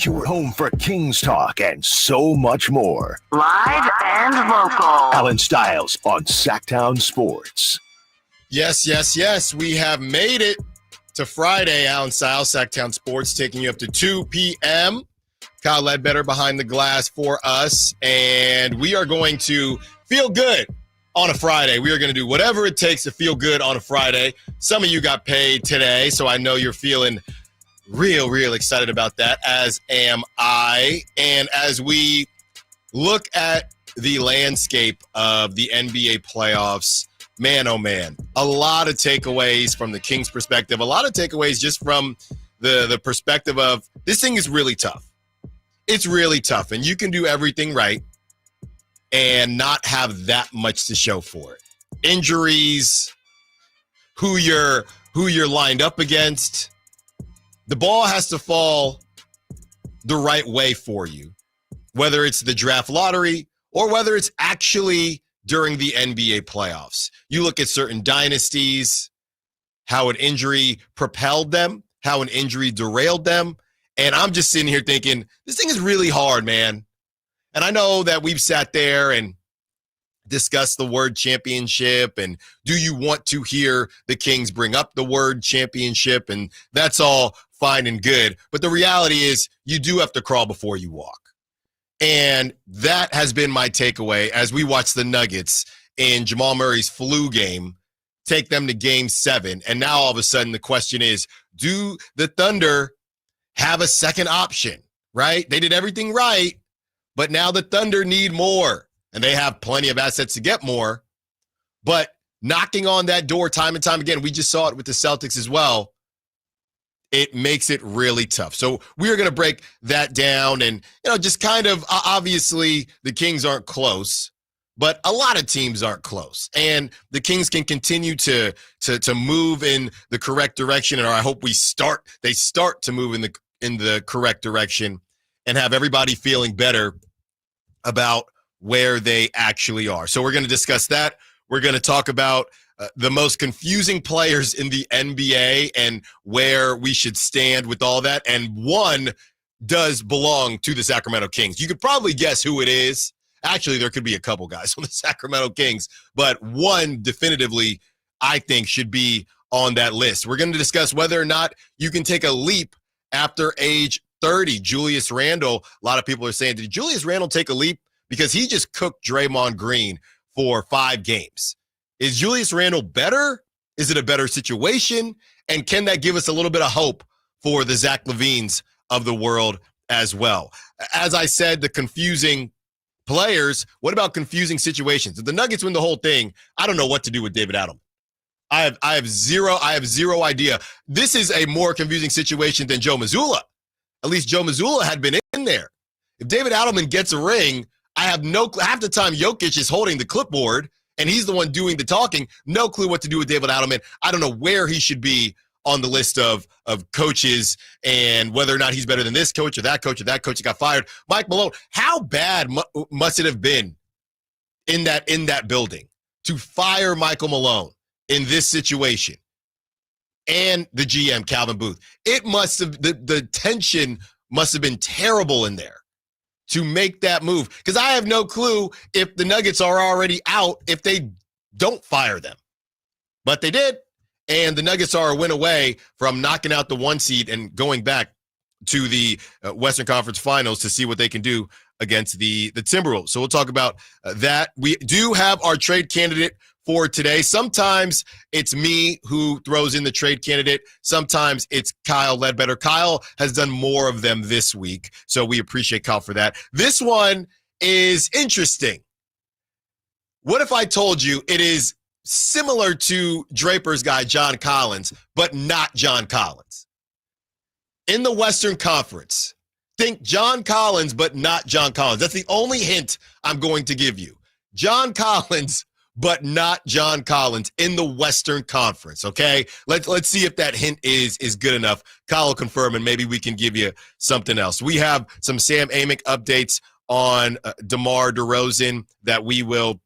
your home for Kings talk and so much more. Live and local. Allen Stiles on Sacktown Sports. Yes. We have made it to Friday. Allen Stiles, Sacktown Sports, taking you up to 2 p.m. Kyle Ledbetter behind the glass for us. And we are going to feel good on a Friday. We are going to do whatever it takes to feel good on a Friday. Some of you got paid today, so I know you're feeling real excited about that, as am I. And as we look at the landscape of the NBA playoffs, man, oh man, a lot of takeaways from the Kings' perspective, a lot of takeaways just from the perspective of this thing is really tough. It's really tough, and you can do everything right and not have that much to show for it. Injuries, who you're lined up against. The ball has to fall the right way for you, whether it's the draft lottery or whether it's actually during the NBA playoffs. You look at certain dynasties, how an injury propelled them, how an injury derailed them, and I'm just sitting here thinking, this thing is really hard, man. And I know that we've sat there and discussed the word championship, and do you want to hear the Kings bring up the word championship? And that's all fine and good. But the reality is you do have to crawl before you walk. And that has been my takeaway as we watch the Nuggets in Jamal Murray's flu game take them to Game 7. And now all of a sudden the question is, do the Thunder have a second option, right? They did everything right, but now the Thunder need more. And they have plenty of assets to get more. But knocking on that door time and time again, we just saw it with the Celtics as well, it makes it really tough. So we are going to break that down and, just kind of, obviously the Kings aren't close, but a lot of teams aren't close. And the Kings can continue to move in the correct direction. And I hope they start to move in the correct direction and have everybody feeling better about where they actually are. So we're going to discuss that. We're going to talk about the most confusing players in the NBA and where we should stand with all that. And one does belong to the Sacramento Kings. You could probably guess who it is. Actually, there could be a couple guys on the Sacramento Kings, but one definitively, I think, should be on that list. We're going to discuss whether or not you can take a leap after age 30. Julius Randle, a lot of people are saying, did Julius Randle take a leap? Because he just cooked Draymond Green for 5 games. Is Julius Randle better? Is it a better situation? And can that give us a little bit of hope for the Zach LaVines of the world as well? As I said, the confusing players, what about confusing situations? If the Nuggets win the whole thing, I don't know what to do with David Adelman. I have zero idea. This is a more confusing situation than Joe Mazzulla. At least Joe Mazzulla had been in there. If David Adelman gets a ring, I have no clue. Half the time Jokic is holding the clipboard and he's the one doing the talking. No clue what to do with David Adelman. I don't know where he should be on the list of coaches and whether or not he's better than this coach or that coach that got fired. Mike Malone, how bad must it have been in that building to fire Michael Malone in this situation? And the GM, Calvin Booth. It must have, the tension must have been terrible in there to make that move. Because I have no clue if the Nuggets are already out if they don't fire them. But they did. And the Nuggets are a win away from knocking out the 1 seed and going back to the Western Conference Finals to see what they can do against the Timberwolves. So we'll talk about that. We do have our trade candidate for today. Sometimes it's me who throws in the trade candidate. Sometimes it's Kyle Ledbetter. Kyle has done more of them this week, so we appreciate Kyle for that. This one is interesting. What if I told you it is similar to Draper's guy, John Collins, but not John Collins? In the Western Conference, think John Collins, but not John Collins. That's the only hint I'm going to give you. John Collins, but not John Collins in the Western Conference, okay? Let's see if that hint is good enough. Kyle will confirm, and maybe we can give you something else. We have some Sam Amick updates on DeMar DeRozan that we will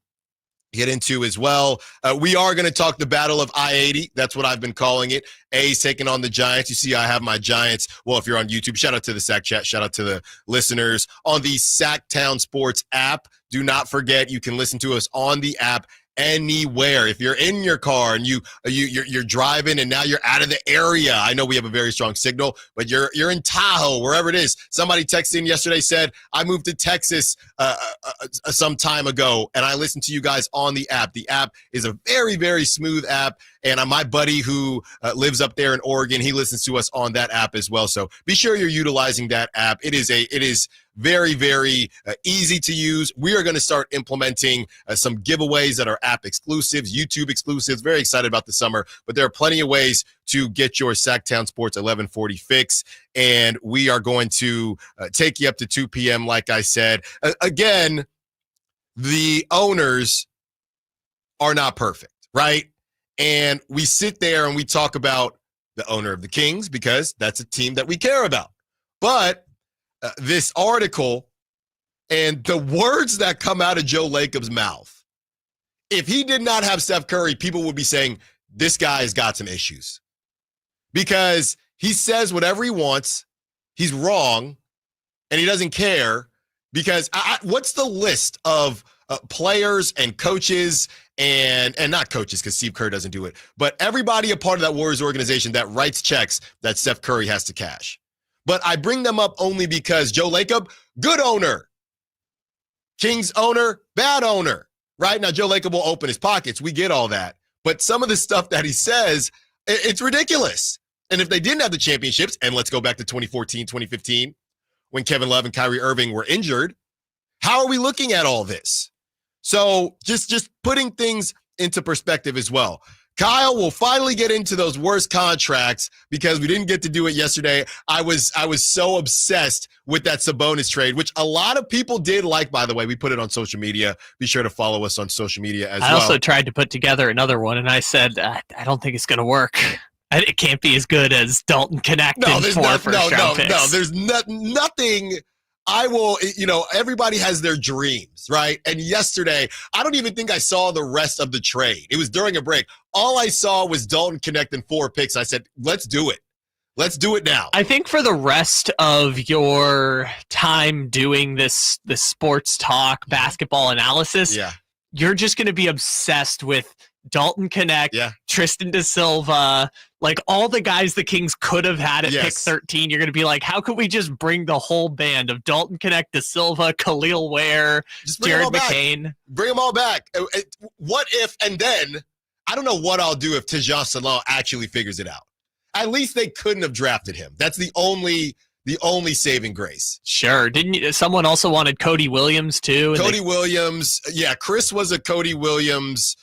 get into as well. We are going to talk the Battle of I-80. That's what I've been calling it. A's taking on the Giants. You see, I have my Giants. Well, if you're on YouTube, shout out to the Sack Chat. Shout out to the listeners on the Sacktown Sports app. Do not forget, you can listen to us on the app anywhere. If you're in your car and you're driving and now you're out of the area, I know we have a very strong signal, but you're in Tahoe, wherever it is. Somebody texted in yesterday, said, I moved to Texas some time ago, and I listened to you guys on the app. The app is a very, very smooth app, and my buddy who lives up there in Oregon, he listens to us on that app as well. So be sure you're utilizing that app. It is very, very easy to use. We are going to start implementing some giveaways that are app exclusives, YouTube exclusives. Very excited about the summer, but there are plenty of ways to get your Sacktown Sports 1140 fix, and we are going to take you up to 2 p.m., like I said. Again, the owners are not perfect, right? And we sit there and we talk about the owner of the Kings because that's a team that we care about. But this article and the words that come out of Joe Lacob's mouth, if he did not have Steph Curry, people would be saying, this guy's got some issues. Because he says whatever he wants, he's wrong, and he doesn't care. Because what's the list of players and coaches and not coaches because Steve Kerr doesn't do it, but everybody a part of that Warriors organization that writes checks that Steph Curry has to cash? But I bring them up only because Joe Lacob, good owner. Kings owner, bad owner. Right? Now, Joe Lacob will open his pockets. We get all that. But some of the stuff that he says, it's ridiculous. And if they didn't have the championships, and let's go back to 2014, 2015, when Kevin Love and Kyrie Irving were injured, how are we looking at all this? So just putting things into perspective as well. Kyle will finally get into those worst contracts because we didn't get to do it yesterday. I was so obsessed with that Sabonis trade, which a lot of people did like, by the way. We put it on social media. Be sure to follow us on social media as well. I also tried to put together another one, and I said, I don't think it's going to work. It can't be as good as Dalton Connect and four first-round picks. No, there's nothing. Everybody has their dreams, right? And yesterday, I don't even think I saw the rest of the trade. It was during a break. All I saw was Dalton Connect and 4 picks. I said, let's do it. Let's do it now. I think for the rest of your time doing this sports talk, basketball analysis, you're just going to be obsessed with Dalton Connect, Tristan da Silva, like all the guys the Kings could have had at pick 13. You're going to be like, how could we just bring the whole band of Dalton Connect, da Silva, Khalil Ware, Jared McCain? Bring them all back. What if, and then, I don't know what I'll do if Tejan Salon actually figures it out. At least they couldn't have drafted him. That's the only saving grace. Sure. Someone also wanted Cody Williams too? Cody Williams. Yeah, Chris was a Cody Williams,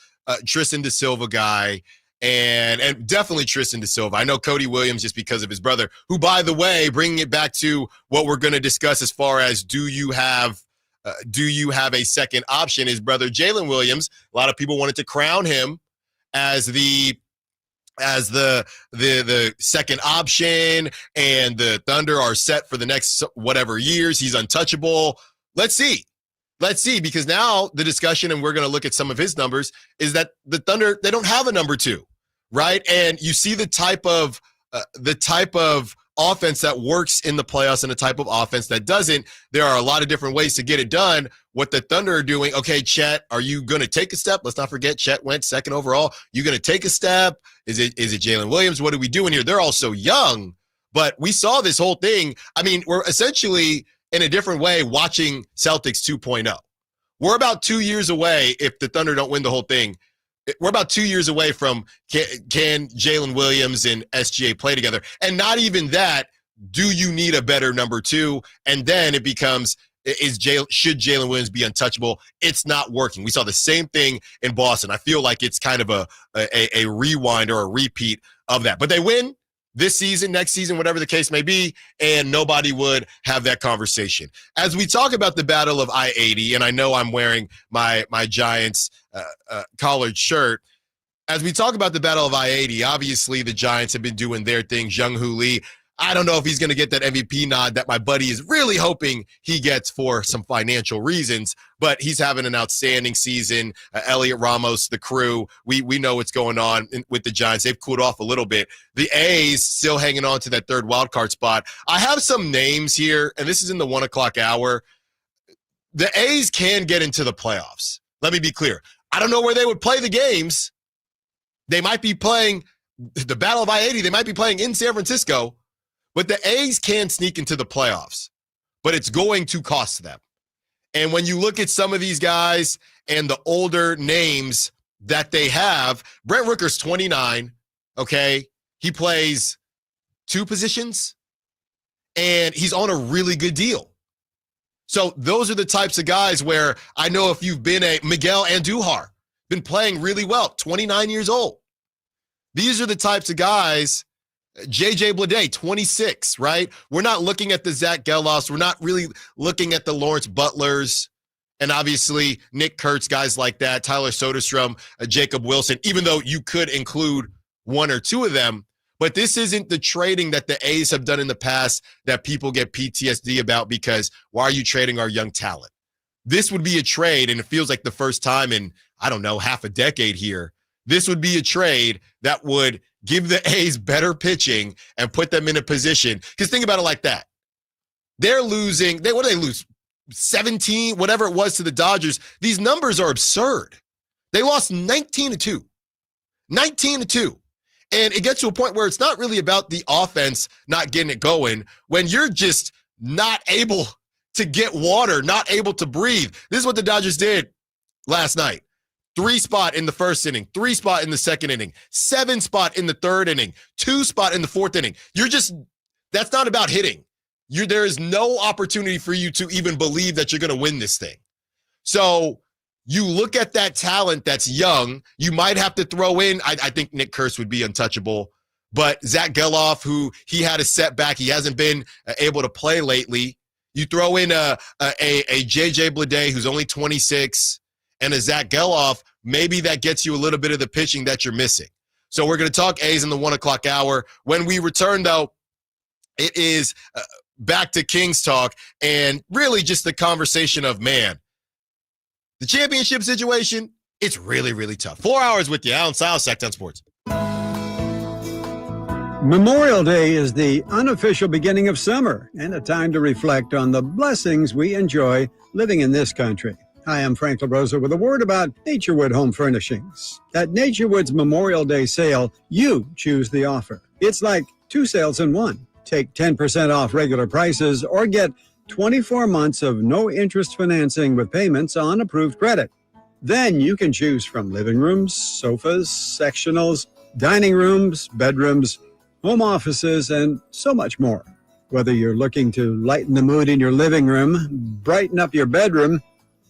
Tristan da Silva guy, and definitely Tristan da Silva. I know Cody Williams just because of his brother, who, by the way, bringing it back to what we're going to discuss as far as do you have a second option, his brother Jalen Williams. A lot of people wanted to crown him as the second option, and the Thunder are set for the next whatever years. He's untouchable. Let's see, because now the discussion, and we're going to look at some of his numbers, is that the Thunder, they don't have a number 2, right? And you see the type of offense that works in the playoffs and the type of offense that doesn't. There are a lot of different ways to get it done. What the Thunder are doing, okay, Chet, are you going to take a step? Let's not forget Chet went second overall. You going to take a step? Is it Jalen Williams? What are we doing here? They're all so young, but we saw this whole thing. I mean, we're essentially in a different way watching Celtics 2.0. We're about 2 years away if the Thunder don't win the whole thing. We're about 2 years away from can Jalen Williams and SGA play together? And not even that, do you need a better number 2? And then it becomes, should Jalen Williams be untouchable? It's not working. We saw the same thing in Boston. I feel like it's kind of a rewind or a repeat of that. But they win this season, next season, whatever the case may be, and nobody would have that conversation. As we talk about the Battle of I-80, and I know I'm wearing my Giants collared shirt, as we talk about the Battle of I-80, obviously the Giants have been doing their thing. Jung Hoo Lee, I don't know if he's going to get that MVP nod that my buddy is really hoping he gets for some financial reasons, but he's having an outstanding season. Elliot Ramos, the crew, we know what's going on with the Giants. They've cooled off a little bit. The A's still hanging on to that third wild card spot. I have some names here, and this is in the 1 o'clock hour. The A's can get into the playoffs. Let me be clear. I don't know where they would play the games. They might be playing the Battle of I-80. They might be playing in San Francisco. But the A's can sneak into the playoffs, but it's going to cost them. And when you look at some of these guys and the older names that they have, Brent Rooker's 29, okay? He plays 2 positions, and he's on a really good deal. So those are the types of guys where I know if you've been a Miguel Andujar, been playing really well, 29 years old. These are the types of guys. J.J. Bleday, 26, right? We're not looking at the Zach Gelofs. We're not really looking at the Lawrence Butlers and obviously Nick Kurtz, guys like that, Tyler Soderstrom, Jacob Wilson, even though you could include 1 or 2 of them. But this isn't the trading that the A's have done in the past that people get PTSD about because why are you trading our young talent? This would be a trade, and it feels like the first time in, I don't know, half a decade here. This would be a trade that would give the A's better pitching and put them in a position. Because think about it like that. They're losing. What do they lose? 17, whatever it was to the Dodgers. These numbers are absurd. They lost 19-2. 19-2. And it gets to a point where it's not really about the offense not getting it going. When you're just not able to get water, not able to breathe. This is what the Dodgers did last night. 3 spot in the first inning, 3 spot in the second inning, 7 spot in the third inning, 2 spot in the fourth inning. That's not about hitting. There is no opportunity for you to even believe that you're going to win this thing. So you look at that talent that's young. You might have to throw in, I think Nick Kurtz would be untouchable, but Zach Gelof, who he had a setback, he hasn't been able to play lately. You throw in a J.J. Bleday, who's only 26, and a Zach Gelof, maybe that gets you a little bit of the pitching that you're missing. So we're going to talk A's in the 1 o'clock hour. When we return, though, it is back to Kings talk and really just the conversation of, man, the championship situation, it's really, really tough. 4 hours with you, Allen Stiles, Sacktown Sports. Memorial Day is the unofficial beginning of summer and a time to reflect on the blessings we enjoy living in this country. Hi, I'm Frank LaRosa with a word about Naturewood Home Furnishings. At Naturewood's Memorial Day sale, you choose the offer. It's like 2 sales in one. Take 10% off regular prices or get 24 months of no-interest financing with payments on approved credit. Then you can choose from living rooms, sofas, sectionals, dining rooms, bedrooms, home offices, and so much more. Whether you're looking to lighten the mood in your living room, brighten up your bedroom,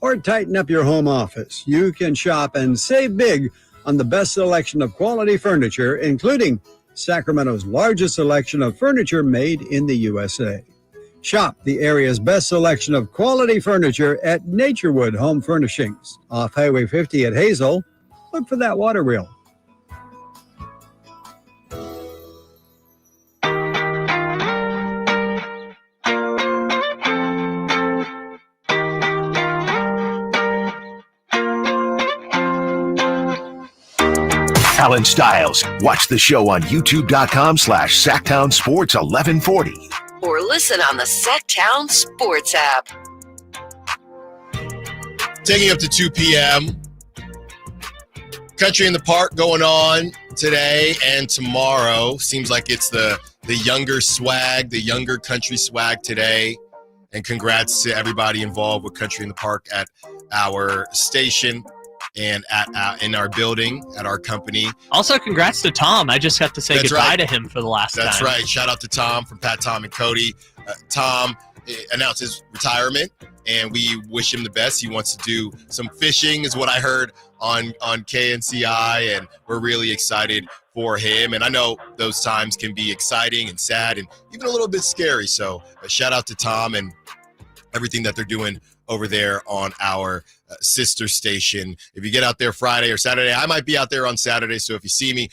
or tighten up your home office, you can shop and save big on the best selection of quality furniture, including Sacramento's largest selection of furniture made in the USA. Shop the area's best selection of quality furniture at Naturewood Home Furnishings, off Highway 50 at Hazel. Look for that water wheel. Allen Stiles. Watch the show on youtube.com/Sacktown Sports 1140. Or listen on the Sacktown Sports app. Taking up to 2 p.m. Country in the Park going on today and tomorrow. Seems like it's the younger swag, the younger country swag today. And congrats to everybody involved with Country in the Park at our station and in our building, at our company. Also, congrats to Tom. I just got to say goodbye to him for the last time. That's right. Shout out to Tom from Pat, Tom, and Cody. Tom announced his retirement, and we wish him the best. He wants to do some fishing, is what I heard on KNCI, and we're really excited for him. And I know those times can be exciting and sad and even a little bit scary. So a shout out to Tom and everything that they're doing over there on our sister station. If you get out there Friday or Saturday, I might be out there on Saturday. So if you see me,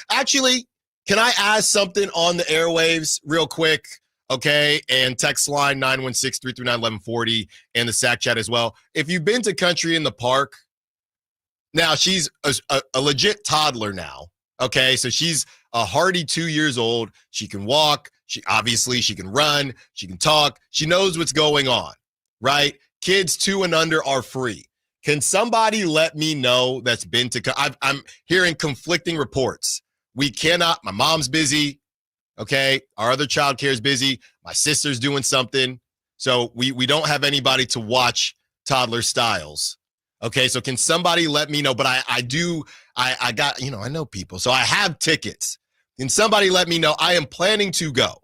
actually, Can I ask something on the airwaves real quick? Okay, and text line 916-339-1140 and the Sack Chat as well. If you've been to Country in the Park, now she's a legit toddler now. Okay, so she's a hearty 2 years old. She can walk. She can run. She can talk. She knows what's going on, right? Kids 2 and under are free. Can somebody let me know that's been to? I'm hearing conflicting reports. We cannot. My mom's busy. Okay, our other child care is busy. My sister's doing something. So we don't have anybody to watch Toddler Styles. Okay, so can somebody let me know? But I got, I know people. So I have tickets. Can somebody let me know? I am planning to go,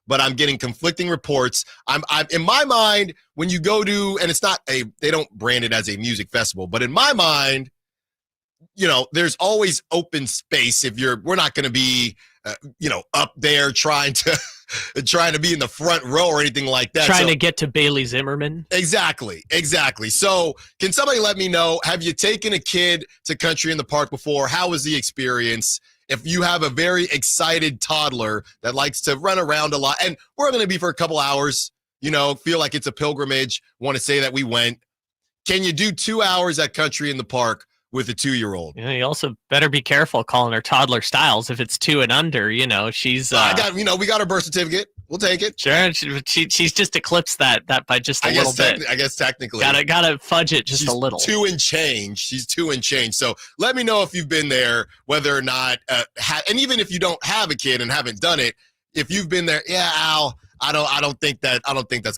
but I'm getting conflicting reports. I'm in my mind, when you go to, and it's not they don't brand it as a music festival, but in my mind, there's always open space. We're not going to be, up there trying to be in the front row or anything like that. Trying to get to Bailey Zimmerman. Exactly. So can somebody let me know, have you taken a kid to Country in the Park before? How was the experience? If you have a very excited toddler that likes to run around a lot, and we're going to be for a couple hours, feel like it's a pilgrimage, want to say that we went. Can you do 2 hours at Country in the Park with a 2-year-old? You also better be careful calling her Toddler Styles if it's 2 and under. She's. We got her birth certificate. We'll take it. Sure, she's just eclipsed that by just a little bit. I guess technically, gotta fudge it just a little. 2 and change. She's 2 and change. So let me know if you've been there, whether or not, and even if you don't have a kid and haven't done it, if you've been there, Al. I don't think that's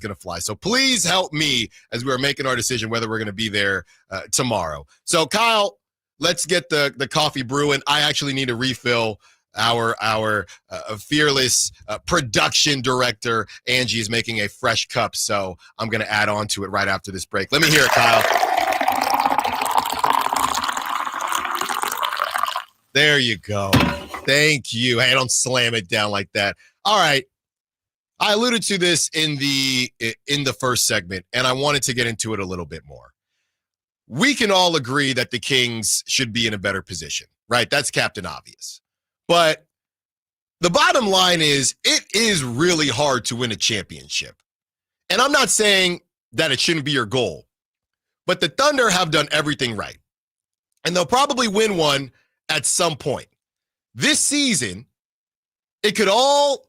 going to fly. So please help me as we're making our decision whether we're going to be there tomorrow. So Kyle, let's get the coffee brewing. I actually need to refill. Our fearless production director, Angie, is making a fresh cup. So I'm going to add on to it right after this break. Let me hear it, Kyle. There you go. Thank you. Hey, don't slam it down like that. All right. I alluded to this in the first segment, and I wanted to get into it a little bit more. We can all agree that the Kings should be in a better position, right? That's Captain Obvious. But the bottom line is, it is really hard to win a championship. And I'm not saying that it shouldn't be your goal, but the Thunder have done everything right. And they'll probably win one at some point. This season, it could all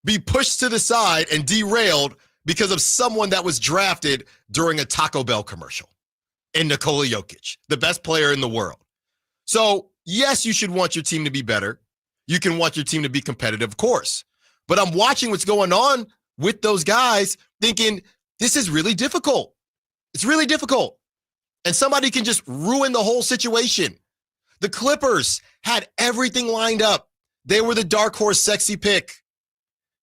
be pushed to the side and derailed because of someone that was drafted during a Taco Bell commercial in Nikola Jokic, the best player in the world. So, yes, you should want your team to be better. You can want your team to be competitive, of course. But I'm watching what's going on with those guys thinking, this is really difficult. It's really difficult. And somebody can just ruin the whole situation. The Clippers had everything lined up. They were the dark horse sexy pick.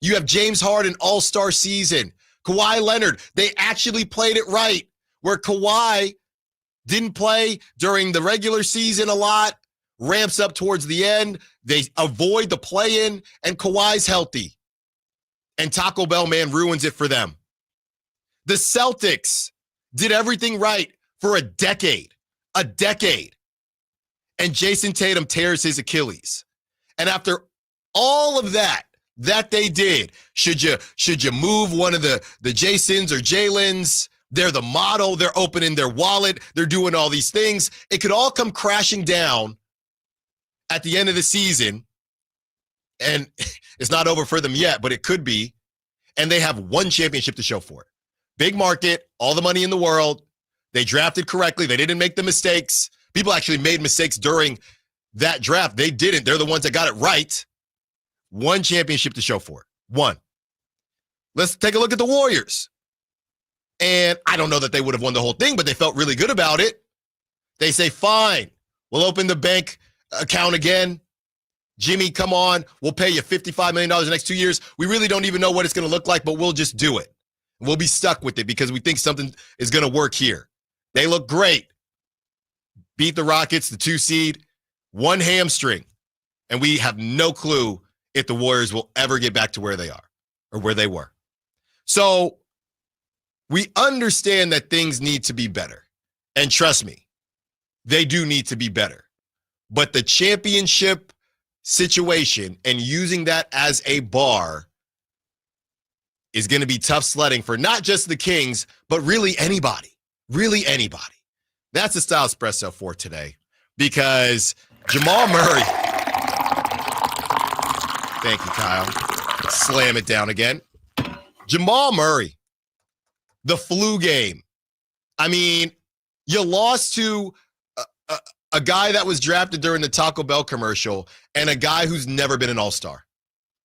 You have James Harden all-star season. Kawhi Leonard, they actually played it right, where Kawhi didn't play during the regular season a lot, ramps up towards the end. They avoid the play-in, and Kawhi's healthy. And Taco Bell man ruins it for them. The Celtics did everything right for a decade. And Jason Tatum tears his Achilles. And after all of that they did, should you move one of the Jasons or Jalen's? They're the model. They're opening their wallet. They're doing all these things. It could all come crashing down at the end of the season. And it's not over for them yet, but it could be. And they have one championship to show for it. Big market, all the money in the world. They drafted correctly. They didn't make the mistakes. People actually made mistakes during that draft. They didn't. They're the ones that got it right. One championship to show for it. One. Let's take a look at the Warriors. And I don't know that they would have won the whole thing, but they felt really good about it. They say, fine, we'll open the bank account again. Jimmy, come on. We'll pay you $55 million the next 2 years. We really don't even know what it's going to look like, but we'll just do it. We'll be stuck with it because we think something is going to work here. They look great. Beat the Rockets, the 2 seed, one hamstring. And we have no clue if the Warriors will ever get back to where they are or where they were. So we understand that things need to be better. And trust me, they do need to be better. But the championship situation and using that as a bar is going to be tough sledding for not just the Kings, but really anybody. Really anybody. That's the Style Espresso for today because Jamal Murray. Thank you, Kyle. Slam it down again. Jamal Murray, the flu game. I mean, you lost to a guy that was drafted during the Taco Bell commercial and a guy who's never been an all-star.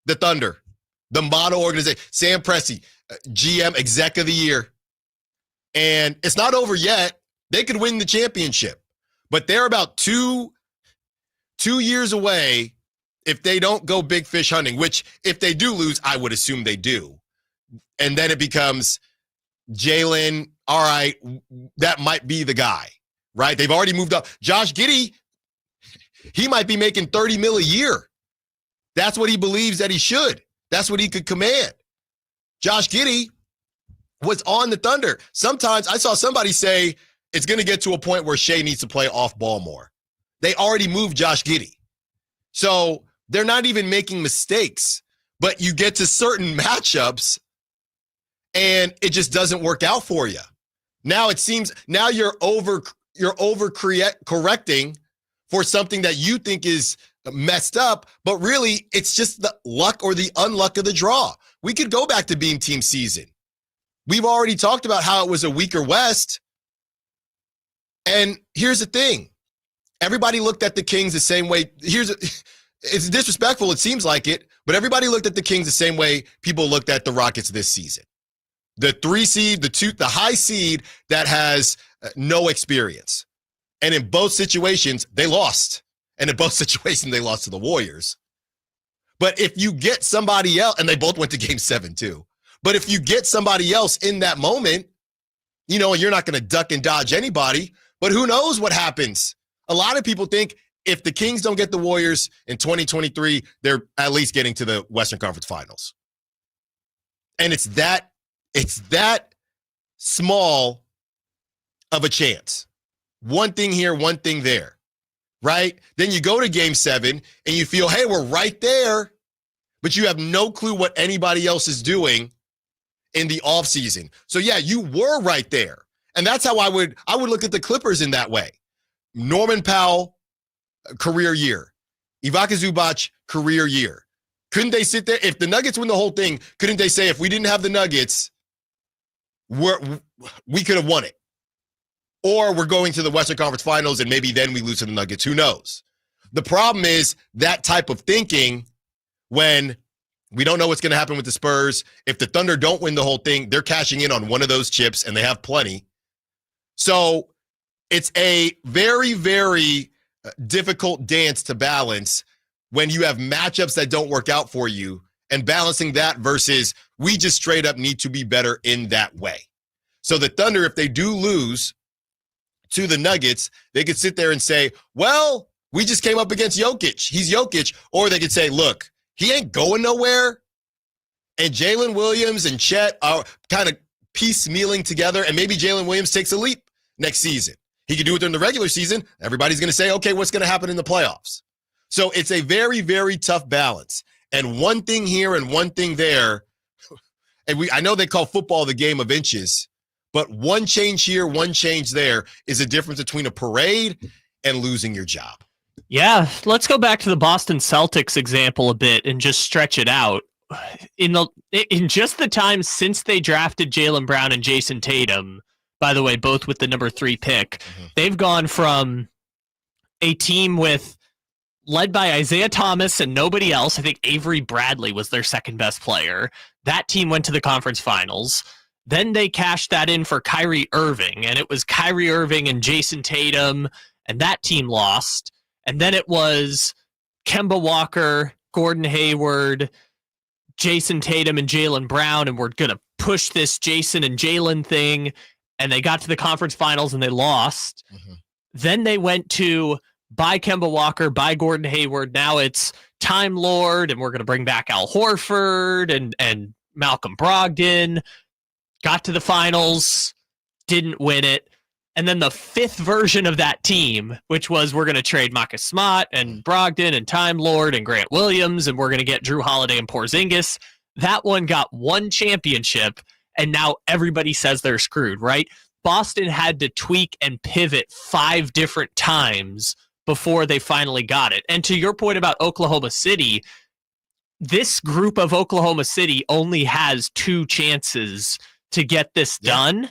The Thunder, the model organization, Sam Presti, GM, exec of the year. And it's not over yet. They could win the championship, but they're about two years away if they don't go big fish hunting, which if they do lose, I would assume they do. And then it becomes Jalen, all right, that might be the guy, right? They've already moved up. Josh Giddey, he might be making $30 million a year. That's what he believes that he should. That's what he could command. Josh Giddey was on the Thunder. Sometimes I saw somebody say it's going to get to a point where Shea needs to play off ball more. They already moved Josh Giddey. So they're not even making mistakes, but you get to certain matchups and it just doesn't work out for you. Now it seems now you're correcting for something that you think is messed up, but really it's just the luck or the unluck of the draw. We could go back to being team season. We've already talked about how it was a weaker West. And here's the thing. Everybody looked at the Kings the same way. It's disrespectful, it seems like it, but everybody looked at the Kings the same way people looked at the Rockets this season. The 3 seed, the high seed that has no experience. And in both situations, they lost. And in both situations, they lost to the Warriors. But if you get somebody else, and they both went to game 7 too. But if you get somebody else in that moment, you know, and you're not going to duck and dodge anybody, but who knows what happens? A lot of people think if the Kings don't get the Warriors in 2023, they're at least getting to the Western Conference Finals. And it's that small of a chance. One thing here, one thing there, right? Then you go to game 7 and you feel, hey, we're right there, but you have no clue what anybody else is doing in the offseason. So yeah, you were right there. And that's how I would look at the Clippers in that way. Norman Powell, career year. Ivica Zubac, career year. Couldn't they sit there? If the Nuggets win the whole thing, couldn't they say, if we didn't have the Nuggets, we could have won it? Or we're going to the Western Conference Finals and maybe then we lose to the Nuggets. Who knows? The problem is that type of thinking when we don't know what's going to happen with the Spurs. If the Thunder don't win the whole thing, they're cashing in on one of those chips and they have plenty. So it's a very, very difficult dance to balance when you have matchups that don't work out for you and balancing that versus we just straight up need to be better in that way. So the Thunder, if they do lose to the Nuggets, they could sit there and say, well, we just came up against Jokic. He's Jokic. Or they could say, look, he ain't going nowhere. And Jalen Williams and Chet are kind of piecemealing together. And maybe Jalen Williams takes a leap next season. He could do it during the regular season. Everybody's going to say, okay, what's going to happen in the playoffs? So it's a very, very tough balance. And one thing here and one thing there, and I know they call football the game of inches, but one change here, one change there is a difference between a parade and losing your job. Yeah, let's go back to the Boston Celtics example a bit and just stretch it out. In just the time since they drafted Jaylen Brown and Jason Tatum, by the way, both with the number 3 pick, they've gone from a team led by Isaiah Thomas and nobody else. I think Avery Bradley was their second best player. That team went to the conference finals. Then they cashed that in for Kyrie Irving, and it was Kyrie Irving and Jason Tatum, and that team lost. And then it was Kemba Walker, Gordon Hayward, Jason Tatum, and Jaylen Brown, and we're going to push this Jason and Jaylen thing. And they got to the conference finals and they lost. Then they went to buy Kemba Walker, buy Gordon Hayward. Now it's Time Lord, and we're going to bring back Al Horford and Malcolm Brogdon. Got to the finals, didn't win it. And then the fifth version of that team, which was we're going to trade Marcus Smart and Brogdon and Time Lord and Grant Williams, and we're going to get Drew Holiday and Porzingis. That one got one championship, and now everybody says they're screwed, right? Boston had to tweak and pivot 5 different times before they finally got it. And to your point about Oklahoma City, this group of Oklahoma City only has 2 chances to get this done.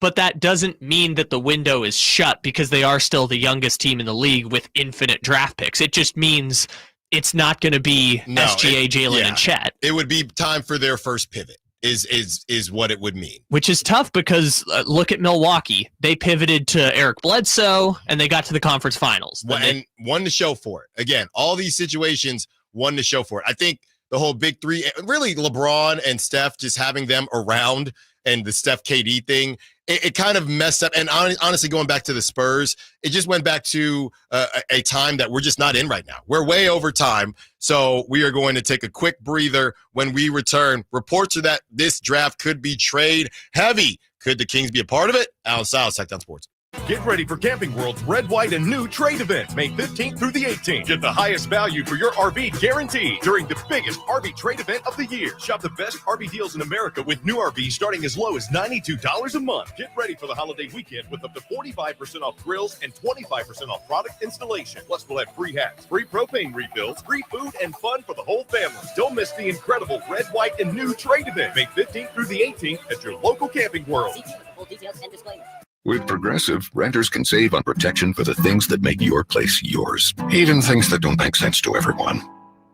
But that doesn't mean that the window is shut because they are still the youngest team in the league with infinite draft picks. It just means it's not going to be SGA, Jalen, and Chet. It would be time for their first pivot is what it would mean. Which is tough because look at Milwaukee. They pivoted to Eric Bledsoe, and they got to the conference finals. And one to show for it. Again, all these situations, one to show for it. I think the whole big three, really LeBron and Steph, just having them around and the Steph KD thing, it kind of messed up. And honestly, going back to the Spurs, it just went back to a time that we're just not in right now. We're way over time. So we are going to take a quick breather. When we return, reports are that this draft could be trade heavy. Could the Kings be a part of it? Allen Stiles, Sacktown Sports. Get ready for Camping World's Red, White, and New Trade event, May 15th through the 18th. Get the highest value for your RV guaranteed during the biggest RV trade event of the year. Shop the best RV deals in America with new RVs starting as low as $92 a month. Get ready for the holiday weekend with up to 45% off grills and 25% off product installation. Plus, we'll have free hats, free propane refills, free food, and fun for the whole family. Don't miss the incredible Red, White, and New Trade event, May 15th through the 18th at your local Camping World. See full details and disclaimer. With Progressive, renters can save on protection for the things that make your place yours, even things that don't make sense to everyone.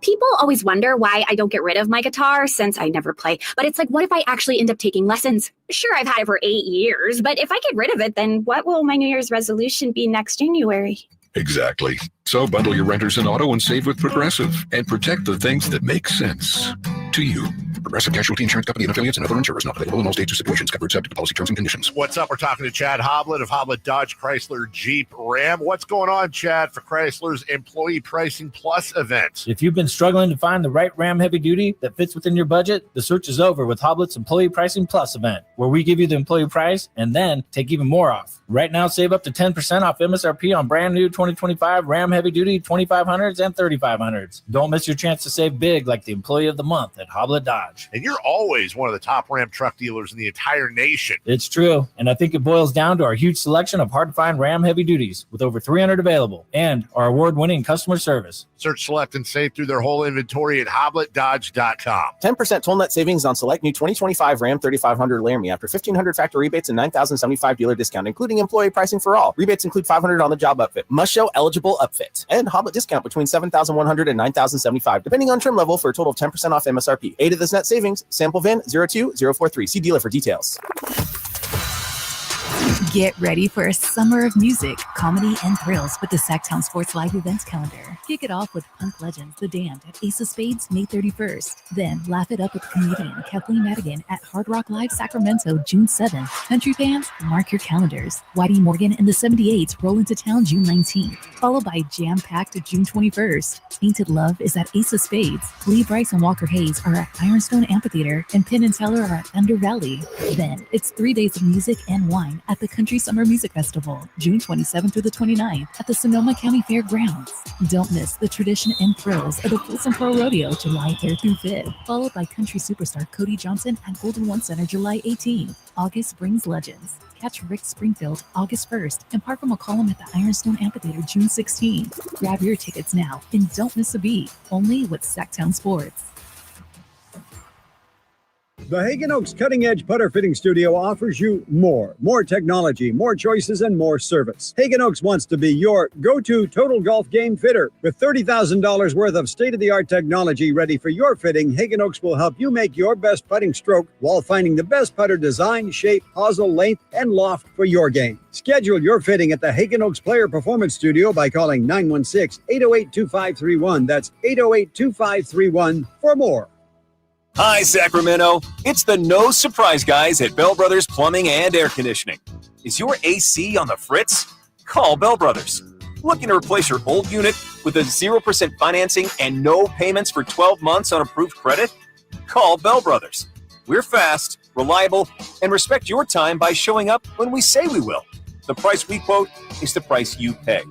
People always wonder why I don't get rid of my guitar since I never play. But it's like, what if I actually end up taking lessons? Sure, I've had it for 8 years, but if I get rid of it, then what will my New Year's resolution be next January? Exactly. So bundle your renters and auto and save with Progressive and protect the things that make sense to you. Progressive Casualty Insurance Company and affiliates and other insurers not available in all states or situations. Covered subject to policy terms and conditions. What's up? We're talking to Chad Hoblet of Hoblet Dodge Chrysler Jeep Ram. What's going on, Chad, for Chrysler's Employee Pricing Plus event? If you've been struggling to find the right Ram heavy duty that fits within your budget, the search is over with Hoblet's Employee Pricing Plus event, where we give you the employee price and then take even more off. Right now, save up to 10% off MSRP on brand new 2025 Ram heavy duty 2500s and 3500s. Don't miss your chance to save big like the Employee of the Month at Hoblet Dodge. And you're always one of the top Ram truck dealers in the entire nation. It's true, and I think it boils down to our huge selection of hard-to-find Ram heavy duties with over 300 available and our award-winning customer service. Search, select, and save through their whole inventory at HobletDodge.com. 10% toll net savings on select new 2025 Ram 3500 Laramie after $1,500 factory rebates and $9,075 dealer discount, including employee pricing for all. Rebates include $500 on the job upfit. Must show eligible upfit. And Hoblet discount between $7,100 and $9,075, depending on trim level, for a total of 10% off MSRP. Aid of this net savings. Sample VIN 02043. See dealer for details. Get ready for a summer of music, comedy, and thrills with the Sacktown Sports Live events calendar. Kick it off with Punk Legends, The Damned at Ace of Spades, May 31st. Then laugh it up with comedian Kathleen Madigan at Hard Rock Live Sacramento, June 7th. Country fans, mark your calendars. Whitey Morgan and the 78s roll into town June 19th, followed by jam-packed June 21st. Tainted Love is at Ace of Spades. Lee Bryce and Walker Hayes are at Ironstone Amphitheater, and Penn and Teller are at Thunder Valley. Then it's 3 days of music and wine at the Country Summer Music Festival, June 27th through the 29th at the Sonoma County Fairgrounds. Don't miss the tradition and thrills of the Folsom Pro Rodeo, July 3rd through 5th, followed by country superstar Cody Johnson at Golden One Center, July 18th. August brings legends. Catch Rick Springfield August 1st and Parker McCollum at the Ironstone Amphitheater June 16th. Grab your tickets now and don't miss a beat. Only with Sacktown Sports. The Hagen Oaks Cutting Edge Putter Fitting Studio offers you more technology, more choices, and more service. Hagen Oaks wants to be your go-to total golf game fitter. With $30,000 worth of state-of-the-art technology ready for your fitting, Hagen Oaks will help you make your best putting stroke while finding the best putter design, shape, hosel, length, and loft for your game. Schedule your fitting at the Hagen Oaks Player Performance Studio by calling 916-808-2531. That's 808-2531 for more. Hi, Sacramento. It's the No Surprise guys at Bell Brothers Plumbing and Air Conditioning. Is your AC on the fritz? Call Bell Brothers. Looking to replace your old unit with a 0% financing and no payments for 12 months on approved credit? Call Bell Brothers. We're fast, reliable, and respect your time by showing up when we say we will. The price we quote is the price you pay.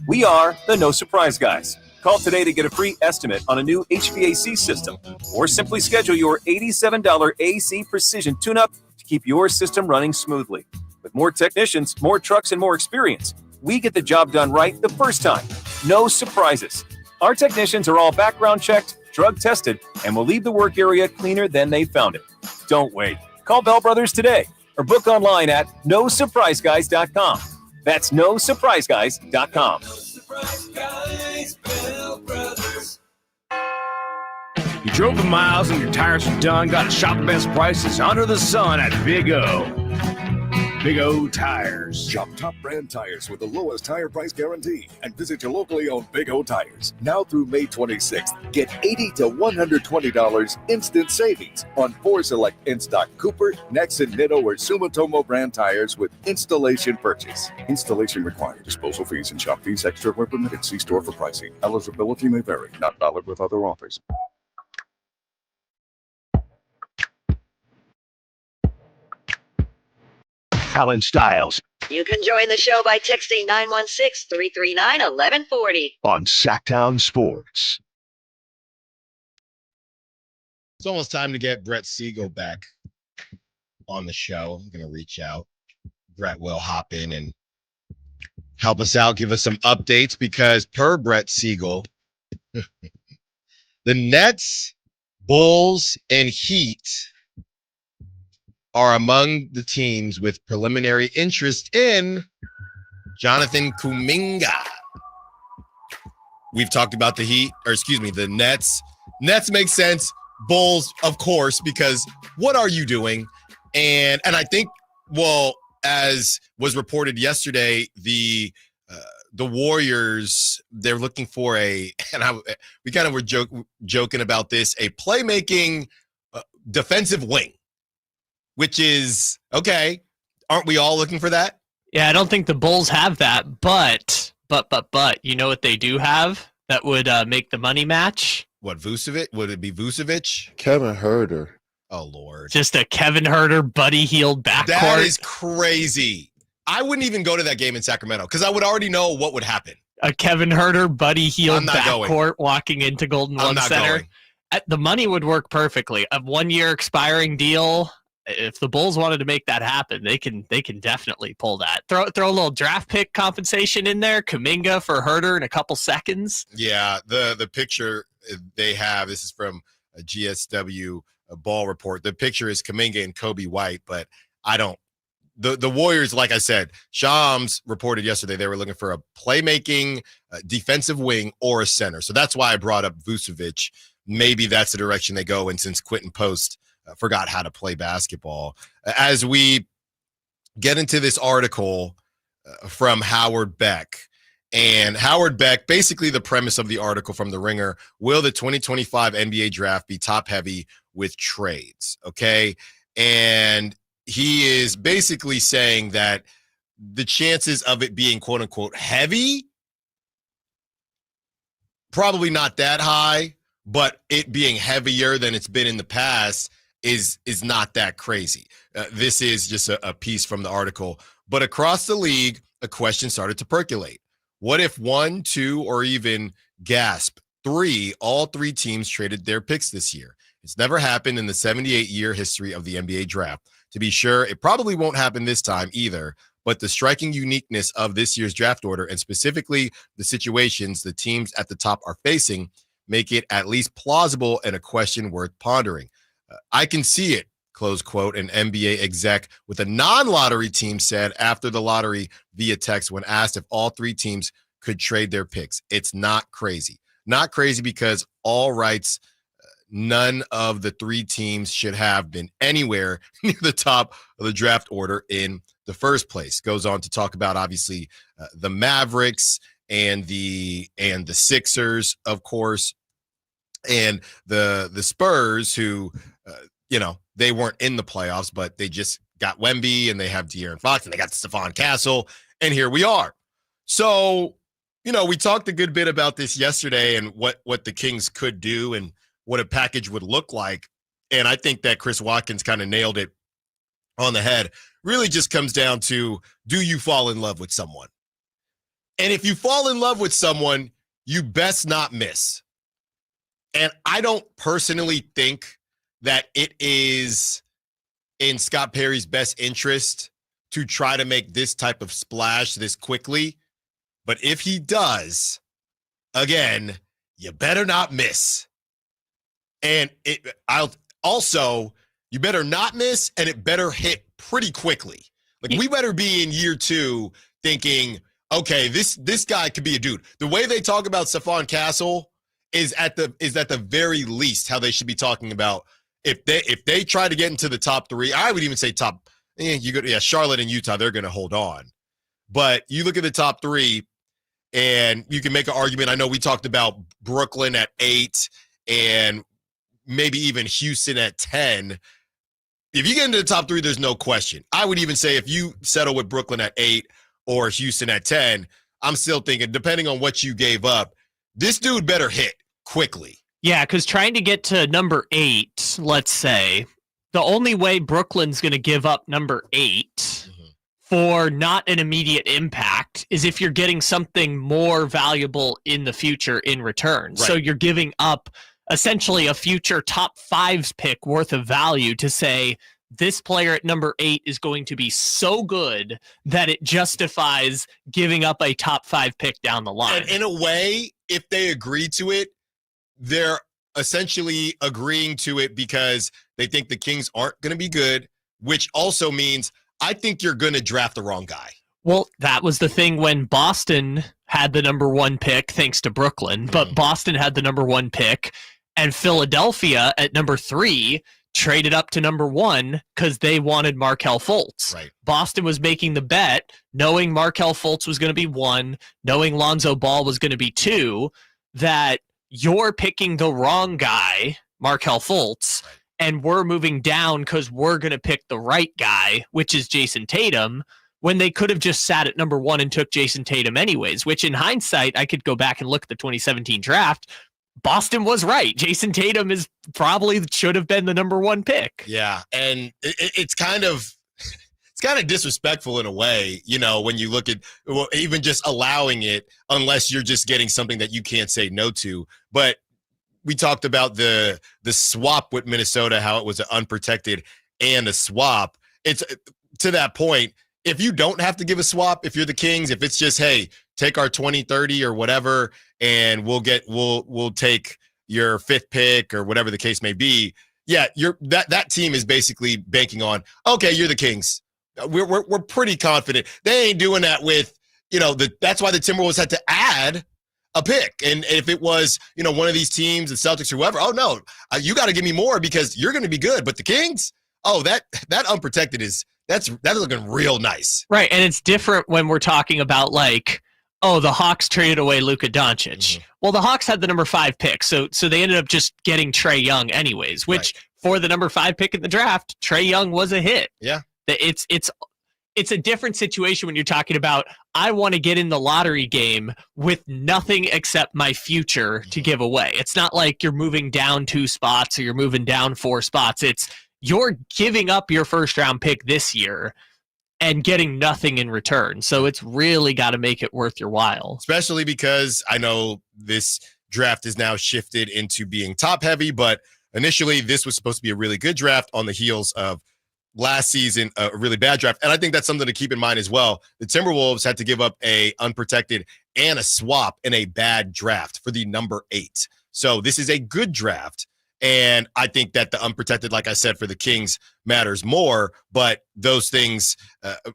We are the No Surprise Guys. Call today to get a free estimate on a new HVAC system, or simply schedule your $87 AC Precision tune-up to keep your system running smoothly. With more technicians, more trucks, and more experience, we get the job done right the first time. No surprises. Our technicians are all background checked, drug tested, and will leave the work area cleaner than they found it. Don't wait. Call Bell Brothers today or book online at nosurpriseguys.com. That's nosurpriseguys.com. You drove the miles and your tires are done. Got to shop the best prices under the sun at Big O. Big O Tires. Shop top brand tires with the lowest tire price guarantee and visit your locally owned Big O Tires. Now through May 26th, get $80 to $120 instant savings on 4 select in-stock Cooper, Nexen, Nitto, or Sumitomo brand tires with installation purchase. Installation required. Disposal fees and shop fees extra where permitted. See store for pricing. Eligibility may vary. Not valid with other offers. Allen Stiles You can join the show by texting 916-339-1140. on Sacktown Sports. It's almost time to get Brett Siegel back on the show. I'm going to reach out. Brett will hop in and help us out, give us some updates, because per Brett Siegel, the Nets, Bulls, and Heat are among the teams with preliminary interest in Jonathan Kuminga. We've talked about the Nets. Nets make sense. Bulls, of course, because what are you doing? And I think, well, as was reported yesterday, the Warriors, they're looking for we kind of were joking about this, a playmaking defensive wing. Which is, okay, aren't we all looking for that? Yeah, I don't think the Bulls have that, but, you know what they do have that would make the money match? What, Vucevic? Would it be Vucevic? Kevin Huerter. Oh, Lord. Just a Kevin Huerter, Buddy Hield backcourt. That is crazy. I wouldn't even go to that game in Sacramento because I would already know what would happen. A Kevin Huerter, Buddy Hield backcourt walking into Golden One Center. The money would work perfectly. A 1-year expiring deal. If the Bulls wanted to make that happen, they can definitely pull that. Throw a little draft pick compensation in there, Kuminga for Huerter in a couple seconds. Yeah, the picture they have, this is from a GSW Ball Report. The picture is Kuminga and Kobe White, but the Warriors, like I said, Shams reported yesterday they were looking for a playmaking defensive wing or a center. So that's why I brought up Vucevic. Maybe that's the direction they go in, since Quentin Post forgot how to play basketball. As we get into this article from Howard Beck, and Howard Beck, basically the premise of the article from The Ringer, will the 2025 NBA draft be top heavy with trades? Okay. And he is basically saying that the chances of it being quote unquote heavy, probably not that high, but it being heavier than it's been in the past is not that crazy. This is just a piece from the article. But across the league, a question started to percolate. What if 1, 2, or even gasp 3, all 3 teams traded their picks this year? It's never happened in the 78-year history of the NBA draft. To be sure, it probably won't happen this time either, but the striking uniqueness of this year's draft order, and specifically the situations the teams at the top are facing, make it at least plausible and a question worth pondering. I can see it, close quote, an NBA exec with a non-lottery team said after the lottery via text when asked if all 3 teams could trade their picks. It's not crazy. Not crazy because all rights, none of the 3 teams should have been anywhere near the top of the draft order in the first place. Goes on to talk about, obviously, the Mavericks and the Sixers, of course, and the Spurs, who they weren't in the playoffs, but they just got Wemby and they have De'Aaron Fox and they got Stephon Castle, and here we are. So, we talked a good bit about this yesterday and what the Kings could do and what a package would look like. And I think that Chris Watkins kind of nailed it on the head. Really just comes down to, do you fall in love with someone? And if you fall in love with someone, you best not miss. And I don't personally think that it is in Scott Perry's best interest to try to make this type of splash this quickly. But if he does, again, you better not miss. And you better not miss, and it better hit pretty quickly. Like, we better be in year 2 thinking, okay, this guy could be a dude. The way they talk about Stephon Castle is at the very least how they should be talking about if they try to get into the top 3. I would even say Charlotte and Utah, they're going to hold on. But you look at the top 3, and you can make an argument. I know we talked about Brooklyn at 8 and maybe even Houston at 10. If you get into the top 3, there's no question. I would even say if you settle with Brooklyn at 8 or Houston at 10, I'm still thinking, depending on what you gave up, this dude better hit quickly. Yeah, because trying to get to number 8, let's say, the only way Brooklyn's going to give up number 8 for not an immediate impact is if you're getting something more valuable in the future in return. Right. So you're giving up essentially a future top 5's pick worth of value to say this player at number 8 is going to be so good that it justifies giving up a top 5 pick down the line. And in a way, if they agree to it, they're essentially agreeing to it because they think the Kings aren't going to be good, which also means I think you're going to draft the wrong guy. Well, that was the thing when Boston had the number 1 pick, thanks to Brooklyn, but Boston had the number 1 pick, and Philadelphia at number 3 traded up to number 1 because they wanted Markelle Fultz. Right. Boston was making the bet, knowing Markelle Fultz was going to be 1, knowing Lonzo Ball was going to be 2, that you're picking the wrong guy, Markelle Fultz, and we're moving down because we're going to pick the right guy, which is Jason Tatum, when they could have just sat at number 1 and took Jason Tatum anyways, which in hindsight, I could go back and look at the 2017 draft. Boston was right. Jason Tatum should have been the number 1 pick. Yeah, and it's kind of disrespectful in a way, when you look at even just allowing it, unless you're just getting something that you can't say no to. But we talked about the swap with Minnesota, how it was an unprotected and a swap. It's to that point, if you don't have to give a swap, if you're the Kings, if it's just, hey, take our 20, 30 or whatever, and we'll take your 5th pick or whatever the case may be. Yeah, that team is basically banking on, okay, you're the Kings. We're pretty confident. They ain't doing that with, that's why the Timberwolves had to add a pick. And if it was, one of these teams, the Celtics, whoever, oh no, you got to give me more because you're going to be good. But the Kings, that unprotected that's looking real nice. Right. And it's different when we're talking about the Hawks traded away Luka Doncic. Mm-hmm. Well, the Hawks had the number 5 pick. So they ended up just getting Trae Young anyways, which for the number 5 pick in the draft, Trae Young was a hit. Yeah. It's a different situation when you're talking about, I want to get in the lottery game with nothing except my future to give away. It's not like you're moving down 2 spots or you're moving down 4 spots. It's you're giving up your first round pick this year and getting nothing in return. So it's really got to make it worth your while. Especially because I know this draft is now shifted into being top heavy, but initially this was supposed to be a really good draft on the heels of last season, a really bad draft. And I think that's something to keep in mind as well. The Timberwolves had to give up a unprotected and a swap in a bad draft for the number 8. So this is a good draft. And I think that the unprotected, like I said, for the Kings matters more, but those things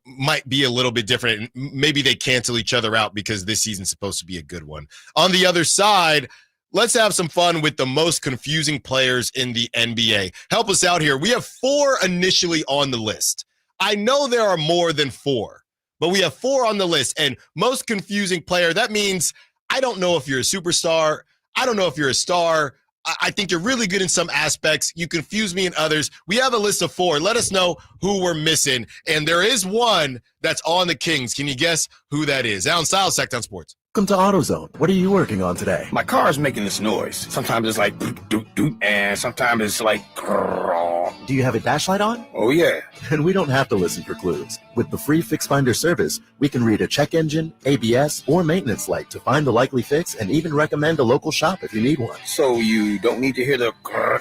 might be a little bit different. Maybe they cancel each other out because this season's supposed to be a good one. On the other side, let's have some fun with the most confusing players in the NBA. Help us out here. We have 4 initially on the list. I know there are more than 4, but we have 4 on the list. And most confusing player, that means I don't know if you're a superstar. I don't know if you're a star. I think you're really good in some aspects. You confuse me in others. We have a list of 4. Let us know who we're missing. And there is one that's on the Kings. Can you guess who that is? Allen Stiles, Sacktown Sports. Welcome to AutoZone. What are you working on today? My car is making this noise. Sometimes it's like doot, doot, doot, and sometimes it's like grrr. Do you have a dash light on? Oh, yeah. And we don't have to listen for clues. With the free Fix Finder service, we can read a check engine, ABS, or maintenance light to find the likely fix and even recommend a local shop if you need one. So you don't need to hear the grrr.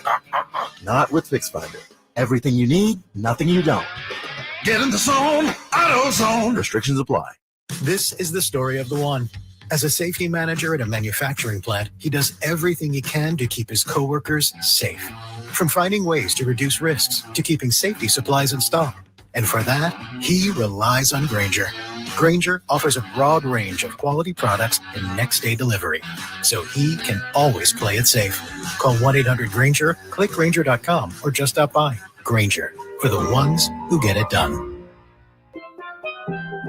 Not with Fix Finder. Everything you need, nothing you don't. Get in the zone, AutoZone. Restrictions apply. This is the story of the one. As a safety manager at a manufacturing plant, he does everything he can to keep his coworkers safe. From finding ways to reduce risks to keeping safety supplies in stock. And for that, he relies on Grainger. Grainger offers a broad range of quality products and next-day delivery, so he can always play it safe. Call 1-800-GRAINGER, click Grainger.com, or just stop by. Grainger, for the ones who get it done.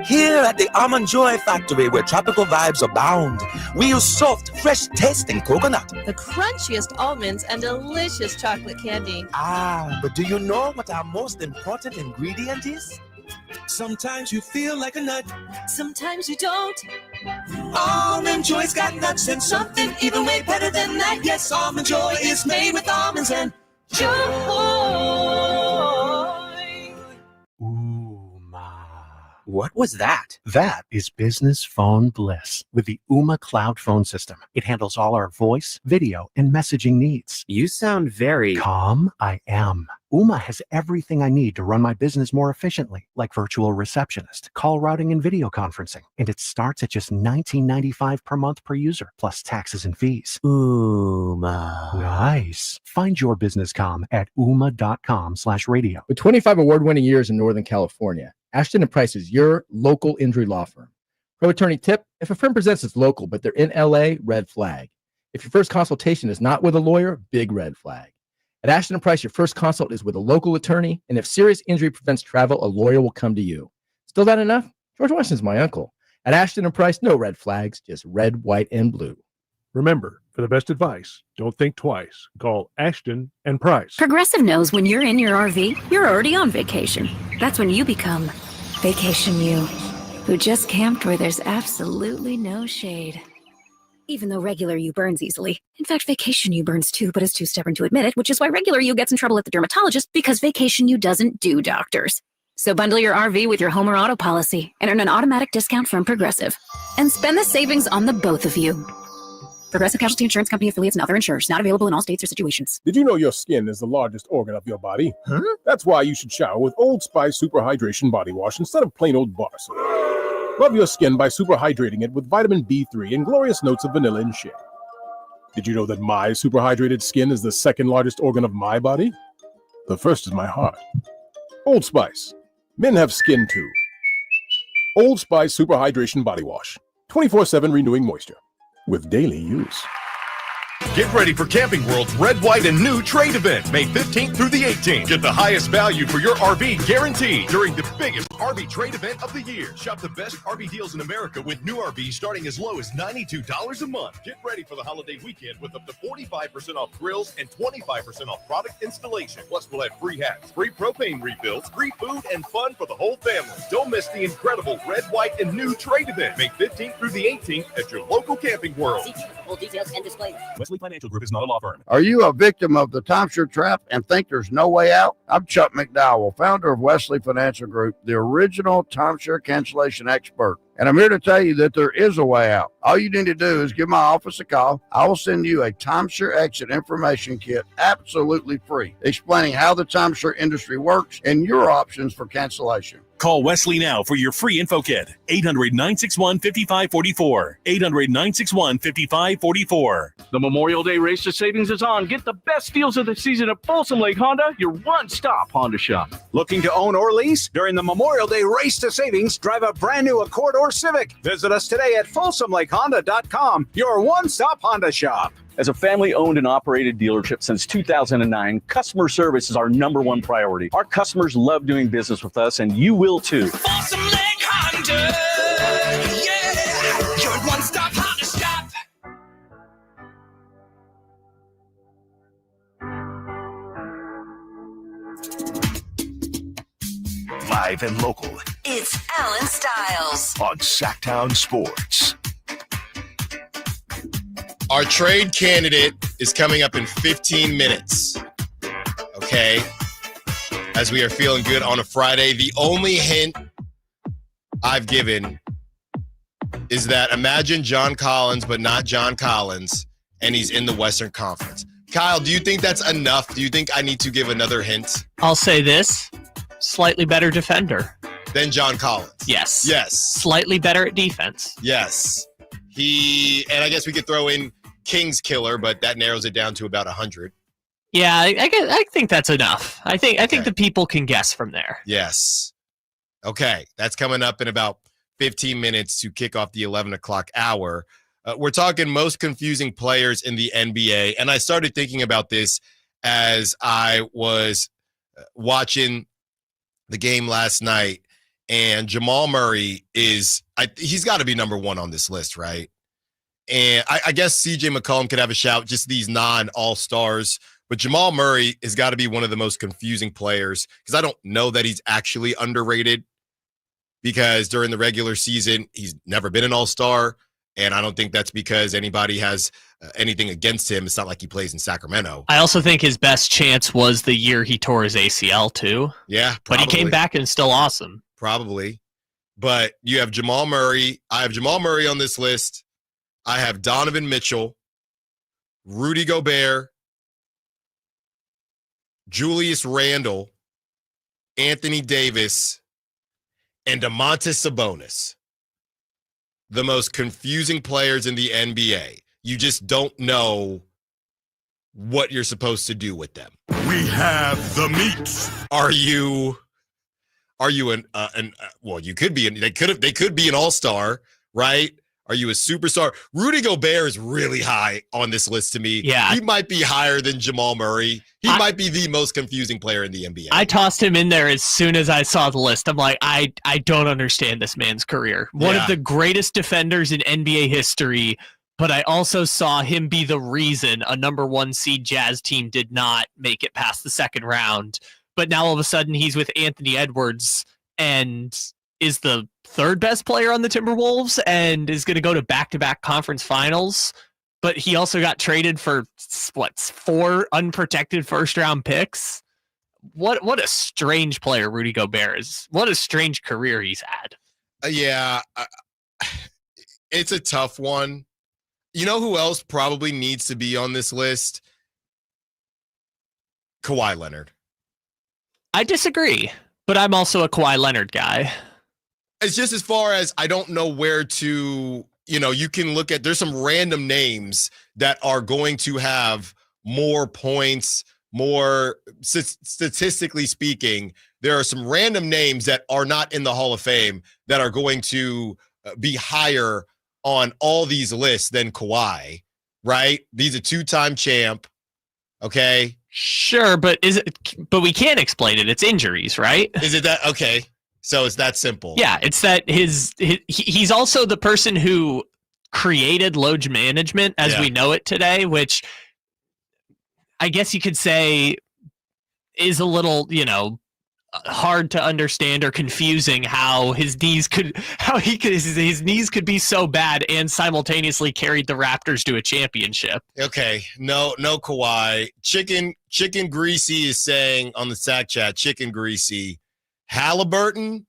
Here at the Almond Joy Factory, where tropical vibes abound, we use soft, fresh-tasting coconut. The crunchiest almonds and delicious chocolate candy. Ah, but do you know what our most important ingredient is? Sometimes you feel like a nut. Sometimes you don't. Almond Joy's got nuts and something even way better than that. Yes, Almond Joy is made with almonds and joy. What was that? That is business phone bliss with the Ooma Cloud Phone System. It handles all our voice, video, and messaging needs. You sound very calm. I am. Ooma has everything I need to run my business more efficiently, like virtual receptionist, call routing, and video conferencing. And it starts at just $19.95 per month per user, plus taxes and fees. Ooma. Nice. Find your business comm at ooma.com/radio. With 25 award-winning years in Northern California, Ashton & Price is your local injury law firm. Pro attorney tip: if a firm presents as local, but they're in LA, red flag. If your first consultation is not with a lawyer, big red flag. At Ashton & Price, your first consult is with a local attorney, and if serious injury prevents travel, a lawyer will come to you. Still not enough? George Washington's my uncle. At Ashton & Price, no red flags, just red, white, and blue. Remember, for the best advice, don't think twice. Call Ashton & Price. Progressive knows when you're in your RV, you're already on vacation. That's when you become Vacation You, who just camped where there's absolutely no shade. Even though regular you burns easily. In fact, Vacation You burns too, but is too stubborn to admit it, which is why regular you gets in trouble at the dermatologist, because Vacation You doesn't do doctors. So bundle your RV with your home or auto policy and earn an automatic discount from Progressive. And spend the savings on the both of you. Progressive Casualty Insurance Company affiliates and other insurers. Not available in all states or situations. Did you know your skin is the largest organ of your body? Huh? That's why you should shower with Old Spice Super Hydration Body Wash instead of plain old bar soap. Love your skin by super hydrating it with vitamin B3 and glorious notes of vanilla and shea. Did you know that my super hydrated skin is the second largest organ of my body? The first is my heart. Old Spice. Men have skin too. Old Spice Super Hydration Body Wash. 24/7 renewing moisture. With daily use. Get ready for Camping World's Red, White, and New trade event, May 15th through the 18th. Get the highest value for your RV guaranteed during the biggest RV trade event of the year. Shop the best RV deals in America with new RVs starting as low as $92 a month. Get ready for the holiday weekend with up to 45% off grills and 25% off product installation. Plus, we'll have free hats, free propane refills, free food, and fun for the whole family. Don't miss the incredible Red, White, and New trade event, May 15th through the 18th at your local Camping World. See full details and disclaimer. Wesley Financial Group is not a law firm. Are you a victim of the timeshare trap and think there's no way out? I'm Chuck McDowell, founder of Wesley Financial Group, the original timeshare cancellation expert. And I'm here to tell you that there is a way out. All you need to do is give my office a call. I will send you a timeshare exit information kit absolutely free, explaining how the timeshare industry works and your options for cancellation. Call Wesley now for your free info kit. 800-961-5544. 800-961-5544. The Memorial Day Race to Savings is on. Get the best deals of the season at Folsom Lake Honda, your one-stop Honda shop. Looking to own or lease? During the Memorial Day Race to Savings, drive a brand new Accord or Civic. Visit us today at FolsomLakeHonda.com, your one-stop Honda shop. As a family-owned and operated dealership since 2009, customer service is our number one priority. Our customers love doing business with us, and you will too. Folsom Lake Honda, yeah, your one-stop Honda shop. Live and local. It's Allen Stiles On Sacktown Sports. Our trade candidate is coming up in 15 minutes. Okay. As we are feeling good on a Friday. The only hint I've given is that imagine John Collins, but not John Collins, and he's in the Western Conference. Kyle, do you think that's enough? Do you think I need to give another hint? I'll say this. Slightly better defender. Than John Collins? Yes. Yes. Slightly better at defense. Yes. And I guess we could throw in King's killer, but that narrows it down to about 100. Yeah, I think that's enough. I think the people can guess from there. Yes. Okay. That's coming up in about 15 minutes to kick off the 11 o'clock hour. We're talking most confusing players in the NBA, and I started thinking about this as I was watching the game last night, and Jamal Murray he's got to be number one on this list, right? And I guess CJ McCollum could have a shout, just these non-all-stars, but Jamal Murray has got to be one of the most confusing players because I don't know that he's actually underrated because during the regular season, he's never been an all-star. And I don't think that's because anybody has anything against him. It's not like he plays in Sacramento. I also think his best chance was the year he tore his ACL too. Yeah, probably. But he came back and still awesome. Probably. But you have Jamal Murray. I have Jamal Murray on this list. I have Donovan Mitchell, Rudy Gobert, Julius Randle, Anthony Davis, and Domantas Sabonis. The most confusing players in the NBA. You just don't know what you're supposed to do with them. We have the meat. Are you well, you could be they could be an all-star, right? Are you a superstar? Rudy Gobert is really high on this list to me. Yeah. He might be higher than Jamal Murray. He might be the most confusing player in the NBA. I tossed him in there as soon as I saw the list. I'm like, I don't understand this man's career. One of the greatest defenders in NBA history, but I also saw him be the reason a number one seed Jazz team did not make it past the second round. But now all of a sudden he's with Anthony Edwards and is the third best player on the Timberwolves and is going to go to back-to-back conference finals. But he also got traded for, 4 unprotected first-round picks? What a strange player Rudy Gobert is. What a strange career he's had. It's a tough one. You know who else probably needs to be on this list? Kawhi Leonard. I disagree, but I'm also a Kawhi Leonard guy. It's just as far as I don't know where to, you can look at, there's some random names that are going to have more points, more statistically speaking. There are some random names that are not in the Hall of Fame that are going to be higher on all these lists than Kawhi, right? He's a 2-time champ. Okay. Sure, but we can't explain it. It's injuries, right? Is it that? Okay. So it's that simple. Yeah, it's that he's also the person who created load management as we know it today, which I guess you could say is a little, hard to understand or confusing how his knees could be so bad and simultaneously carried the Raptors to a championship. Okay, no Kawhi. Chicken Greasy is saying on the Sack Chat, Chicken Greasy. Halliburton,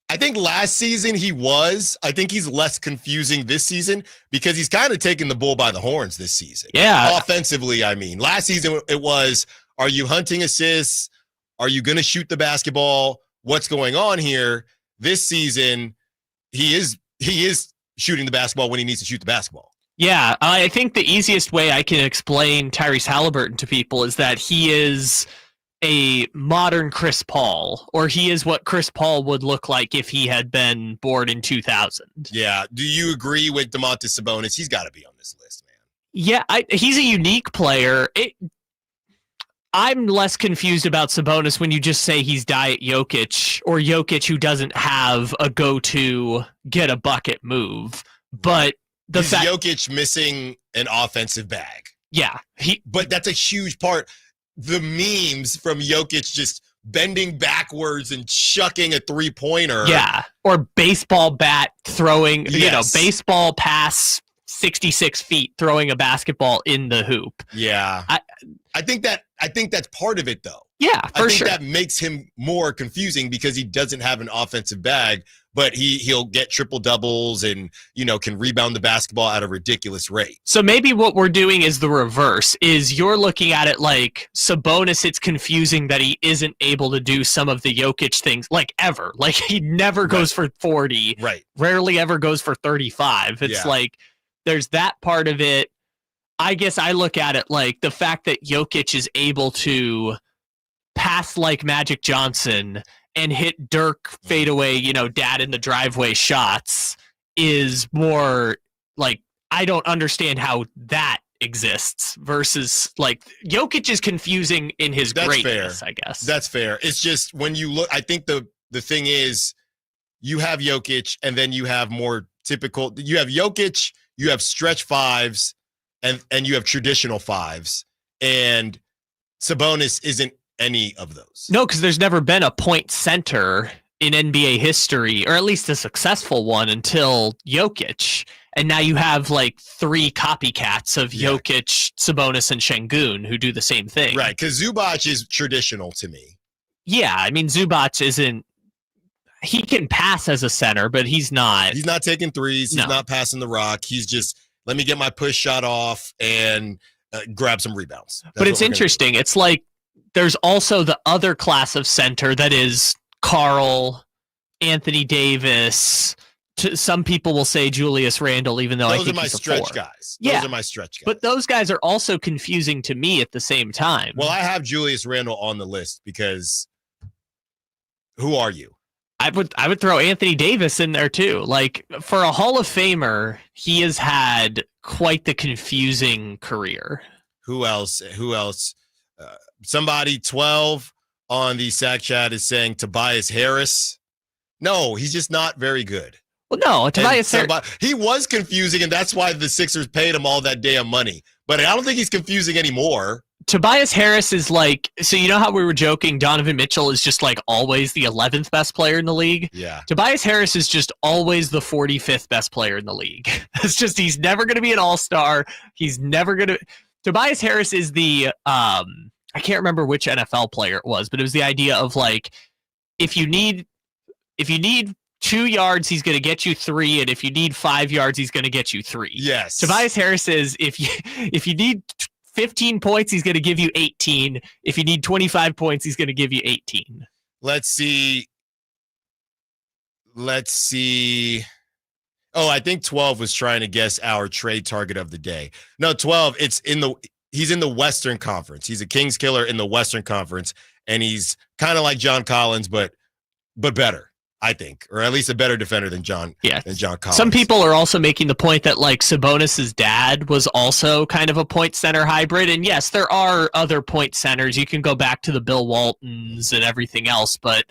I think last season he was. I think he's less confusing this season because he's kind of taking the bull by the horns this season. Yeah. Offensively, I mean. Last season it was, are you hunting assists? Are you going to shoot the basketball? What's going on here? This season, he is shooting the basketball when he needs to shoot the basketball. Yeah, I think the easiest way I can explain Tyrese Halliburton to people is that he is a modern Chris Paul, or he is what Chris Paul would look like if he had been born in 2000. Yeah. Do you agree with Domantas Sabonis? He's got to be on this list, man. Yeah, he's a unique player. I'm less confused about Sabonis when you just say he's Diet Jokic, or Jokic who doesn't have a go-to get a bucket move. But he's Jokic missing an offensive bag. Yeah. But that's a huge part. The memes from Jokic just bending backwards and chucking a three-pointer. Yeah, or baseball bat throwing, baseball pass 66 feet throwing a basketball in the hoop. Yeah. I think that's part of it, though. Yeah, for I think sure. that makes him more confusing because he doesn't have an offensive bag, but he'll get triple doubles and, can rebound the basketball at a ridiculous rate. So maybe what we're doing is the reverse, is you're looking at it like Sabonis, it's confusing that he isn't able to do some of the Jokic things, like ever. Like he never goes for 40. Right. Rarely ever goes for 35. It's like there's that part of it. I guess I look at it like the fact that Jokic is able to pass like Magic Johnson and hit Dirk fadeaway, dad in the driveway shots is more like, I don't understand how that exists versus like Jokic is confusing in his greatness, I guess. That's fair. It's just when you look, I think the thing is you have Jokic and then you have more typical, you have Jokic, you have stretch fives and you have traditional fives, and Sabonis isn't any of those. No, because there's never been a point center in NBA history, or at least a successful one, until Jokic. And now you have like 3 copycats of Jokic, Sabonis, and Şengün who do the same thing. Right, because Zubac is traditional to me. Yeah, I mean, Zubac isn't... He can pass as a center, but he's not... He's not taking threes. He's not passing the rock. He's just, let me get my push shot off and grab some rebounds. But it's interesting. It's like there's also the other class of center that is Karl, Anthony Davis. Some people will say Julius Randle, even though I think he's a 4. Those are my stretch guys. Those are my stretch guys. But those guys are also confusing to me at the same time. Well, I have Julius Randle on the list because who are you? I would throw Anthony Davis in there too. Like for a Hall of Famer, he has had quite the confusing career. Who else? Somebody 12 on the Sack Chat is saying Tobias Harris. No, he's just not very good. Well, no, Tobias Harris. He was confusing, and that's why the Sixers paid him all that damn money. But I don't think he's confusing anymore. Tobias Harris is like, so you know how we were joking Donovan Mitchell is just like always the 11th best player in the league? Yeah. Tobias Harris is just always the 45th best player in the league. It's just, he's never going to be an all-star. He's never going to... Tobias Harris is the, I can't remember which NFL player it was, but it was the idea of like, if you need 2 yards, he's going to get you 3, and if you need 5 yards, he's going to get you 3. Yes. Tobias Harris is, if you need 15 points, he's going to give you 18. If you need 25 points, he's going to give you 18. Let's see. Oh, I think 12 was trying to guess our trade target of the day. No, 12, he's in the Western Conference. He's a Kings killer in the Western Conference, and he's kind of like John Collins, but better, I think, or at least a better defender than John Collins. Some people are also making the point that like Sabonis's dad was also kind of a point center hybrid. And yes, there are other point centers. You can go back to the Bill Waltons and everything else, but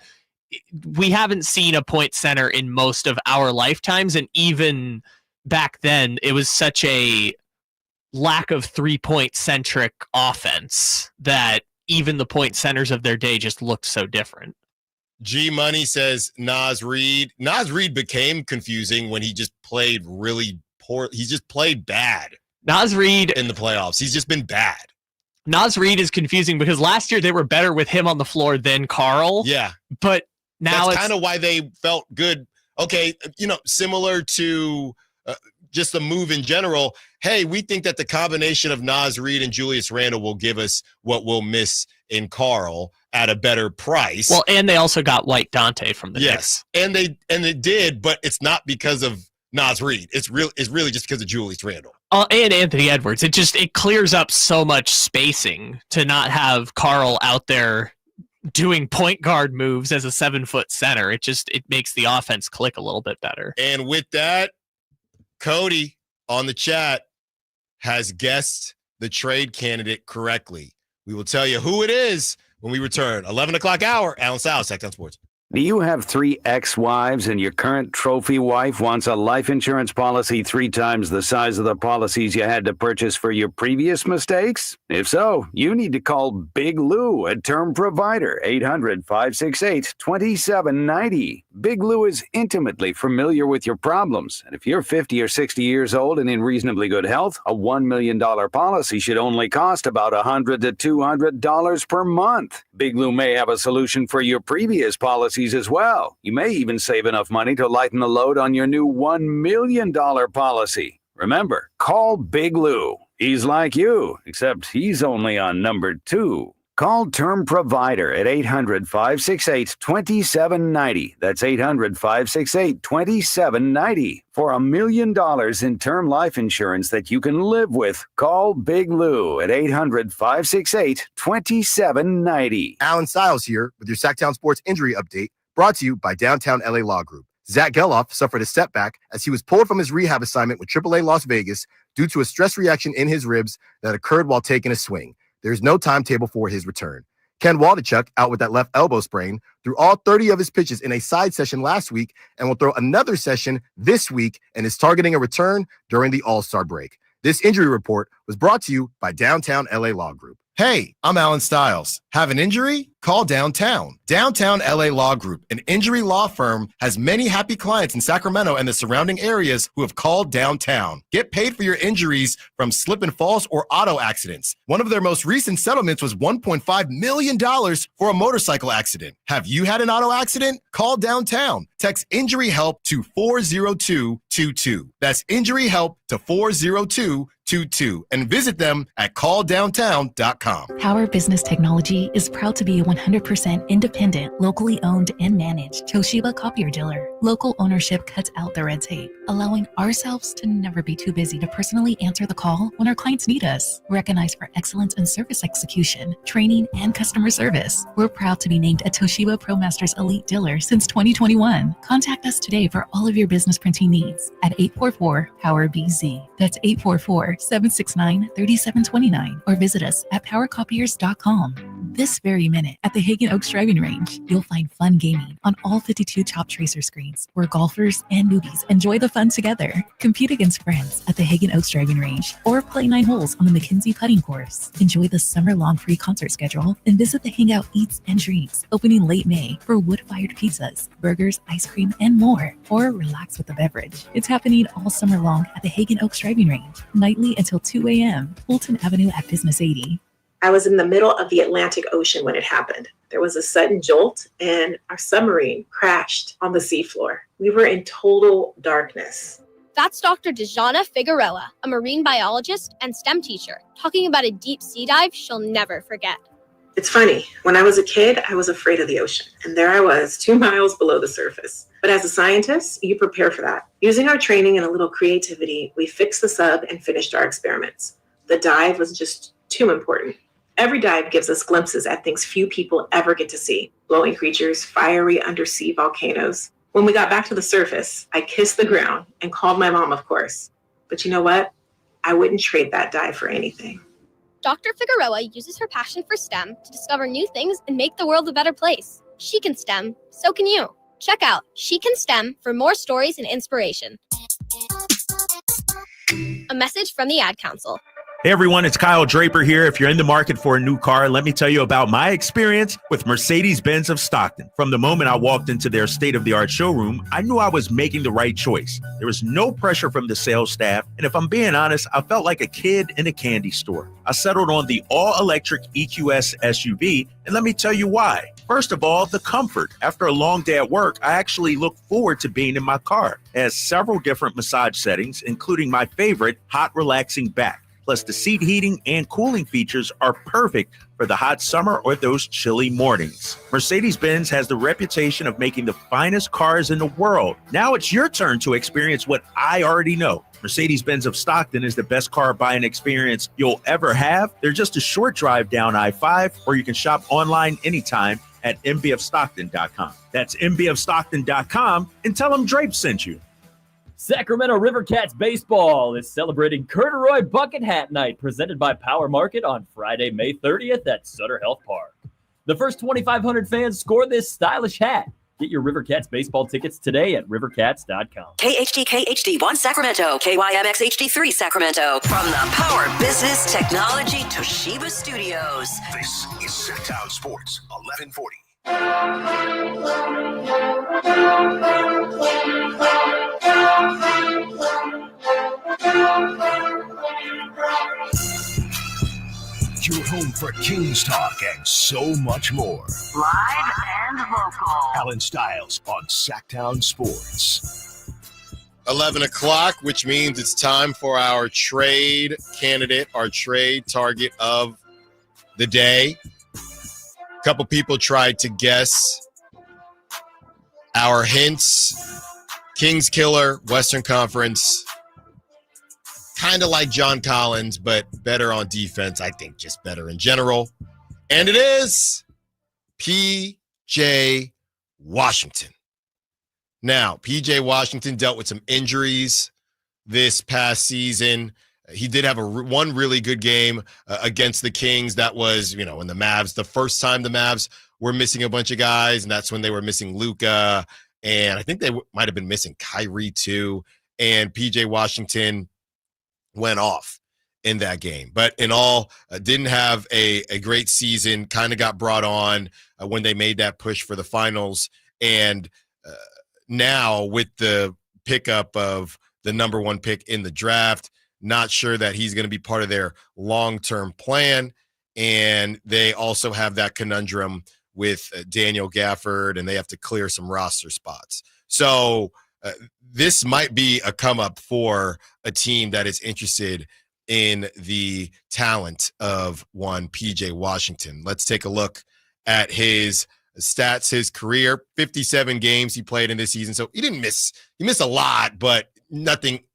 we haven't seen a point center in most of our lifetimes. And even back then, it was such a lack of 3-point centric offense that even the point centers of their day just looked so different. G Money says Naz Reid. Naz Reid became confusing when he just played really poor. He's just played bad. Naz Reid in the playoffs. He's just been bad. Naz Reid is confusing because last year they were better with him on the floor than Karl. Yeah. But now that's kind of why they felt good. Okay, similar to just the move in general. Hey, we think that the combination of Naz Reid and Julius Randle will give us what we'll miss in Karl at a better price. Well, and they also got White Dante from the Knicks. And they did, but it's not because of Naz Reid. It's really just because of Julius Randle. And Anthony Edwards. It clears up so much spacing to not have Karl out there doing point guard moves as a 7-foot center. It makes the offense click a little bit better. And with that, Cody on the chat has guessed the trade candidate correctly. We will tell you who it is when we return. 11 o'clock hour, Allen Stiles, Sacktown Sports. Do you have 3 ex-wives and your current trophy wife wants a life insurance policy 3 times the size of the policies you had to purchase for your previous mistakes? If so, you need to call Big Lou, a term provider, 800-568-2790. Big Lou is intimately familiar with your problems, and if you're 50 or 60 years old and in reasonably good health, a $1 million policy should only cost about $100 to $200 per month. Big Lou may have a solution for your previous policies as well. You may even save enough money to lighten the load on your new $1 million policy. Remember, call Big Lou. He's like you, except he's only on number 2. Call Term Provider at 800-568-2790. That's 800-568-2790 for $1 million in term life insurance that you can live with. Call Big Lou at 800-568-2790. Allen Stiles here with your Sacktown Sports Injury Update, brought to you by Downtown LA Law Group. Zach Geloff suffered a setback as he was pulled from his rehab assignment with AAA Las Vegas due to a stress reaction in his ribs that occurred while taking a swing. There's no timetable for his return. Ken Waldichuk, out with that left elbow sprain, threw all 30 of his pitches in a side session last week and will throw another session this week and is targeting a return during the All-Star break. This injury report was brought to you by Downtown LA Law Group. Hey, I'm Allen Stiles. Have an injury? Call Downtown. Downtown LA Law Group, an injury law firm, has many happy clients in Sacramento and the surrounding areas who have called Downtown. Get paid for your injuries from slip and falls or auto accidents. One of their most recent settlements was $1.5 million for a motorcycle accident. Have you had an auto accident? Call Downtown. Text injury help to 40222. That's injury help to 40222 and visit them at calldowntown.com. Power Business Technology is proud to be a 100% independent, locally owned and managed Toshiba copier dealer. Local ownership cuts out the red tape, allowing ourselves to never be too busy to personally answer the call when our clients need us. Recognized for excellence in service execution, training, and customer service, we're proud to be named a Toshiba ProMasters Elite Dealer since 2021. Contact us today for all of your business printing needs at 844-POWER-BZ. That's 844-769-3729, or visit us at powercopiers.com. This very minute at the Hagen Oaks Driving Range, you'll find fun gaming on all 52 Top Tracer screens, where golfers and newbies enjoy the fun together. Compete against friends at the Hagen Oaks Driving Range, or play 9 holes on the McKenzie putting course. Enjoy the summer-long free concert schedule and visit the Hangout Eats and Drinks, opening late May, for wood-fired pizzas, burgers, ice cream, and more. Or relax with a beverage. It's happening all summer long at the Hagen Oaks Driving Range, nightly until 2 a.m. Fulton Avenue at Business 80. I was in the middle of the Atlantic Ocean when it happened. There was a sudden jolt and our submarine crashed on the seafloor. We were in total darkness. That's Dr. Dejana Figueroa, a marine biologist and STEM teacher, talking about a deep sea dive she'll never forget. It's funny, when I was a kid, I was afraid of the ocean. And there I was, 2 miles below the surface. But as a scientist, you prepare for that. Using our training and a little creativity, we fixed the sub and finished our experiments. The dive was just too important. Every dive gives us glimpses at things few people ever get to see. Glowing creatures, fiery undersea volcanoes. When we got back to the surface, I kissed the ground and called my mom, of course. But you know what? I wouldn't trade that dive for anything. Dr. Figueroa uses her passion for STEM to discover new things and make the world a better place. She can STEM, so can you. Check out She Can STEM for more stories and inspiration. A message from the Ad Council. Hey everyone, it's Kyle Draper here. If you're in the market for a new car, let me tell you about my experience with Mercedes-Benz of Stockton. From the moment I walked into their state-of-the-art showroom, I knew I was making the right choice. There was no pressure from the sales staff, and if I'm being honest, I felt like a kid in a candy store. I settled on the all-electric EQS SUV, and let me tell you why. First of all, the comfort. After a long day at work, I actually look forward to being in my car. It has several different massage settings, including my favorite, hot relaxing back. Plus, the seat heating and cooling features are perfect for the hot summer or those chilly mornings. Mercedes-Benz has the reputation of making the finest cars in the world. Now it's your turn to experience what I already know. Mercedes-Benz of Stockton is the best car buying experience you'll ever have. They're just a short drive down I-5, or you can shop online anytime at mbfstockton.com. That's mbfstockton.com, and tell them Drape sent you. Sacramento River Cats Baseball is celebrating Corduroy Bucket Hat Night, presented by Power Market on Friday, May 30th at Sutter Health Park. The first 2,500 fans score this stylish hat Get your River Cats baseball tickets today at rivercats.com. KHD HD1 Sacramento, KYMX HD3 Sacramento. From the Power Business Technology Toshiba Studios. This is Sacktown Sports 1140. You're home for Kings Talk and so much more. Live and local. Allen Stiles on Sacktown Sports. 11 o'clock, which means it's time for our trade candidate, our trade target of the day. A couple people tried to guess our hints. Kings killer, Western Conference. Kind of like John Collins, but better on defense. I think just better in general. And it is P.J. Washington. Now, P.J. Washington dealt with some injuries this past season. He did have one really good game against the Kings. That was, when the Mavs, the first time the Mavs were missing a bunch of guys, and that's when they were missing Luka. And I think they might have been missing Kyrie too. And P.J. Washington went off in that game. But in all, didn't have a great season, kind of got brought on when they made that push for the finals. And now with the pickup of the number one pick in the draft, not sure that he's going to be part of their long-term plan. And they also have that conundrum with Daniel Gafford, and they have to clear some roster spots. So this might be a come-up for a team that is interested in the talent of one P.J. Washington. Let's take a look at his stats, his career. 57 games he played in this season. So he didn't miss. He missed a lot, but nothing.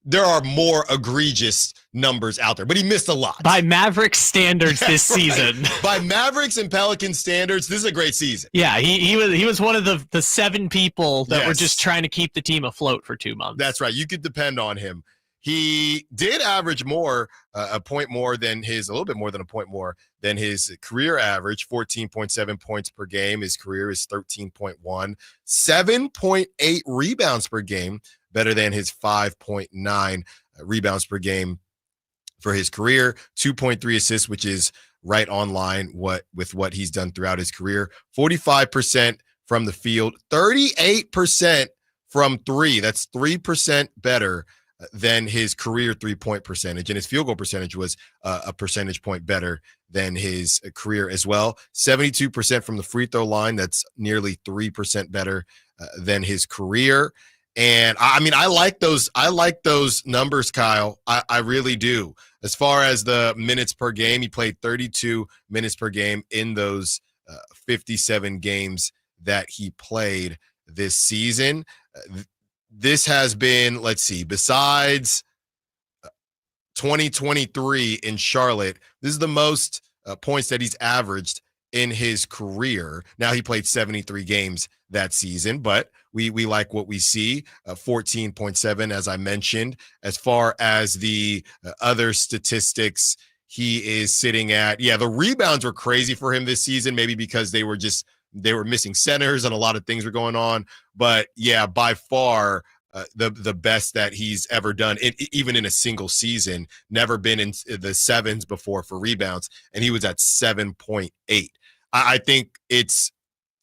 There are more egregious numbers out there, but he missed a lot. By Mavericks standards this season. By Mavericks and Pelicans standards, this is a great season. Yeah, he was one of the 7 people that were just trying to keep the team afloat for 2 months. That's right. You could depend on him. He did average more, a point more than a little bit more than a point more than his career average, 14.7 points per game. His career is 13.1, 7.8 rebounds per game, better than his 5.9 rebounds per game for his career, 2.3 assists, which is right on line with what he's done throughout his career, 45% from the field, 38% from three. That's 3% better than his career three-point percentage, and his field goal percentage was a percentage point better than his career as well. 72% from the free throw line. That's nearly 3% better than his career. And I like those numbers, Kyle. I really do. As far as the minutes per game, he played 32 minutes per game in those 57 games that he played this season. This has been, besides 2023 in Charlotte, this is the most points that he's averaged in his career. Now, he played 73 games that season, but we like what we see, 14.7, as I mentioned. As far as the other statistics, he is sitting at, the rebounds were crazy for him this season, maybe because they were missing centers and a lot of things were going on. But by far the best that he's ever done, even in a single season. Never been in the sevens before for rebounds, and he was at 7.8. I think it's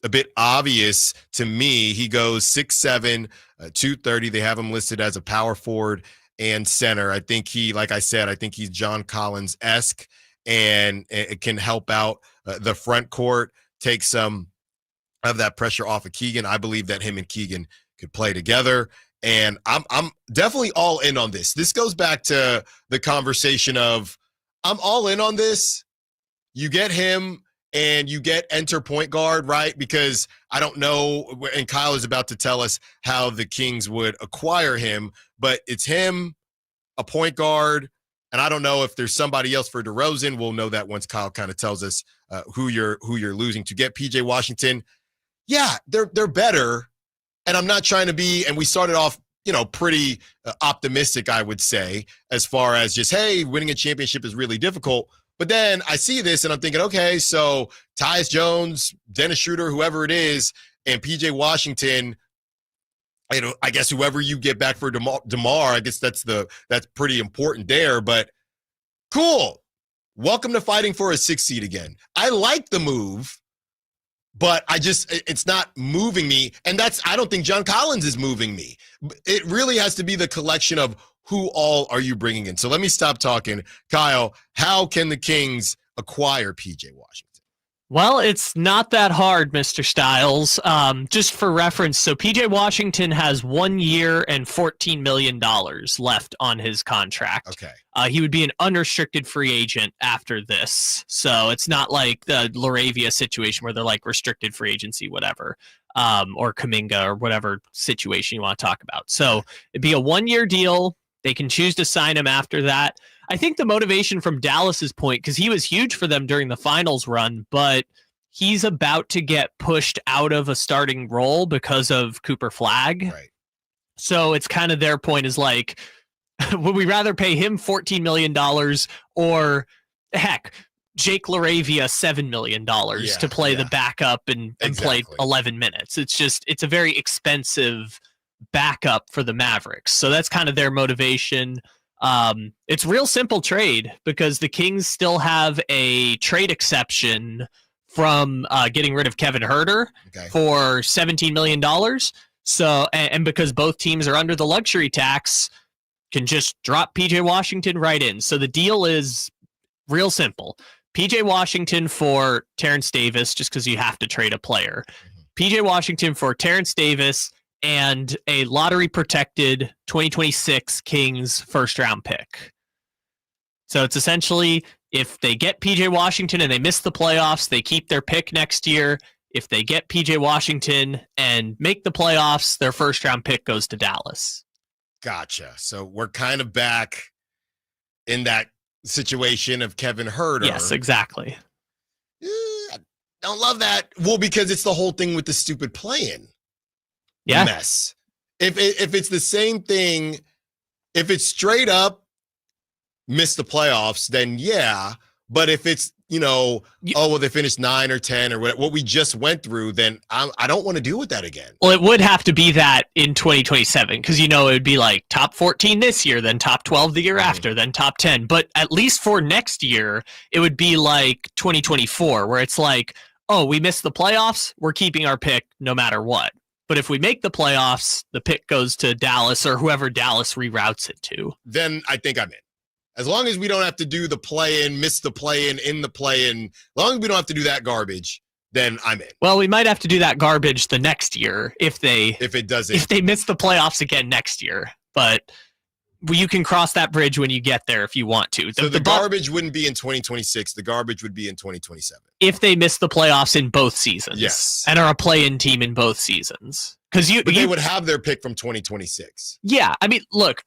a bit obvious to me. He goes 6'7", 230. They have him listed as a power forward and center. I think I think he's John Collins-esque, and it can help out the front court, take some of that pressure off of Keegan. I believe that him and Keegan could play together, and I'm definitely all in on this. This goes back to the conversation of I'm all in on this. You get him and you get enter point guard, right? Because I don't know, and Kyle is about to tell us how the Kings would acquire him, but it's him, a point guard, and I don't know if there's somebody else for DeRozan. We'll know that once Kyle kind of tells us who you're losing to get. PJ Washington, they're better, and I'm not trying to be, and we started off, pretty optimistic, I would say, as far as just, hey, winning a championship is really difficult. But then I see this and I'm thinking, okay, so Tyus Jones, Dennis Schroeder, whoever it is, And PJ Washington, I guess whoever you get back for DeMar, I guess that's pretty important there. But cool. Welcome to fighting for a 6 seed again. I like the move, but it's not moving me. And I don't think John Collins is moving me. It really has to be the collection of who all are you bringing in. So let me stop talking. Kyle, how can the Kings acquire PJ Washington? Well, it's not that hard, Mr. Stiles. Just for reference, so PJ Washington has 1 year and $14 million left on his contract. Okay. He would be an unrestricted free agent after this. So it's not like the Laravia situation where they're like restricted free agency, whatever, or Kuminga or whatever situation you want to talk about. So it'd be a 1 year deal. They can choose to sign him after that. I think the motivation from Dallas's point, because he was huge for them during the finals run, but he's about to get pushed out of a starting role because of Cooper Flagg. Right. So it's kind of their point is like, would we rather pay him $14 million or heck, Jake Laravia $7 million to play the backup and play 11 minutes? It's a very expensive backup for the Mavericks. So that's kind of their motivation. It's real simple trade because the Kings still have a trade exception from getting rid of Kevin Huerter for $17 million. So, and because both teams are under the luxury tax, can just drop PJ Washington right in. So the deal is real simple. PJ Washington for Terrence Davis, just because you have to trade a player. PJ Washington for Terrence Davis and a lottery-protected 2026 Kings first-round pick. So it's essentially, if they get PJ Washington and they miss the playoffs, they keep their pick next year. If they get PJ Washington and make the playoffs, their first-round pick goes to Dallas. Gotcha. So we're kind of back in that situation of Kevin Huerter. Yes, exactly. I don't love that. Well, because it's the whole thing with the stupid play-in. Mess. If it's the same thing, if it's straight up miss the playoffs, then yeah. But if it's, they finished 9 or 10 or what we just went through, then I don't want to deal with that again. Well, it would have to be that in 2027 because, it would be like top 14 this year, then top 12 the year after, then top 10. But at least for next year, it would be like 2024 where it's like, oh, we missed the playoffs. We're keeping our pick no matter what. But if we make the playoffs, the pick goes to Dallas or whoever Dallas reroutes it to. Then I think I'm in. As long as we don't have to do the play-in, miss the play-in, in the play-in, as long as we don't have to do that garbage, then I'm in. Well, we might have to do that garbage the next year if they miss the playoffs again next year. But you can cross that bridge when you get there if you want to. So the garbage wouldn't be in 2026. The garbage would be in 2027. If they miss the playoffs in both seasons. Yes. And are a play-in team in both seasons. But they would have their pick from 2026. Yeah. I mean, look,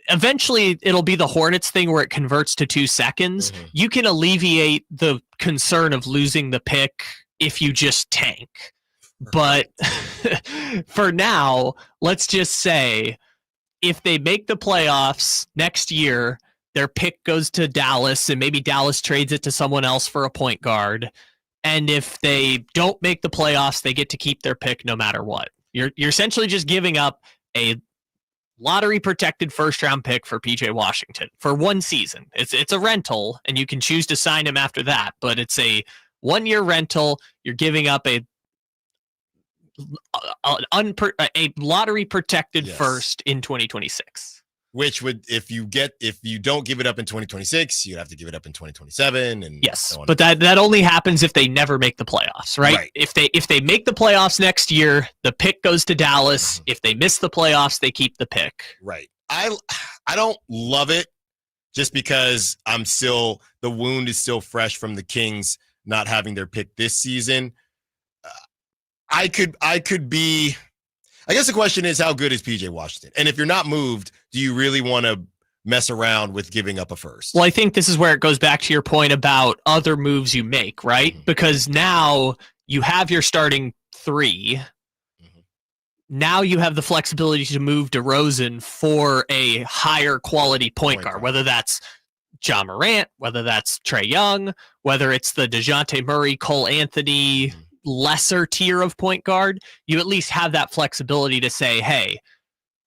eventually it'll be the Hornets thing where it converts to 2 seconds. Mm-hmm. You can alleviate the concern of losing the pick if you just tank. But for now, let's just say if they make the playoffs next year, their pick goes to Dallas and maybe Dallas trades it to someone else for a point guard. And if they don't make the playoffs, they get to keep their pick no matter what. You're essentially just giving up a lottery protected first round pick for PJ Washington for 1 season. It's a rental and you can choose to sign him after that, but it's a 1 year rental. You're giving up a lottery protected first in 2026. Which would, if you don't give it up in 2026, you'd have to give it up in 2027. And yes, so on. But that only happens if they never make the playoffs, right? If they make the playoffs next year, the pick goes to Dallas. Mm-hmm. If they miss the playoffs, they keep the pick. Right. I don't love it just because the wound is still fresh from the Kings not having their pick this season. I guess the question is, how good is PJ Washington? And if you're not moved, do you really want to mess around with giving up a first? Well, I think this is where it goes back to your point about other moves you make, right? Mm-hmm. Because now you have your starting 3. Mm-hmm. Now you have the flexibility to move DeRozan for a higher quality point guard, whether that's Ja Morant, whether that's Trae Young, whether it's the DeJounte Murray, Cole Anthony, lesser tier of point guard, you at least have that flexibility to say, hey,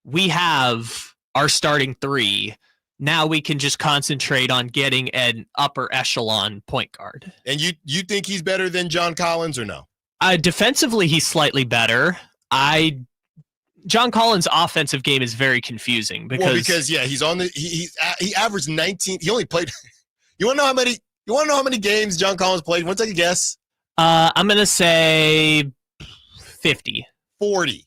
we have our starting three. Now we can just concentrate on getting an upper echelon point guard. And you think he's better than John Collins or no? Defensively, he's slightly better. John Collins' offensive game is very confusing because he's on the he averaged 19. He only played. You want to know how many games John Collins played? Want to take a guess? I'm gonna say 50, 40.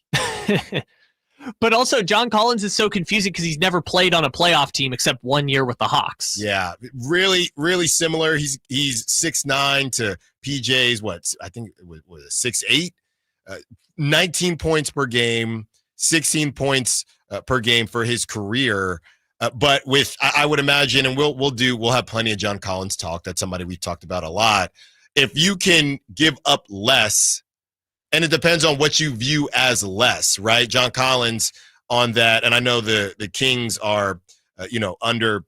But also, John Collins is so confusing because he's never played on a playoff team except 1 year with the Hawks. Yeah, really, really similar. He's 6'9" to PJ's I think it was 6'8", 19 points per game, 16 points per game for his career. But with I would imagine, and we'll have plenty of John Collins talk. That's somebody we've talked about a lot. If you can give up less. And it depends on what you view as less, right? John Collins on that, and I know the Kings are, under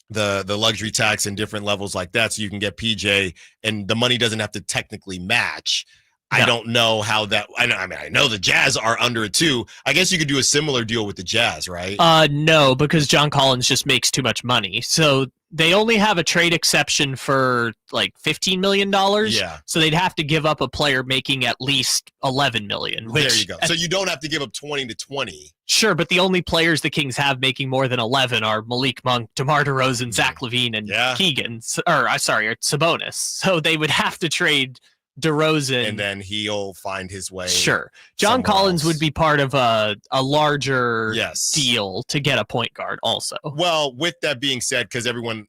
the luxury tax and different levels like that, so you can get PJ, and the money doesn't have to technically match. No. I don't know how that. I know the Jazz are under it too. I guess you could do a similar deal with the Jazz, right? No, because John Collins just makes too much money. So they only have a trade exception for like $15 million. Yeah. So they'd have to give up a player making at least $11 million. There you go. So you don't have to give up 20 to 20. Sure, but the only players the Kings have making more than 11 are Malik Monk, DeMar DeRozan, Zach LaVine, and Keegan. Or Sabonis. So they would have to trade DeRozan, and then he'll find his way. Sure, John Collins would be part of a larger deal to get a point guard also. Well, with that being said, because everyone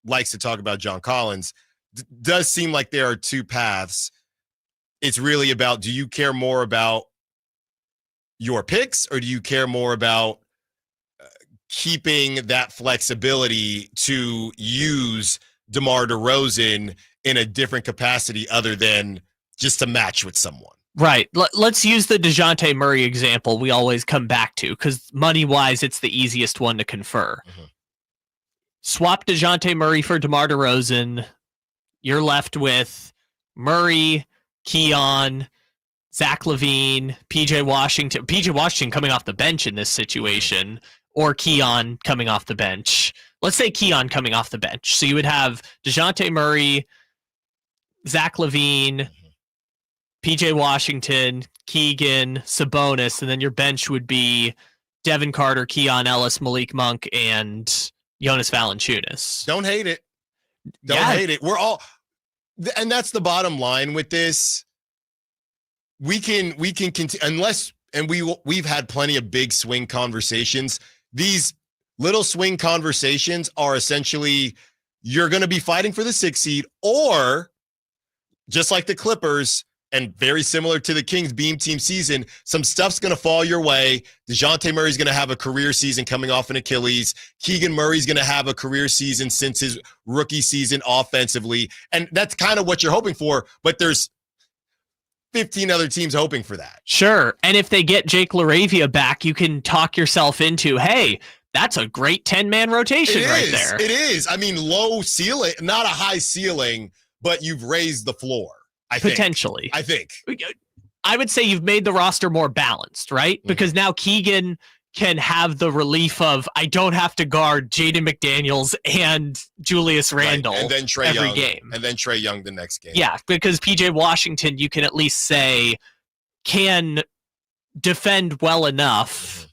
likes to talk about John Collins, does seem like there are two paths. It's really about, do you care more about your picks, or do you care more about keeping that flexibility to use DeMar DeRozan in a different capacity other than just to match with someone? Right. Let's use the DeJounte Murray example we always come back to, because money-wise, it's the easiest one to confer. Mm-hmm. Swap DeJounte Murray for DeMar DeRozan. You're left with Murray, Keon, Zach LaVine, PJ Washington. PJ Washington coming off the bench in this situation, or Keon coming off the bench. Let's say Keon coming off the bench. So you would have DeJounte Murray, Zach LaVine, PJ Washington, Keegan, Sabonis, and then your bench would be Devin Carter, Keon Ellis, Malik Monk, and Jonas Valanciunas. Don't hate it. Don't hate it. We're all, and that's the bottom line with this. We can continue unless, and we've had plenty of big swing conversations. These little swing conversations are essentially, you're going to be fighting for the 6th seed, or just like the Clippers, and very similar to the Kings Beam Team season, some stuff's going to fall your way. DeJounte Murray's going to have a career season coming off an Achilles. Keegan Murray's going to have a career season since his rookie season offensively. And that's kind of what you're hoping for, but there's 15 other teams hoping for that. Sure. And if they get Jake LaRavia back, you can talk yourself into, hey, that's a great 10-man rotation there. It is. I mean, low ceiling, not a high ceiling, but you've raised the floor. Potentially. I think. I would say you've made the roster more balanced, right? Mm-hmm. Because now Keegan can have the relief of, I don't have to guard Jaden McDaniels and Julius Randle and then Trae every Young, game. And then Trae Young the next game. Yeah, because PJ Washington, you can at least say, can defend well enough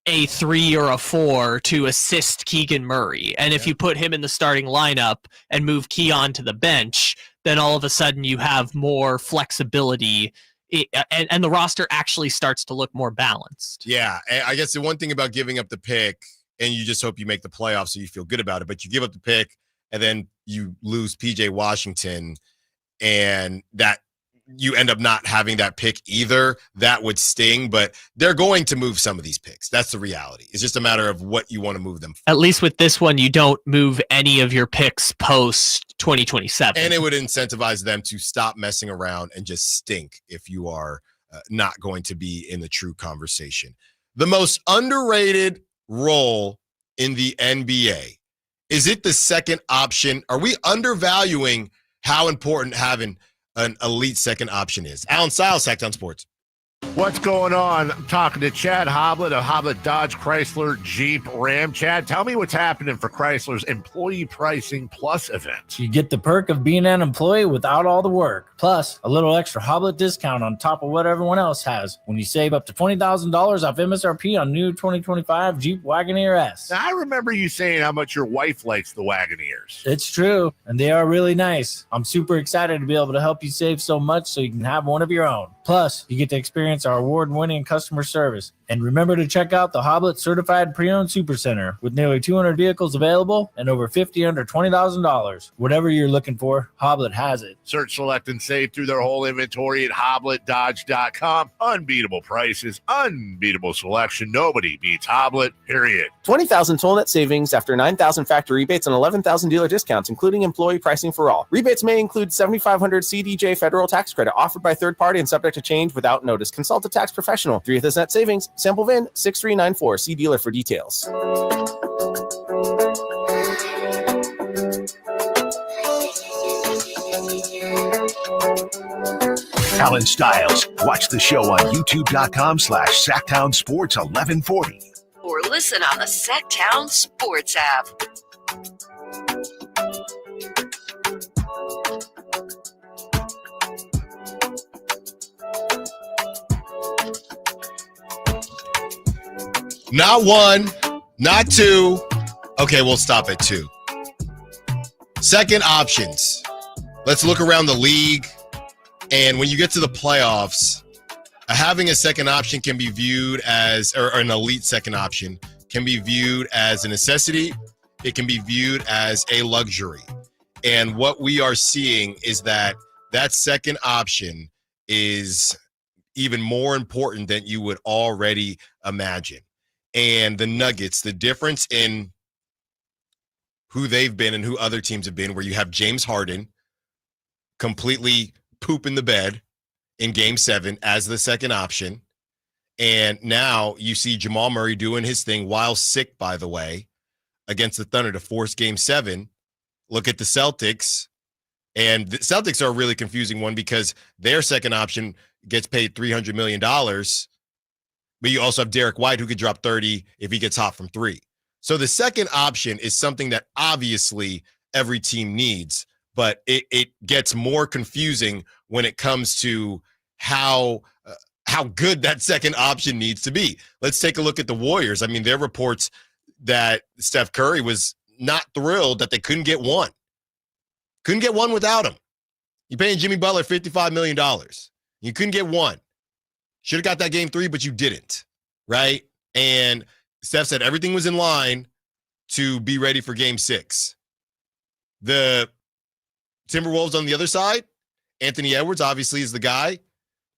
a 3 or a 4 to assist Keegan Murray. And if you put him in the starting lineup and move Keon to the bench, then all of a sudden you have more flexibility and the roster actually starts to look more balanced. Yeah, and I guess the one thing about giving up the pick, and you just hope you make the playoffs so you feel good about it, but you give up the pick and then you lose PJ Washington and that you end up not having that pick either, that would sting, but they're going to move some of these picks. That's the reality. It's just a matter of what you want to move them for. At least with this one, you don't move any of your picks post 2027. And it would incentivize them to stop messing around and just stink if you are not going to be in the true conversation. The most underrated role in the NBA, is it the second option? Are we undervaluing how important having an elite second option is. Allen Stiles, Sacktown Sports. What's going on? I'm talking to Chad Hoblet of Hoblet Dodge Chrysler Jeep Ram. Chad, tell me what's happening for Chrysler's Employee Pricing Plus event. You get the perk of being an employee without all the work, plus a little extra Hoblet discount on top of what everyone else has when you save up to $20,000 off MSRP on new 2025 Jeep Wagoneer S. Now, I remember you saying how much your wife likes the Wagoneers. It's true, and they are really nice. I'm super excited to be able to help you save so much so you can have one of your own. Plus, you get to experience our award-winning customer service. And remember to check out the Hoblet Certified Pre-Owned Supercenter with nearly 200 vehicles available and over 50 under $20,000. Whatever you're looking for, Hoblet has it. Search, select, and save through their whole inventory at HobletDodge.com. Unbeatable prices, unbeatable selection. Nobody beats Hoblet, period. 20,000 total net savings after 9,000 factory rebates and 11,000 dealer discounts, including employee pricing for all. Rebates may include 7,500 CDJ federal tax credit offered by third party and subject to change without notice. Consult a tax professional. 3 of this net savings. Sample VIN 6394. See dealer for details. Allen Stiles. Watch the show on youtube.com/Sacktown Sports 1140. Or listen on the Sacktown Sports app. Not one, not two. Okay, we'll stop at 2. Second options. Let's look around the league. And when you get to the playoffs, having a second option can be viewed as, or an elite second option, can be viewed as a necessity. It can be viewed as a luxury. And what we are seeing is that that second option is even more important than you would already imagine. And the Nuggets, the difference in who they've been and who other teams have been, where you have James Harden completely pooping the bed in Game 7 as the second option. And now you see Jamal Murray doing his thing while sick, by the way, against the Thunder to force Game 7. Look at the Celtics. And the Celtics are a really confusing one because their second option gets paid $300 million. But you also have Derek White, who could drop 30 if he gets hot from 3. So the second option is something that obviously every team needs, but it gets more confusing when it comes to how good that second option needs to be. Let's take a look at the Warriors. I mean, there are reports that Steph Curry was not thrilled that they couldn't get one. Couldn't get one without him. You're paying Jimmy Butler $55 million. You couldn't get one. Should have got that Game 3, but you didn't, right? And Steph said everything was in line to be ready for Game 6. The Timberwolves on the other side, Anthony Edwards obviously is the guy.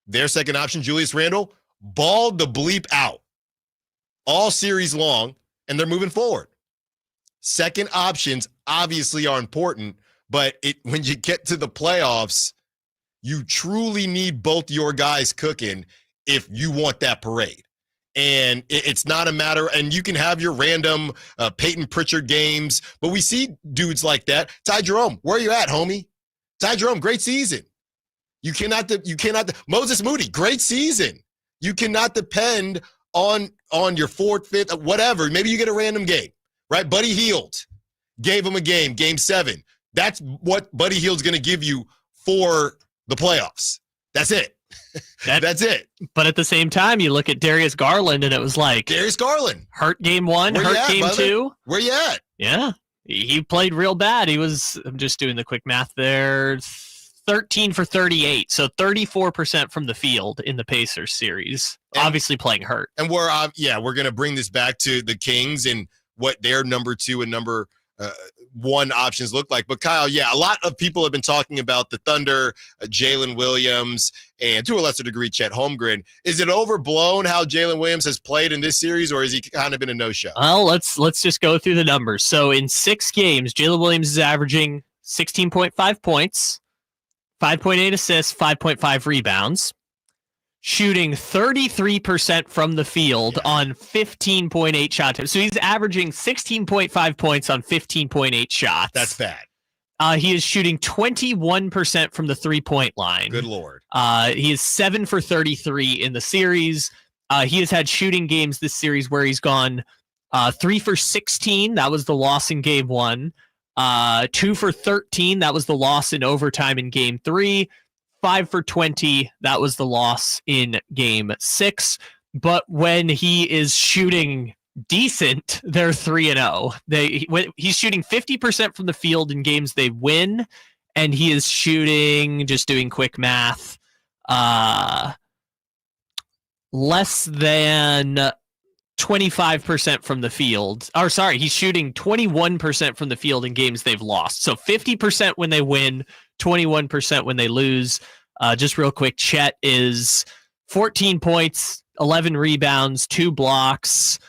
Their second option, Julius Randle, balled the bleep out all series long, and they're moving forward. Second options obviously are important, but when you get to the playoffs, you truly need both your guys cooking if you want that parade. And it's not a matter, and you can have your random Peyton Pritchard games, but we see dudes like that. Ty Jerome, where are you at, homie? Ty Jerome, great season. You cannot, Moses Moody, great season. You cannot depend on your fourth, fifth, whatever. Maybe you get a random game, right? Buddy Hield gave him a game, Game 7. That's what Buddy Hield's going to give you for the playoffs. That's it. That's it. But at the same time, you look at Darius Garland, and it was like Darius Garland hurt Game 1, hurt Game 2. Where you at? Yeah, he played real bad. I'm just doing the quick math there. 13 for 38, so 34% from the field in the Pacers series. Obviously playing hurt. And we're going to bring this back to the Kings and what their number 2 and number 1 options look like. But Kyle, a lot of people have been talking about the Thunder, Jalen Williams, and to a lesser degree, Chet Holmgren. Is it overblown how Jalen Williams has played in this series, or has he kind of been a no-show? Well, let's just go through the numbers. So in 6 games, Jalen Williams is averaging 16.5 points, 5.8 assists, 5.5 rebounds, shooting 33% from the field on 15.8 shot attempts. So he's averaging 16.5 points on 15.8 shots. That's bad. He is shooting 21% from the three-point line. Good Lord. He is 7 for 33 in the series. He has had shooting games this series where he's gone 3 for 16. That was the loss in game 1. 2 for 13. That was the loss in overtime in game 3. 5 for 20. That was the loss in game 6. But when he is shooting decent, they're 3-0. He's shooting 50% from the field in games they win, and he is shooting, just doing quick math, less than 25% from the field. Or sorry, he's shooting 21% from the field in games they've lost. So 50% when they win, 21% when they lose. Just real quick, Chet is 14 points, 11 rebounds, 2 blocks,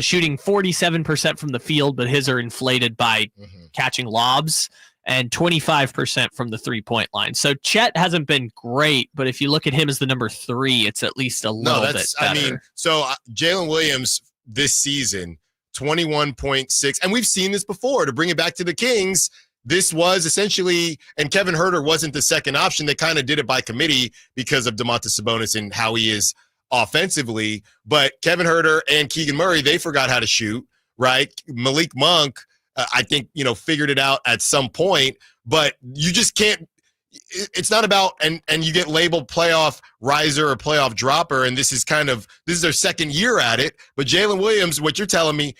shooting 47% from the field, but his are inflated by catching lobs, and 25% from the three-point line. So Chet hasn't been great, but if you look at him as the number 3, it's at least a little bit better. I mean, so Jalen Williams this season, 21.6, and we've seen this before. To bring it back to the Kings, this was essentially, and Kevin Huerter wasn't the second option. They kind of did it by committee because of Domantas Sabonis and how he is offensively. But Kevin Huerter and Keegan Murray, they forgot how to shoot, right? Malik Monk, I think, figured it out at some point, but you just can't. It's not about, and you get labeled playoff riser or playoff dropper, and this is their second year at it. But Jalen Williams, what you're telling me,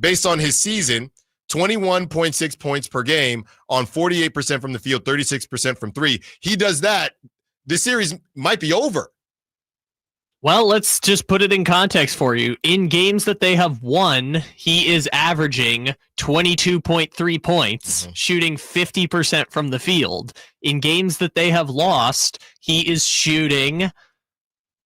based on his season, 21.6 points per game on 48% from the field, 36% from 3. He does that, this series might be over. Well, let's just put it in context for you. In games that they have won, he is averaging 22.3 points, shooting 50% from the field. In games that they have lost, he is shooting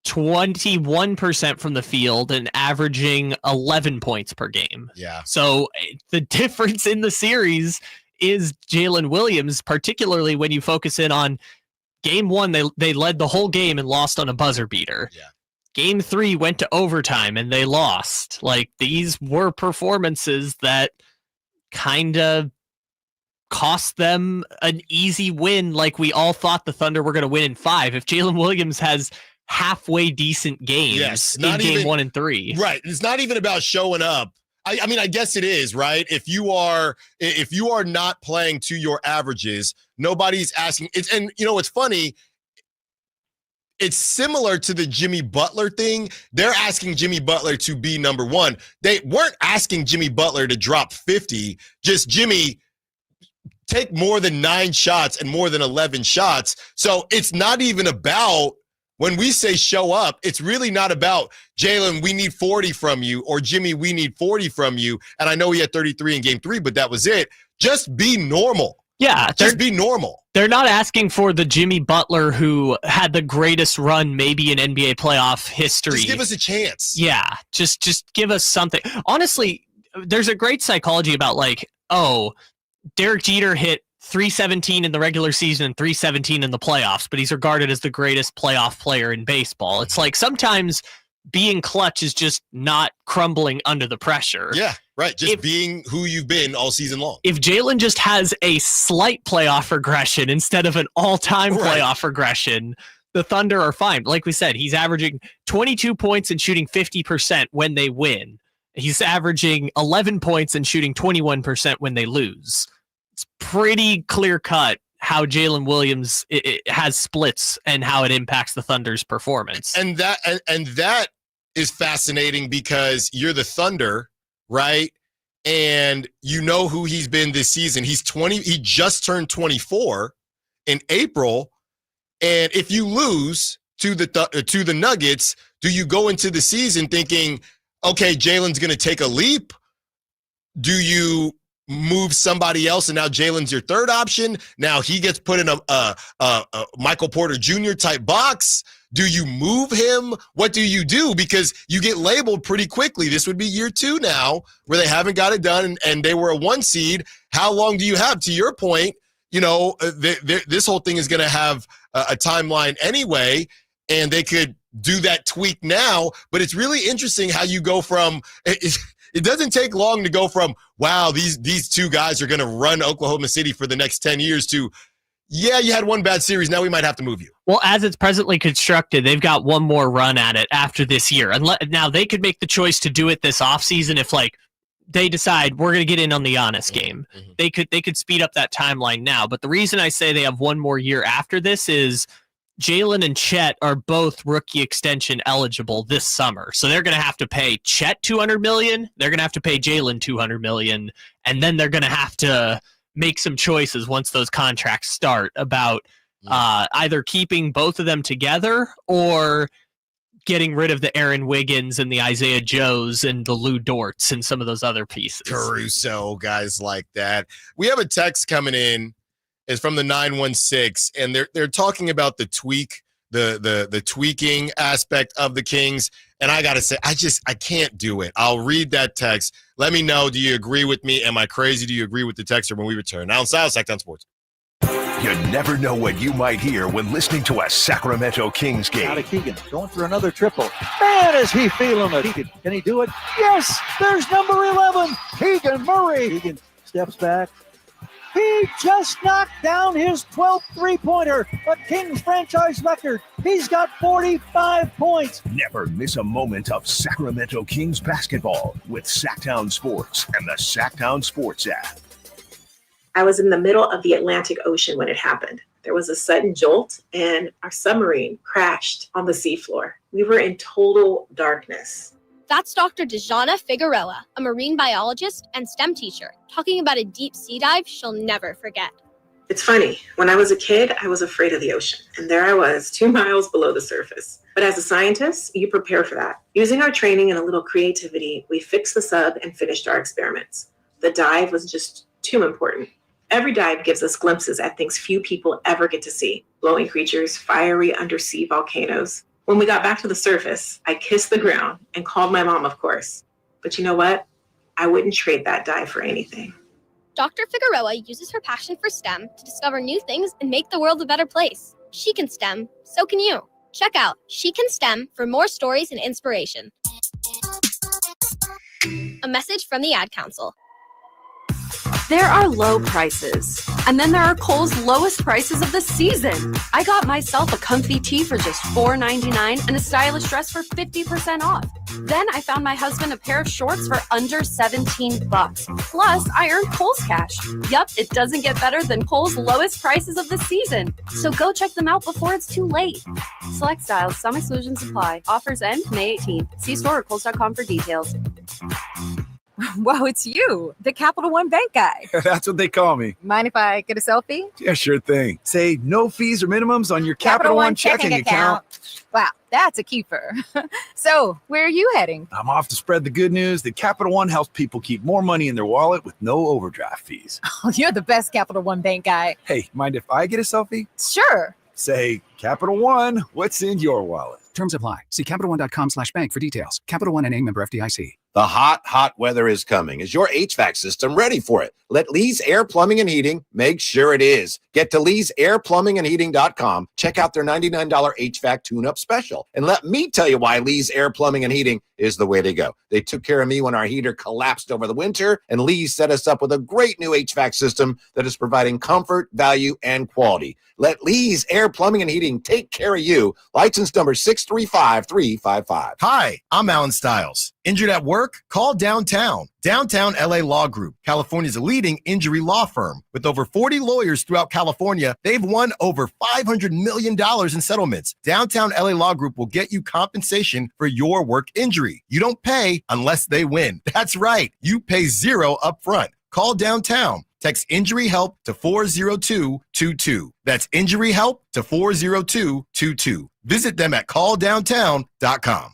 21% from the field and averaging 11 points per game. Yeah. So the difference in the series is Jalen Williams, particularly when you focus in on game 1, they led the whole game and lost on a buzzer beater. Yeah. Game 3 went to overtime and they lost. Like, these were performances that kind of cost them an easy win. Like, we all thought the Thunder were going to win in 5. If Jalen Williams has halfway decent games in game 1 and 3. Right. It's not even about showing up. I mean, I guess it is, right? If you are not playing to your averages, nobody's asking. And it's funny. It's similar to the Jimmy Butler thing. They're asking Jimmy Butler to be number 1. They weren't asking Jimmy Butler to drop 50. Just, Jimmy, take more than 9 shots and more than 11 shots. So it's not even about, when we say show up, it's really not about, Jalen, we need 40 from you, or Jimmy, we need 40 from you. And I know he had 33 in game 3, but that was it. Just be normal. Yeah. Just be normal. They're not asking for the Jimmy Butler who had the greatest run maybe in NBA playoff history. Just give us a chance. Yeah. Just give us something. Honestly, there's a great psychology about, like, Derek Jeter hit 317 in the regular season and 317 in the playoffs, but he's regarded as the greatest playoff player in baseball. It's like, sometimes being clutch is just not crumbling under the pressure. Yeah, right. Just being who you've been all season long. If Jalen just has a slight playoff regression instead of an all-time playoff regression, the Thunder are fine. Like we said, he's averaging 22 points and shooting 50% when they win. He's averaging 11 points and shooting 21% when they lose. It's pretty clear-cut how Jalen Williams it has splits and how it impacts the Thunder's performance. And that is fascinating because you're the Thunder, right? And you know who he's been this season. He's 20. He just turned 24 in April. And if you lose to the Nuggets, do you go into the season thinking, okay, Jalen's going to take a leap? Do you move somebody else, and now Jalen's your third option? Now he gets put in a Michael Porter Jr. type box. Do you move him? What do you do? Because you get labeled pretty quickly. This would be year 2 now where they haven't got it done, and they were a 1 seed. How long do you have? To your point, this whole thing is going to have a timeline anyway, and they could do that tweak now. But it's really interesting how you go from It doesn't take long to go from, wow, these two guys are going to run Oklahoma City for the next 10 years to, yeah, you had one bad series. Now we might have to move you. Well, as it's presently constructed, they've got one more run at it after this year. Now, they could make the choice to do it this offseason if, like, they decide we're going to get in on the honest game. They could speed up that timeline now. But the reason I say they have one more year after this is Jalen and Chet are both rookie extension eligible this summer. So they're going to have to pay Chet $200 million. They're going to have to pay Jalen $200 million. And then they're going to have to make some choices once those contracts start about either keeping both of them together or getting rid of the Aaron Wiggins and the Isaiah Joes and the Lou Dorts and some of those other pieces. Caruso, guys like that. We have a text coming in. It's from the 916, and they're talking about the tweaking aspect of the Kings. And I gotta say, I can't do it. I'll read that text. Let me know. Do you agree with me? Am I crazy? Do you agree with the texter when we return? Allen Stiles, Sacktown Sports. You never know what you might hear when listening to a Sacramento Kings game. Out of Keegan, going for another triple. Man, is he feeling it. Keegan, can he do it? Yes, there's number 11, Keegan Murray. Keegan steps back. He just knocked down his 12th three-pointer, a Kings franchise record. He's got 45 points. Never miss a moment of Sacramento Kings basketball with Sacktown Sports and the Sacktown Sports app. I was in the middle of the Atlantic Ocean when it happened. There was a sudden jolt, and our submarine crashed on the seafloor. We were in total darkness. That's Dr. Dejana Figueroa, a marine biologist and STEM teacher, talking about a deep sea dive she'll never forget. It's funny. When I was a kid, I was afraid of the ocean. And there I was, 2 miles below the surface. But as a scientist, you prepare for that. Using our training and a little creativity, we fixed the sub and finished our experiments. The dive was just too important. Every dive gives us glimpses at things few people ever get to see. Glowing creatures, fiery undersea volcanoes. When we got back to the surface, I kissed the ground and called my mom, of course. But you know what? I wouldn't trade that dive for anything. Dr. Figueroa uses her passion for STEM to discover new things and make the world a better place. She can STEM, so can you. Check out She Can STEM for more stories and inspiration. A message from the Ad Council. There are low prices, and then there are Kohl's lowest prices of the season. I got myself a comfy tee for just $4.99 and a stylish dress for 50% off. Then I found my husband a pair of shorts for under $17. Plus, I earned Kohl's cash. Yup, it doesn't get better than Kohl's lowest prices of the season. So go check them out before it's too late. Select styles, some exclusions apply. Offers end May 18th. See store or Kohls.com for details. Wow, it's you, the Capital One Bank guy. That's what they call me. Mind if I get a selfie? Yeah, sure thing. Say no fees or minimums on your Capital One checking account. Wow, that's a keeper. So, where are you heading? I'm off to spread the good news that Capital One helps people keep more money in their wallet with no overdraft fees. Oh, you're the best Capital One Bank guy. Hey, mind if I get a selfie? Sure. Say, Capital One, what's in your wallet? Terms apply. See CapitalOne.com/bank for details. Capital One NA, member FDIC. The hot weather is coming. Is your HVAC system ready for it? Let Lee's Air Plumbing and Heating make sure it is. Get to Lee'sAirPlumbingandHeating.com. Check out their $99 HVAC tune-up special. And let me tell you why Lee's Air Plumbing and Heating is the way to go. They took care of me when our heater collapsed over the winter, and Lee's set us up with a great new HVAC system that is providing comfort, value, and quality. Let Lee's Air Plumbing and Heating take care of you. License number 635355. Hi, I'm Allen Stiles. Injured at work? Call Downtown. Downtown LA Law Group, California's leading injury law firm. With over 40 lawyers throughout California, they've won over $500 million in settlements. Downtown LA Law Group will get you compensation for your work injury. You don't pay unless they win. That's right. You pay zero up front. Call Downtown. Text Injury Help to 40222. That's Injury Help to 40222. Visit them at calldowntown.com.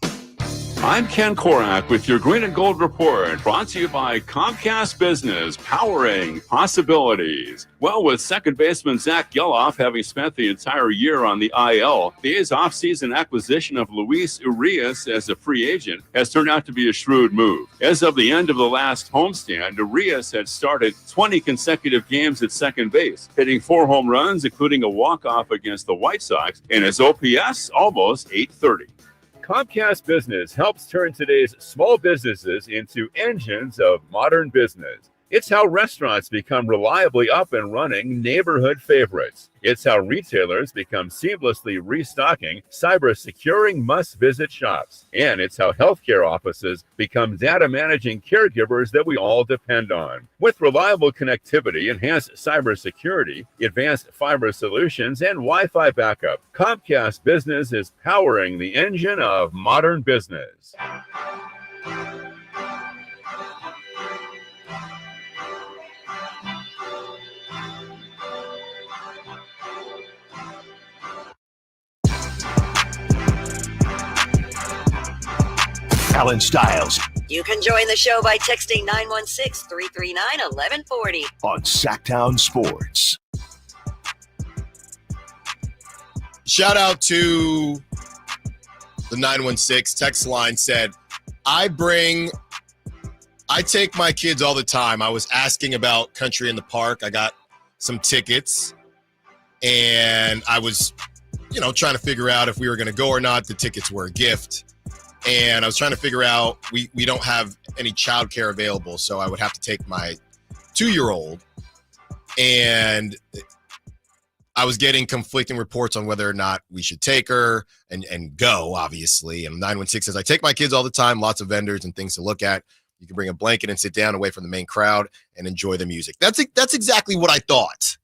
I'm Ken Korak with your Green and Gold Report, brought to you by Comcast Business, powering possibilities. Well, with second baseman Zach Geloff having spent the entire year on the IL, the A's offseason acquisition of Luis Urias as a free agent has turned out to be a shrewd move. As of the end of the last homestand, Urias had started 20 consecutive games at second base, hitting 4 home runs, including a walk-off against the White Sox, and his OPS almost 830. Comcast Business helps turn today's small businesses into engines of modern business. It's how restaurants become reliably up and running neighborhood favorites. It's how retailers become seamlessly restocking, cyber-securing must-visit shops. And it's how healthcare offices become data-managing caregivers that we all depend on. With reliable connectivity, enhanced cybersecurity, advanced fiber solutions, and Wi-Fi backup, Comcast Business is powering the engine of modern business. Allen Stiles You can join the show by texting 916-339-1140. on Sacktown Sports. Shout out to the 916 text line said, I take my kids all the time. I was asking about Country in the Park. I got some tickets and I was, trying to figure out if we were going to go or not. The tickets were a gift. And I was trying to figure out, we don't have any childcare available, so I would have to take my 2-year-old. And I was getting conflicting reports on whether or not we should take her and go, obviously. And 916 says, I take my kids all the time, lots of vendors and things to look at. You can bring a blanket and sit down away from the main crowd and enjoy the music. That's exactly what I thought.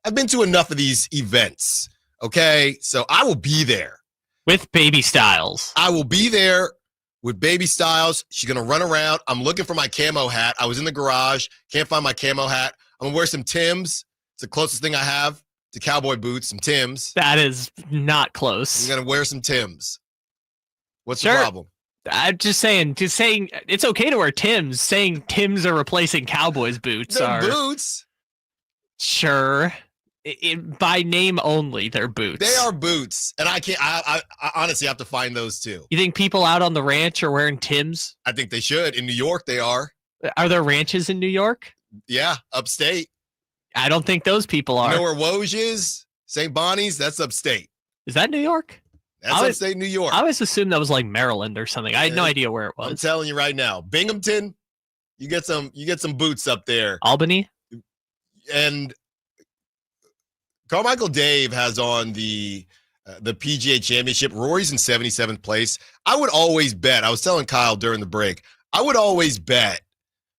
I've been to enough of these events, okay? So I will be there. With Baby Styles. I will be there with Baby Styles. She's going to run around. I'm looking for my camo hat. I was in the garage. Can't find my camo hat. I'm going to wear some Timbs. It's the closest thing I have to cowboy boots, some Timbs. That is not close. I'm going to wear some Timbs. What's the problem? I'm just saying it's okay to wear Timbs. Saying Timbs are replacing Cowboys boots They're boots. Sure. By name only, they're boots. They are boots. And I honestly have to find those too. You think people out on the ranch are wearing Timbs? I think they should. In New York, they are. Are there ranches in New York? Yeah, upstate. I don't think those people are. You know where Woj is? St. Bonnie's? That's upstate. Is that New York? That's upstate New York. I always assumed that was like Maryland or something. I had no idea where it was. I'm telling you right now. Binghamton, you get some boots up there. Albany? And Carmichael Dave has on the PGA Championship. Rory's in 77th place. I would always bet. I was telling Kyle during the break. I would always bet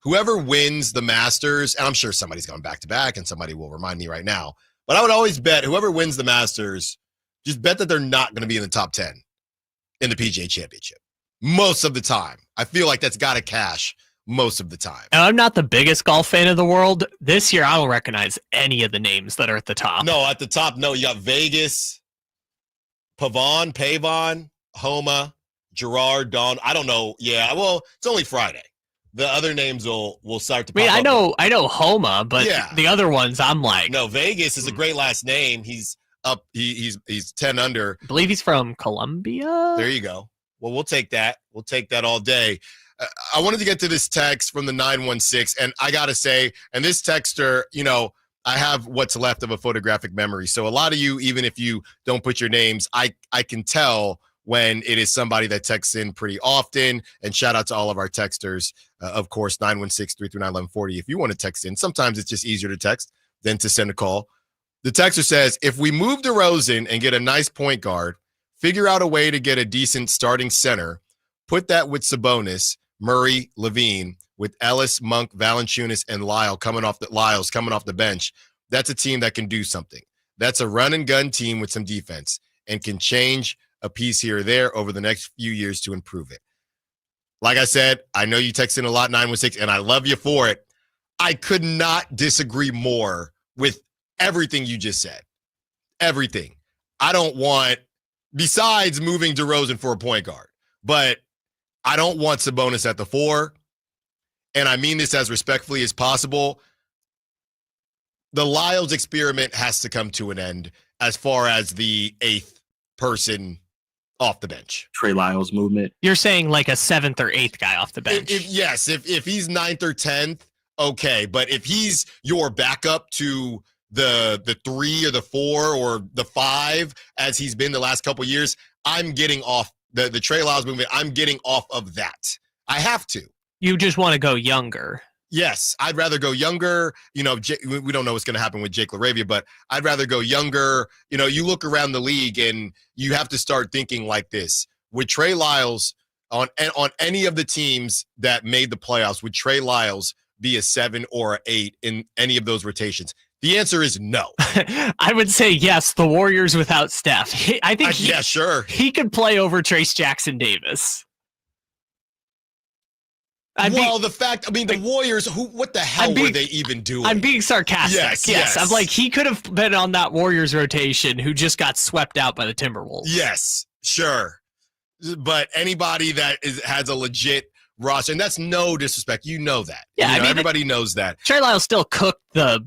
whoever wins the Masters, and I'm sure somebody's going back-to-back, and somebody will remind me right now, but I would always bet whoever wins the Masters, just bet that they're not going to be in the top 10 in the PGA Championship. Most of the time. I feel like that's got to cash most of the time. And I'm not the biggest golf fan in the world. This year, I don't recognize any of the names that are at the top. No, at the top, no. You got Vegas, Pavon, Homa, Gerard, Dawn. I don't know. Yeah, well, it's only Friday. The other names will start to pop up. I know Homa, but the other ones, I'm like. No, Vegas is a great last name. He's up. He's 10 under. I believe he's from Colombia. There you go. Well, we'll take that. We'll take that all day. I wanted to get to this text from the 916, and I got to say, and this texter, I have what's left of a photographic memory. So a lot of you, even if you don't put your names, I can tell when it is somebody that texts in pretty often. And shout out to all of our texters. Of course, 916-339-1140. If you want to text in, sometimes it's just easier to text than to send a call. The texter says, if we move DeRozan and get a nice point guard, figure out a way to get a decent starting center, put that with Sabonis, Murray, Levine, with Ellis, Monk, Valanciunas, and Lyles coming off the bench, that's a team that can do something. That's a run and gun team with some defense and can change a piece here or there over the next few years to improve it. Like I said, I know you text in a lot, 916, and I love you for it. I could not disagree more with everything you just said. Everything. I don't want, besides moving DeRozan for a point guard, but I don't want Sabonis at the 4, and I mean this as respectfully as possible. The Lyles experiment has to come to an end as far as the 8th person off the bench. Trey Lyles movement. You're saying like a 7th or 8th guy off the bench. If he's 9th or 10th, okay. But if he's your backup to the 3 or the 4 or the 5, as he's been the last couple years, I'm getting off the Trey Lyles movement. I'm getting off of that. I have to. You just want to go younger. Yes, I'd rather go younger. We don't know what's going to happen with Jake LaRavia, but I'd rather go younger. You look around the league and you have to start thinking like this. Would Trey Lyles on any of the teams that made the playoffs, would Trey Lyles be a 7 or an 8 in any of those rotations? The answer is no. I would say yes. The Warriors without Steph. Sure. He could play over Trace Jackson Davis. The Warriors, what the hell were they even doing? I'm being sarcastic. Yes. I'm like, he could have been on that Warriors rotation who just got swept out by the Timberwolves. Yes, sure. But anybody that has a legit roster, and that's no disrespect. You know that. Yeah, everybody knows that. Trey Lyles still cooked the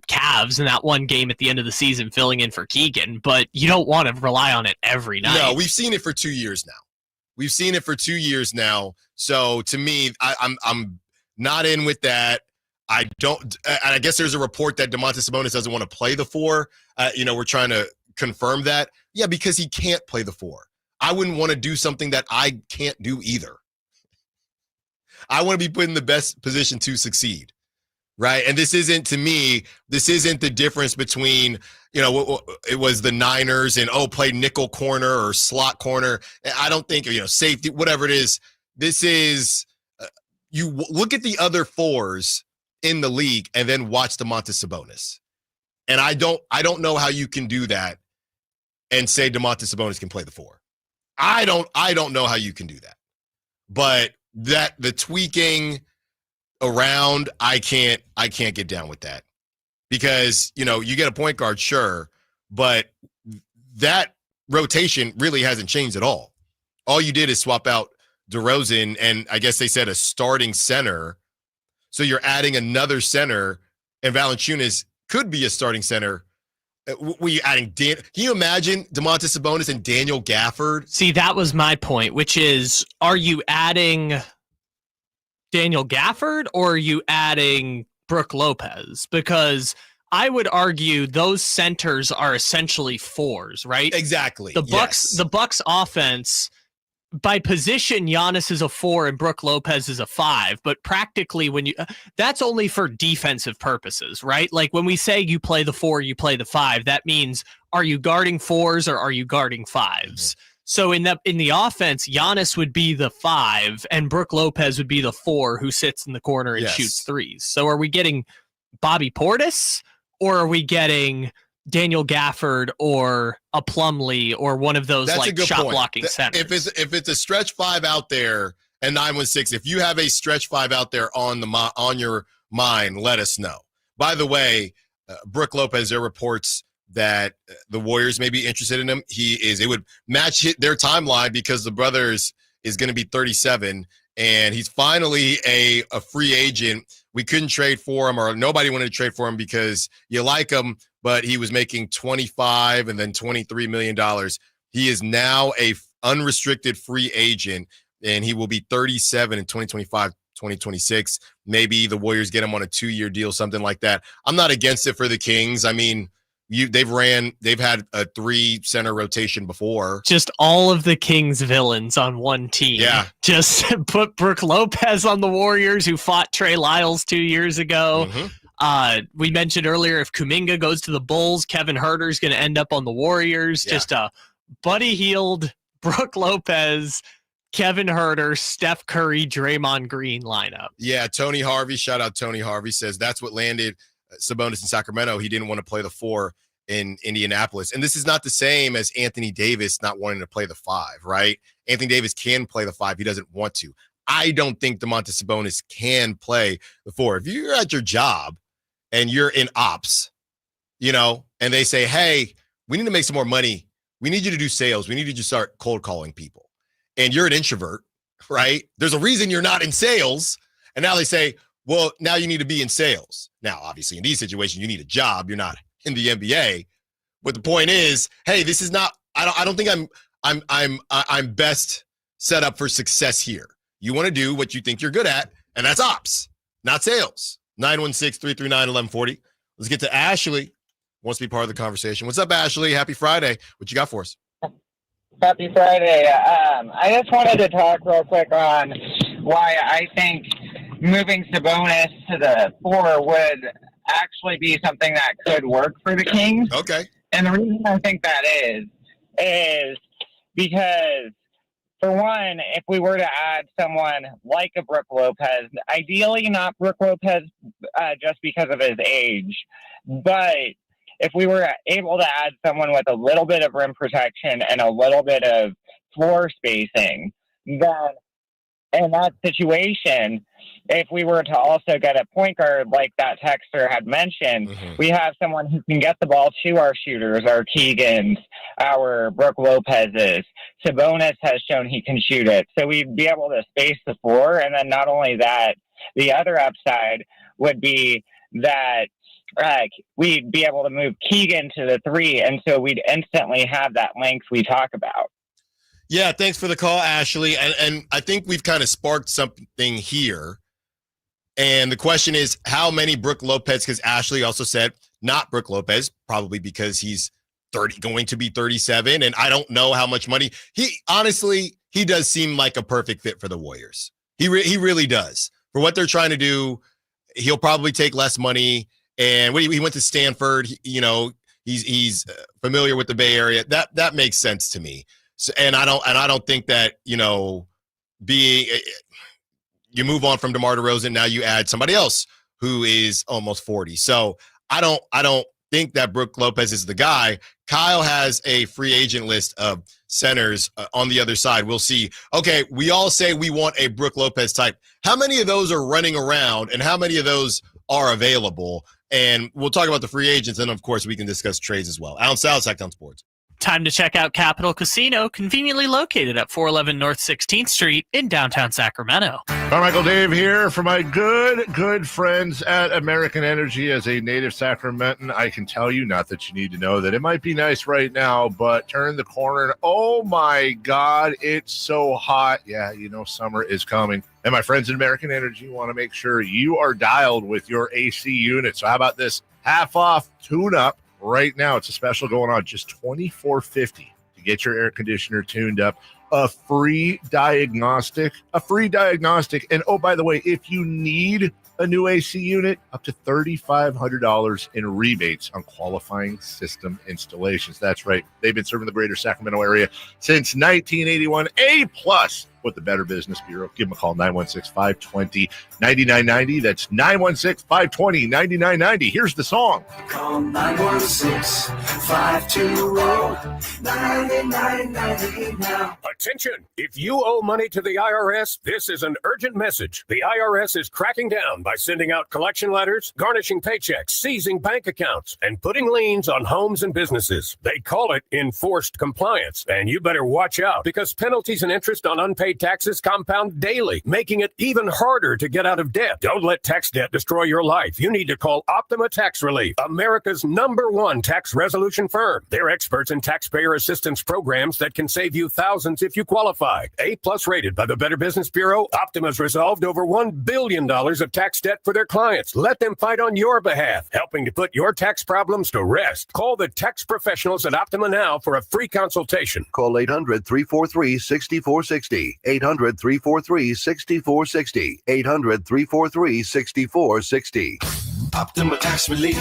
Cavs in that one game at the end of the season, filling in for Keegan, but you don't want to rely on it every night. No, we've seen it for 2 years now. So to me, I'm not in with that. I don't, and I guess there's a report that Domantas Sabonis doesn't want to play the 4. We're trying to confirm that. Yeah, because he can't play the 4. I wouldn't want to do something that I can't do either. I want to be put in the best position to succeed, right? And this isn't the difference between, it was the Niners and, play nickel corner or slot corner. I don't think, safety, whatever it is. This is, you look at the other 4s in the league and then watch Domantas Sabonis. And I don't know how you can do that and say Domantas Sabonis can play the 4. I don't know how you can do that. But the tweaking around, I can't get down with that. Because, you get a point guard, sure, but that rotation really hasn't changed at all. All you did is swap out DeRozan, and I guess they said a starting center. So you're adding another center, and Valanciunas could be a starting center. Were you adding can you imagine Domantas Sabonis and Daniel Gafford? See, that was my point, which is, are you adding Daniel Gafford or are you adding Brook Lopez? Because I would argue those centers are essentially 4s, right? Exactly. The Bucks offense, by position, Giannis is a 4 and Brook Lopez is a 5, but practically that's only for defensive purposes, right? Like when we say you play the 4, you play the 5, that means, are you guarding 4s or are you guarding 5s? Mm-hmm. So in the offense, Giannis would be the 5 and Brook Lopez would be the 4 who sits in the corner and shoots 3s. So are we getting Bobby Portis or are we getting Daniel Gafford or a Plumlee or one of those shot blocking centers? If it's a stretch 5 out there and 916, if you have a stretch 5 out there on your mind, let us know. By the way, Brook Lopez, there are reports that the Warriors may be interested in him. It would match their timeline because the brother is going to be 37 and he's finally a free agent. We couldn't trade for him, or nobody wanted to trade for him because you like him, but he was making $25 and then $23 million. He is now a unrestricted free agent, and he will be 37 in 2025, 2026. Maybe the Warriors get him on a 2-year deal, something like that. I'm not against it for the Kings. I mean, they've had a 3-center rotation before. Just all of the Kings villains on one team. Yeah. Just put Brook Lopez on the Warriors, who fought Trey Lyles 2 years ago. Mm-hmm. We mentioned earlier, if Kuminga goes to the Bulls, Kevin Huerter's going to end up on the Warriors. Yeah. Just a Buddy Hield, Brook Lopez, Kevin Huerter, Steph Curry, Draymond Green lineup. Yeah, Tony Harvey, shout out Tony Harvey, says that's what landed Sabonis in Sacramento. He didn't want to play the 4 in Indianapolis. And this is not the same as Anthony Davis not wanting to play the 5, right? Anthony Davis can play the 5. He doesn't want to. I don't think Domantas Sabonis can play the 4. If you're at your job and you're in ops, and they say, hey, we need to make some more money. We need you to do sales. We need you to start cold calling people. And you're an introvert, right? There's a reason you're not in sales. And now they say, well, now you need to be in sales. Now, obviously, in these situations, you need a job. You're not in the NBA. But the point is, hey, this is not. I don't think I'm best set up for success here. You want to do what you think you're good at, and that's ops, not sales. 916-339-1140. Let's get to Ashley. Wants to be part of the conversation. What's up, Ashley? Happy Friday. What you got for us? Happy Friday. I just wanted to talk real quick on why I think moving Sabonis to the 4 would actually be something that could work for the Kings. Okay. And the reason I think that is because, for one, if we were to add someone like a Brook Lopez, ideally not Brook Lopez just because of his age, but if we were able to add someone with a little bit of rim protection and a little bit of floor spacing, then in that situation, if we were to also get a point guard like that texter had mentioned, we have someone who can get the ball to our shooters, our Keegans, our Brook Lopez's. Sabonis has shown he can shoot it. So we'd be able to space the floor. And then not only that, the other upside would be that we'd be able to move Keegan to the 3. And so we'd instantly have that length we talk about. Yeah, thanks for the call, Ashley. And I think we've kind of sparked something here. And the question is, how many Brook Lopez? Because Ashley also said not Brook Lopez, probably because he's going to be 37. And I don't know how much money. He does seem like a perfect fit for the Warriors. He really does. For what they're trying to do, he'll probably take less money. And he went to Stanford. He's familiar with the Bay Area. That makes sense to me. So, and I don't think that, you move on from DeMar DeRozan, now you add somebody else who is almost 40. So I don't think that Brook Lopez is the guy. Kyle has a free agent list of centers on the other side. We'll see. Okay, we all say we want a Brook Lopez type. How many of those are running around and how many of those are available? And we'll talk about the free agents, and of course we can discuss trades as well. Allen Stiles, Sacktown Sports. Time to check out Capital Casino, conveniently located at 411 North 16th Street in downtown Sacramento. Carmichael Dave here for my good friends at American Energy. As a native Sacramentan, I can tell you, not that you need to know, that it might be nice right now, but turn the corner and oh my God, it's so hot. Yeah, summer is coming. And my friends at American Energy want to make sure you are dialed with your AC unit. So how about this half off tune-up? Right now, it's a special going on, just $24.50 to get your air conditioner tuned up. A free diagnostic. And oh, by the way, if you need a new AC unit, up to $3,500 in rebates on qualifying system installations. That's right. They've been serving the greater Sacramento area since 1981. A+ with the Better Business Bureau. Give them a call, 916-520-9990. That's 916-520-9990. Here's the song. Call 916-520-9990 now. Attention! If you owe money to the IRS, this is an urgent message. The IRS is cracking down by sending out collection letters, garnishing paychecks, seizing bank accounts, and putting liens on homes and businesses. They call it enforced compliance, and you better watch out because penalties and interest on unpaid taxes compound daily, making it even harder to get out of debt. Don't let tax debt destroy your life. You need to call Optima Tax Relief, America's #1 tax resolution firm. They're experts in taxpayer assistance programs that can save you thousands if you qualify. A+ rated by the Better Business Bureau, Optima's resolved over $1 billion of tax debt for their clients. Let them fight on your behalf, helping to put your tax problems to rest. Call the tax professionals at Optima now for a free consultation. Call 800-343-6460. 800-343-6460. 800-343-6460. Optima Tax Relief.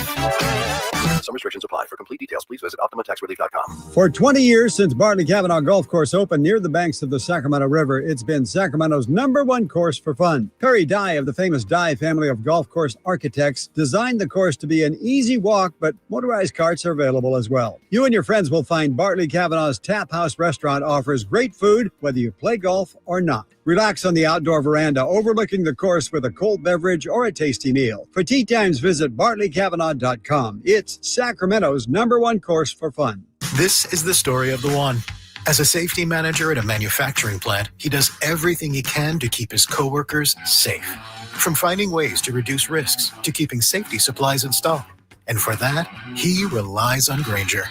Some restrictions apply. For complete details, please visit OptimaTaxRelief.com. For 20 years since Bartley Cavanaugh Golf Course opened near the banks of the Sacramento River, it's been Sacramento's #1 course for fun. Perry Dye of the famous Dye family of golf course architects designed the course to be an easy walk, but motorized carts are available as well. You and your friends will find Bartley Cavanaugh's Tap House restaurant offers great food, whether you play golf or not. Relax on the outdoor veranda overlooking the course with a cold beverage or a tasty meal. For tee times, visit BartleyCavanagh.com. It's Sacramento's #1 course for fun. This is the story of the one. As a safety manager at a manufacturing plant, he does everything he can to keep his coworkers safe. From finding ways to reduce risks to keeping safety supplies in stock. And for that, he relies on Grainger.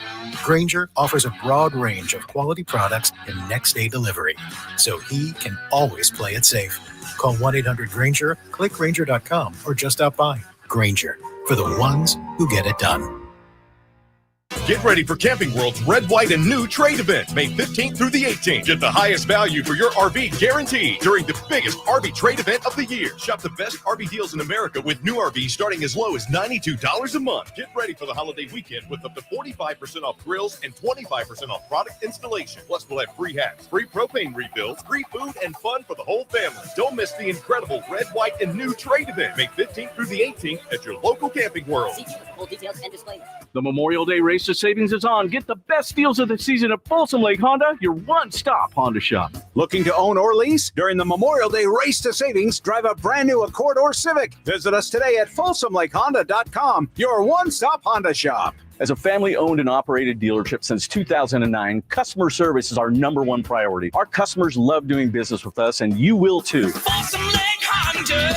Grainger offers a broad range of quality products and next-day delivery, so he can always play it safe. Call 1-800-GRAINGER, click Grainger.com, or just stop by. Grainger, for the ones who get it done. Get ready for Camping World's Red, White, and New Trade event, May 15th through the 18th. Get the highest value for your RV guaranteed during the biggest RV trade event of the year. Shop the best RV deals in America with new RVs starting as low as $92 a month. Get ready for the holiday weekend with up to 45% off grills and 25% off product installation. Plus, we'll have free hats, free propane refills, free food, and fun for the whole family. Don't miss the incredible Red, White, and New Trade event, May 15th through the 18th at your local Camping World. See full details and disclaimer. The Memorial Day Race to Savings is on. Get the best deals of the season at Folsom Lake Honda, your one-stop Honda shop. Looking to own or lease? During the Memorial Day Race to Savings, drive a brand new Accord or Civic. Visit us today at FolsomLakeHonda.com, your one-stop Honda shop. As a family-owned and operated dealership since 2009, customer service is our number one priority. Our customers love doing business with us, and you will too. Folsom Lake Honda,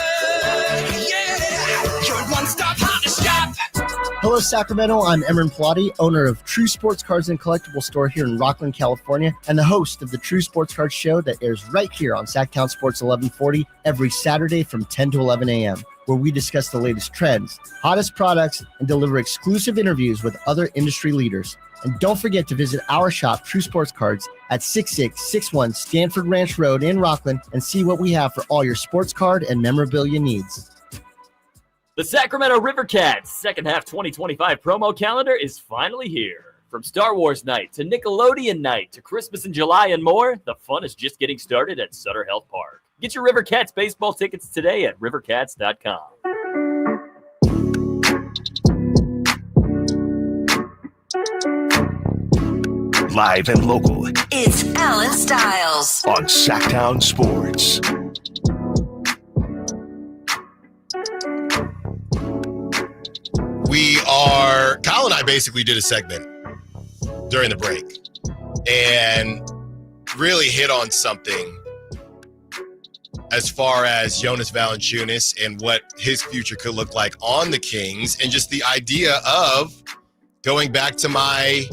yeah, your one-stop Honda shop. Hello, Sacramento. I'm Emran Pilati, owner of True Sports Cards and Collectible Store here in Rockland, California, and the host of the True Sports Cards Show that airs right here on Sacktown Sports 1140 every Saturday from 10 to 11 a.m., where we discuss the latest trends, hottest products, and deliver exclusive interviews with other industry leaders. And don't forget to visit our shop, True Sports Cards, at 6661 Stanford Ranch Road in Rockland and see what we have for all your sports card and memorabilia needs. The Sacramento River Cats second half 2025 promo calendar is finally here. From Star Wars night to Nickelodeon night to Christmas in July and more, the fun is just getting started at Sutter Health Park. Get your River Cats baseball tickets today at rivercats.com. Live and local. It's Allen Stiles on Sacktown Sports. Kyle and I basically did a segment during the break and really hit on something as far as Jonas Valanciunas and what his future could look like on the Kings, and just the idea of going back to my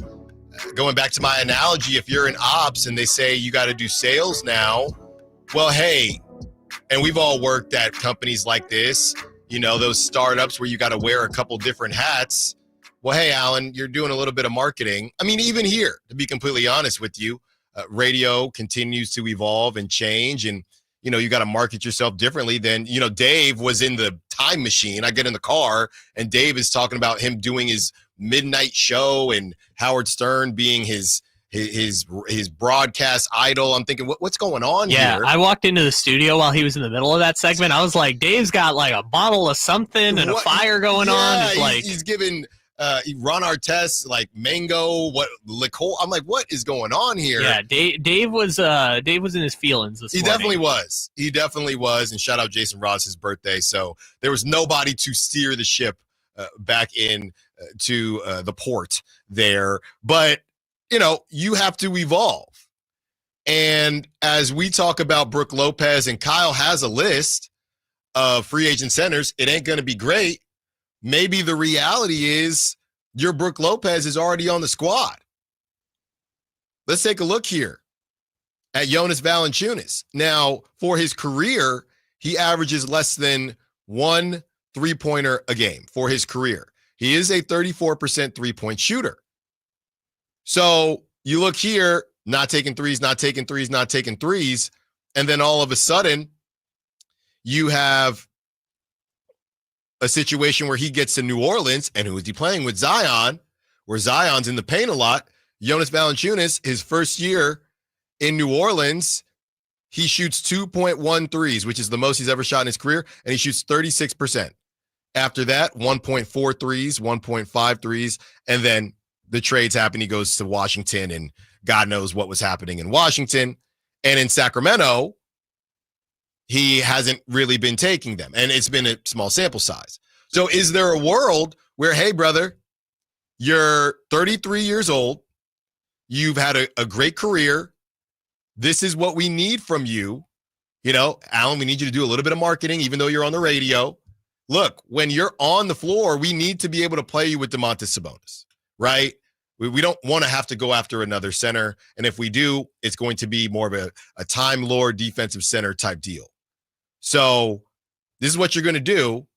analogy. If you're in ops and they say you got to do sales now, well, hey, and we've all worked at companies like this, you know, those startups where you got to wear a couple different hats. Well, hey, Alan, you're doing a little bit of marketing. I mean, even here, to be completely honest with you, radio continues to evolve and change, and you know, you got to market yourself differently than, you know, Dave was in the time machine. I get in the car and Dave is talking about him doing his midnight show and Howard Stern being his broadcast idol. I'm thinking, what's going on here? Yeah, I walked into the studio while he was in the middle of that segment. I was like, Dave's got like a bottle of something and a fire going on. It's like he's giving Ron Artest like mango, liqueur. I'm like, what is going on here? Yeah, Dave was in his feelings this morning. He definitely was. And shout out Jason Ross, his birthday. So there was nobody to steer the ship back in to the port there. But you know, you have to evolve. And as we talk about Brook Lopez, and Kyle has a list of free agent centers, it ain't going to be great. Maybe the reality is your Brook Lopez is already on the squad. Let's take a look here at Jonas Valanciunas. Now, for his career, he averages less than 1 3-pointer a game for his career. He is a 34% three-point shooter. So you look here, not taking threes, and then all of a sudden you have a situation where he gets to New Orleans, and who is he playing with? Zion, where Zion's in the paint a lot. Jonas Valanciunas, his first year in New Orleans, he shoots 2.1 threes, which is the most he's ever shot in his career, and he shoots 36%. After that, 1.4 threes, 1.5 threes, and then the trades happen. He goes to Washington, and God knows what was happening in Washington. And in Sacramento, he hasn't really been taking them, and it's been a small sample size. So is there a world where, hey, brother, you're 33 years old, you've had a great career, this is what we need from you. You know, Alan, we need you to do a little bit of marketing, even though you're on the radio. Look, when you're on the floor, we need to be able to play you with Domantas Sabonis, right? We don't want to have to go after another center. And if we do, it's going to be more of a Time Lord defensive center type deal. So this is what you're going to do.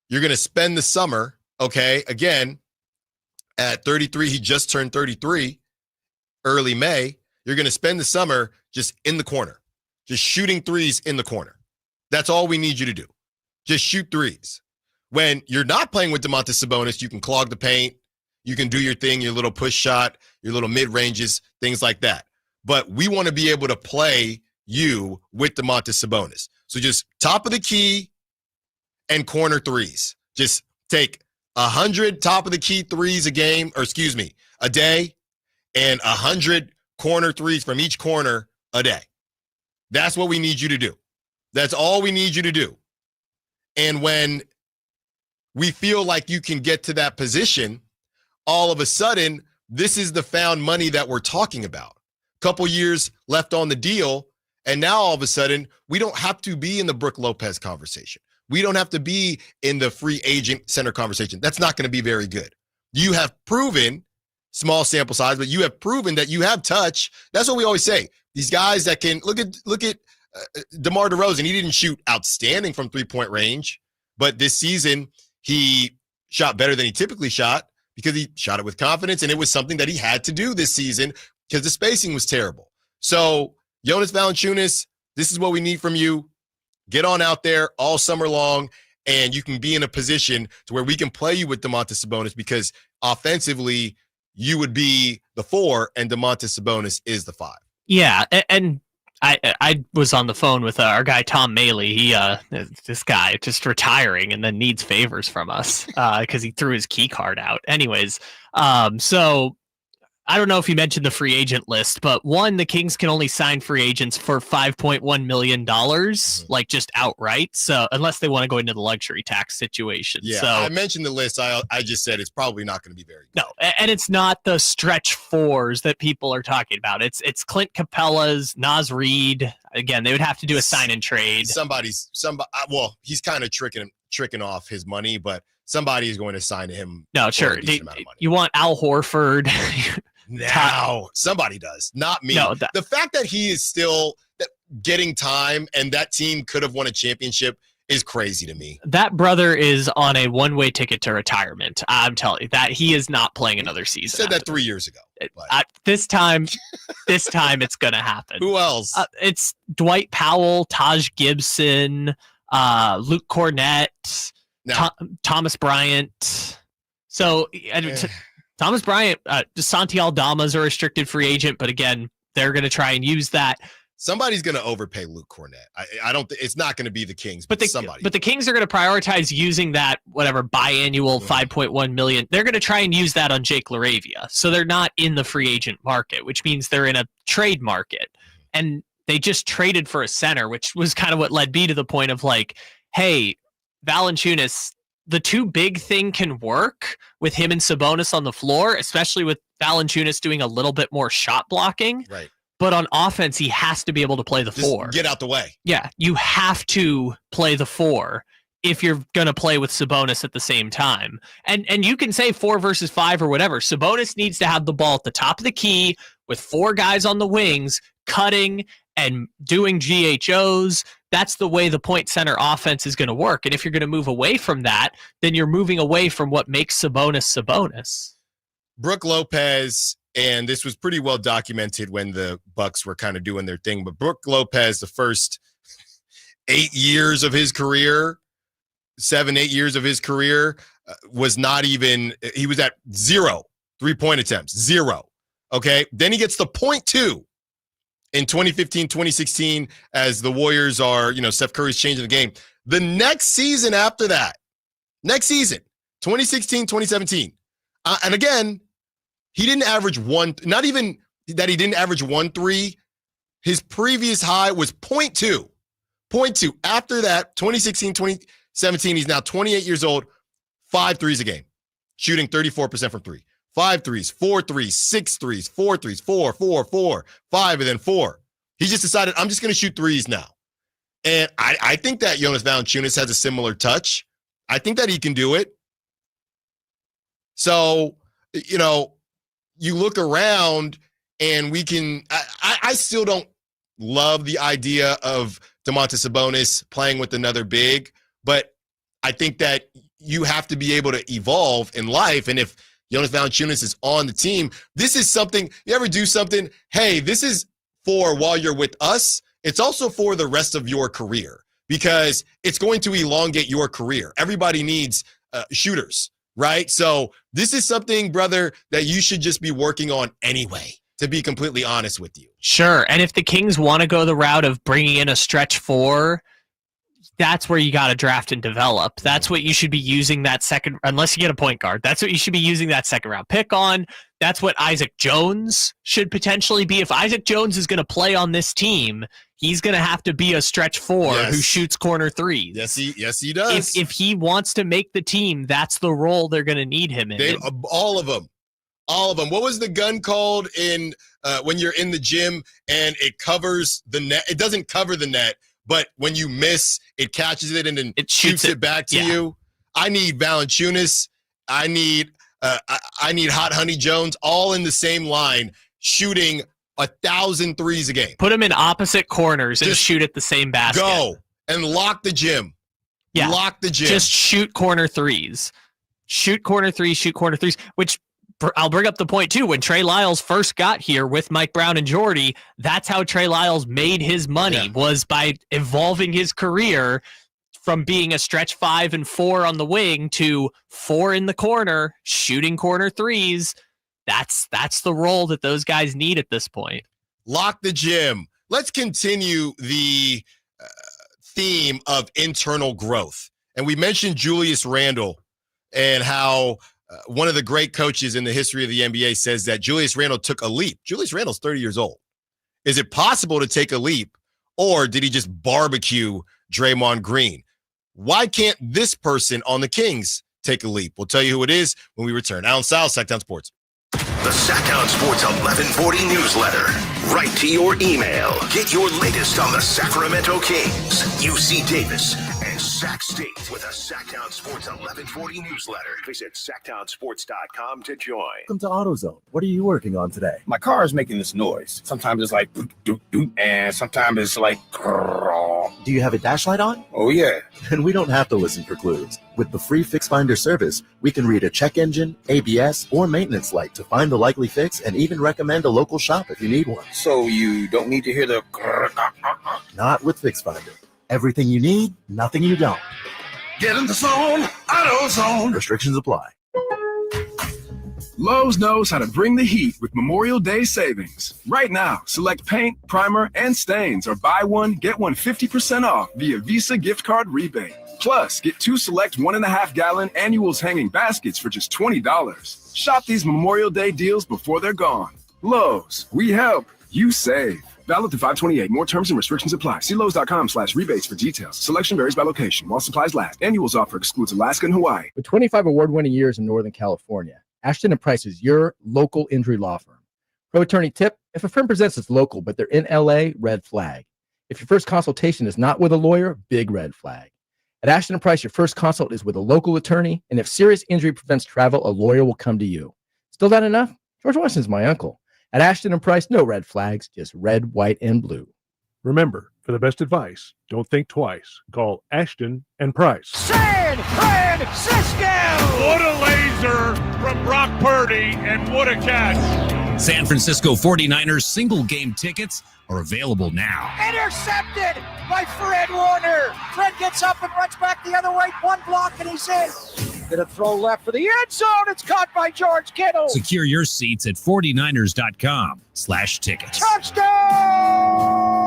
You're going to spend the summer, okay? Again, at 33. He just turned 33 early May. You're going to spend the summer just in the corner, just shooting threes in the corner. That's all we need you to do. Just shoot threes. When you're not playing with Domantas Sabonis, you can clog the paint. You can do your thing, your little push shot, your little mid-ranges, things like that. But we want to be able to play you with Domantas Sabonis. So just top of the key and corner threes. Just take 100 top of the key threes a day, and 100 corner threes from each corner a day. That's what we need you to do. That's all we need you to do. And when we feel like you can get to that position, all of a sudden, this is the found money that we're talking about. Couple years left on the deal, and now all of a sudden, we don't have to be in the Brook Lopez conversation. We don't have to be in the free agent center conversation. That's not going to be very good. You have proven, small sample size, but you have proven that you have touch. That's what we always say. These guys that can look at DeMar DeRozan. He didn't shoot outstanding from three-point range, but this season he shot better than he typically shot because he shot it with confidence, and it was something that he had to do this season because the spacing was terrible. So, Jonas Valanciunas, this is what we need from you. Get on out there all summer long, and you can be in a position to where we can play you with Domantas Sabonis because offensively, you would be the 4, and Domantas Sabonis is the 5. Yeah, and I was on the phone with our guy Tom Maley. This guy just retiring and then needs favors from us because he threw his key card out. Anyways, so I don't know if you mentioned the free agent list, but one, the Kings can only sign free agents for $5.1 million, like just outright. So unless they want to go into the luxury tax situation. Yeah, so, I mentioned the list. I just said it's probably not going to be very good. No, and it's not the stretch 4s that people are talking about. It's Clint Capella's, Naz Reid. Again, they would have to do a sign and trade. Well, he's kind of tricking off his money, but somebody is going to sign him. No, sure. You want Al Horford. Now, somebody does, not me. No, the fact that he is still getting time and that team could have won a championship is crazy to me. That brother is on a one-way ticket to retirement. I'm telling you that he is not playing another season. You said that 3 years ago. This time it's going to happen. Who else? It's Dwight Powell, Taj Gibson, Luke Cornett, Thomas Bryant. So Thomas Bryant, Santi Aldama's a restricted free agent, but again, they're going to try and use that. Somebody's going to overpay Luke Cornett. I don't. It's not going to be the Kings, but somebody. But the Kings are going to prioritize using that biannual $5.1 million. They're going to try and use that on Jake LaRavia, so they're not in the free agent market, which means they're in a trade market, and they just traded for a center, which was kind of what led me to the point of like, hey, Valanciunas. The too big thing can work with him and Sabonis on the floor, especially with Valanciunas doing a little bit more shot blocking. Right. But on offense, he has to be able to play the 4. Get out the way. Yeah, you have to play the 4 if you're going to play with Sabonis at the same time. And you can say 4 versus 5 or whatever. Sabonis needs to have the ball at the top of the key with 4 guys on the wings cutting and doing GHOs. That's the way the point center offense is going to work. And if you're going to move away from that, then you're moving away from what makes Sabonis. Brook Lopez, and this was pretty well documented when the Bucks were kind of doing their thing, but Brook Lopez, the first 8 years of his career, 7-8 years of his career, was not even, he was at 0 3-point attempts, 0. Okay. Then he gets the 0.2. In 2015, 2016, as the Warriors are, Steph Curry's changing the game. The next season after that, 2016, 2017. And again, he didn't average not even that he didn't average 1 3. His previous high was 0.2. 0.2. After that, 2016, 2017, he's now 28 years old, 5 threes a game, shooting 34% from 3. 5 threes, 4 threes, 6 threes, 4 threes, 4, 4, 4, 5, and then 4. He just decided, I'm just going to shoot threes now. And I think that Jonas Valanciunas has a similar touch. I think that he can do it. So, you look around and we can – I still don't love the idea of Domantas Sabonis playing with another big, but I think that you have to be able to evolve in life. And if Jonas Valanciunas is on the team. This is something, you ever do something, hey, this is for while you're with us. It's also for the rest of your career because it's going to elongate your career. Everybody needs shooters, right? So this is something, brother, that you should just be working on anyway, to be completely honest with you. Sure. And if the Kings want to go the route of bringing in a stretch 4, that's where you got to draft and develop. That's what you should be using that second, unless you get a point guard. That's what you should be using that second round pick on. That's what Isaac Jones should potentially be. If Isaac Jones is going to play on this team, he's going to have to be a stretch 4 who shoots corner threes. Yes, he does. If he wants to make the team, that's the role they're going to need him in. All of them. What was the gun called in when you're in the gym and it covers the net? It doesn't cover the net, but when you miss, it catches it and then it shoots it back to you. I need Valanciunas. I need Hot Honey Jones all in the same line, shooting 1,000 threes a game. Put them in opposite corners and shoot at the same basket. Go and lock the gym. Yeah. Lock the gym. Just shoot corner threes. Shoot corner threes, which I'll bring up the point, too. When Trey Lyles first got here with Mike Brown and Jordy, that's how Trey Lyles made his money, was by evolving his career from being a stretch 5 and 4 on the wing to 4 in the corner, shooting corner threes. That's the role that those guys need at this point. Lock the gym. Let's continue the theme of internal growth. And we mentioned Julius Randle and how one of the great coaches in the history of the NBA says that Julius Randle took a leap. Julius Randle's 30 years old. Is it possible to take a leap, or did he just barbecue Draymond Green? Why can't this person on the Kings take a leap? We'll tell you who it is when we return. Allen Stiles, Sacktown Sports. The Sacktown Sports 1140 newsletter. Right to your email. Get your latest on the Sacramento Kings, UC Davis, and Sac State with a Sacktown Sports 1140 newsletter. Visit SacktownSports.com to join. Welcome to AutoZone. What are you working on today? My car is making this noise. Sometimes it's like doot, doot, doot, and sometimes it's like Do you have a dash light on? Oh yeah. Then we don't have to listen for clues. With the free Fix Finder service, we can read a check engine, ABS, or maintenance light to find the likely fix and even recommend a local shop if you need one. So you don't need to hear the Not with Fix Finder. Everything you need, nothing you don't. Get in the zone, AutoZone. Restrictions apply. Lowe's knows how to bring the heat with Memorial Day savings. Right now, select paint, primer, and stains, or buy one, get one 50% off via Visa gift card rebate. Plus, get 2 select 1.5-gallon annuals hanging baskets for just $20. Shop these Memorial Day deals before they're gone. Lowe's, we help, you save. Valid through 5/28. More terms and restrictions apply. See Lowe's.com/rebates for details. Selection varies by location while supplies last. Annuals offer excludes Alaska and Hawaii. With 25 award-winning years in Northern California, Ashton & Price is your local injury law firm. Pro attorney tip: if a firm presents as local but they're in LA, red flag. If your first consultation is not with a lawyer, big red flag. At Ashton & Price, your first consult is with a local attorney, and if serious injury prevents travel, a lawyer will come to you. Still not enough? George Washington's my uncle. At Ashton & Price, no red flags, just red, white, and blue. Remember, for the best advice, don't think twice. Call Ashton & Price. San Francisco! What a laser from Brock Purdy, and what a catch. San Francisco 49ers single game tickets are available now. Intercepted by Fred Warner. Fred gets up and runs back the other way. One block and he's in. Gonna throw left for the end zone. It's caught by George Kittle. Secure your seats at 49ers.com/tickets. Touchdown!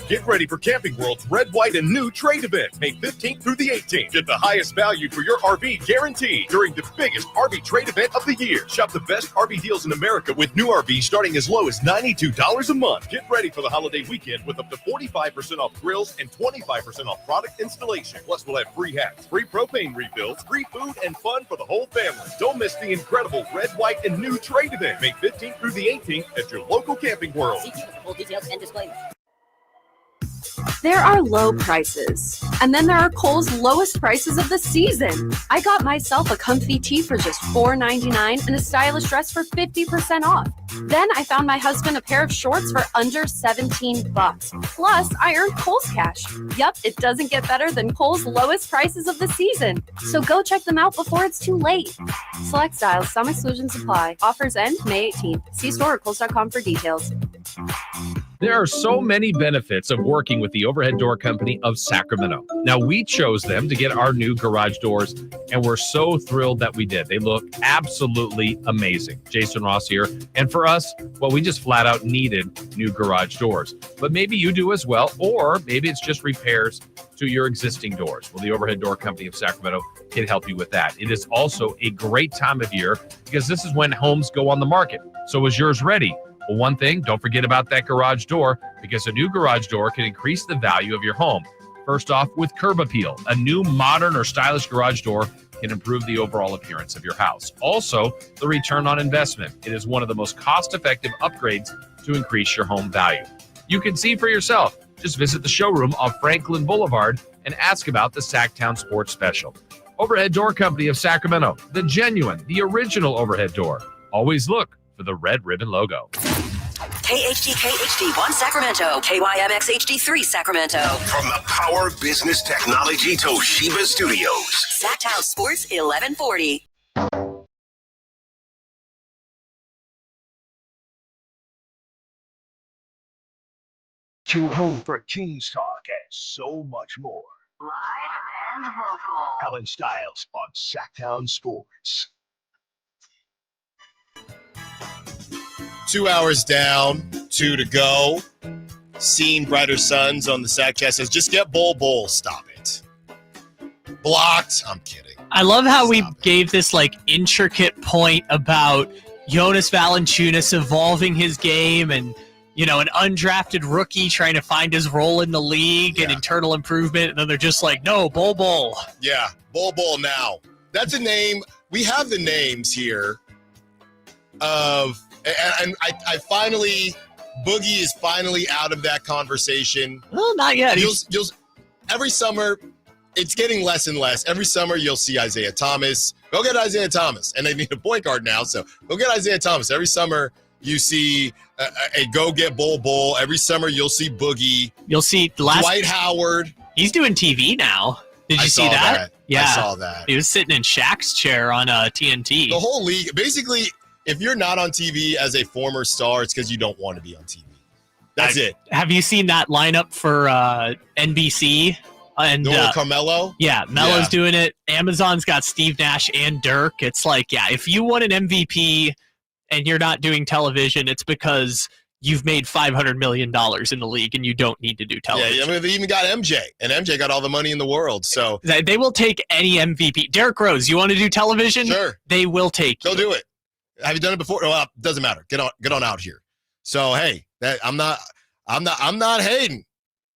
Get ready for Camping World's Red, White, and New Trade Event, May 15th through the 18th. Get the highest value for your RV guaranteed during the biggest RV trade event of the year. Shop the best RV deals in America with new RVs starting as low as $92 a month. Get ready for the holiday weekend with up to 45% off grills and 25% off product installation. Plus, we'll have free hats, free propane refills, free food, and fun for the whole family. Don't miss the incredible Red, White, and New Trade Event, May 15th through the 18th at your local Camping World. See full details and disclaimers. There are low prices, and then there are Kohl's lowest prices of the season. I got myself a comfy tee for just $4.99 and a stylish dress for 50% off. Then I found my husband a pair of shorts for under $17. Plus, I earned Kohl's cash. Yup, it doesn't get better than Kohl's lowest prices of the season. So go check them out before it's too late. Select styles, some exclusions apply. Offers end May 18th. See store at Kohls.com for details. There are so many benefits of working with the Overhead Door Company of Sacramento. Now, we chose them to get our new garage doors, and we're so thrilled that we did. They look absolutely amazing. Jason Ross here. And for us, well, we just flat out needed new garage doors. But maybe you do as well, or maybe it's just repairs to your existing doors. Well, the Overhead Door Company of Sacramento can help you with that. It is also a great time of year because this is when homes go on the market. So is yours ready? Well, one thing, don't forget about that garage door, because a new garage door can increase the value of your home. First off, with Curb Appeal, a new modern or stylish garage door can improve the overall appearance of your house. Also, the return on investment. It is one of the most cost-effective upgrades to increase your home value. You can see for yourself. Just visit the showroom off Franklin Boulevard and ask about the Sacktown Sports Special. Overhead Door Company of Sacramento, the genuine, the original overhead door. Always look for the red ribbon logo. KHD1 Sacramento, KYMX HD3 Sacramento. From the Power Business Technology Toshiba Studios. Sacktown Sports 1140. To home for Kings Talk and so much more. Live and local. Allen Stiles on Sacktown Sports. 2 hours down, 2 to go. Seen brighter suns on the Sack Chat says, just get Bull. Stop it. Blocked. I'm kidding. I love how we gave this like intricate point about Jonas Valanciunas evolving his game and, you know, an undrafted rookie trying to find his role in the league and internal improvement. And then they're just like, no, Bull. Yeah, Bull now. That's a name. We have the names here of, and I finally, Boogie is finally out of that conversation. Well, not yet. You'll every summer, it's getting less and less. Every summer, you'll see Isaiah Thomas. Go get Isaiah Thomas. And they need a point guard now, so go get Isaiah Thomas. Every summer, you see a go get Bull. Every summer, you'll see Boogie. You'll see Dwight Howard. He's doing TV now. Did you see that? Yeah, I saw that. He was sitting in Shaq's chair on TNT. The whole league, basically, if you're not on TV as a former star, it's because you don't want to be on TV. That's it. Have you seen that lineup for NBC? And Carmelo? Yeah, Melo's doing it. Amazon's got Steve Nash and Dirk. It's like, yeah, if you want an MVP and you're not doing television, it's because you've made $500 million in the league and you don't need to do television. Yeah, I mean, they even got MJ, and MJ got all the money in the world. So they will take any MVP. Derrick Rose, you want to do television? Sure. They will take you. They'll do it. Have you done it before? Well, doesn't matter. Get on out here. So hey, I'm not hating.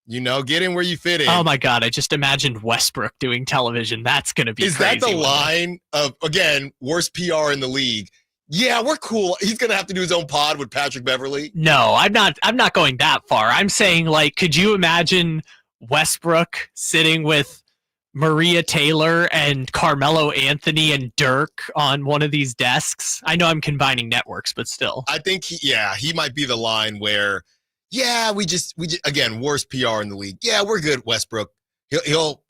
You know, get in where you fit in. Oh my God, I just imagined Westbrook doing television. That's going to be crazy. Is that the line of, again, worst PR in the league? Yeah, we're cool. He's going to have to do his own pod with Patrick Beverley. No, I'm not going that far. I'm saying, like, could you imagine Westbrook sitting with Maria Taylor and Carmelo Anthony and Dirk on one of these desks? I know I'm combining networks, but still. I think he might be the line where, yeah, we just again, worst PR in the league. Yeah, we're good, Westbrook. He'll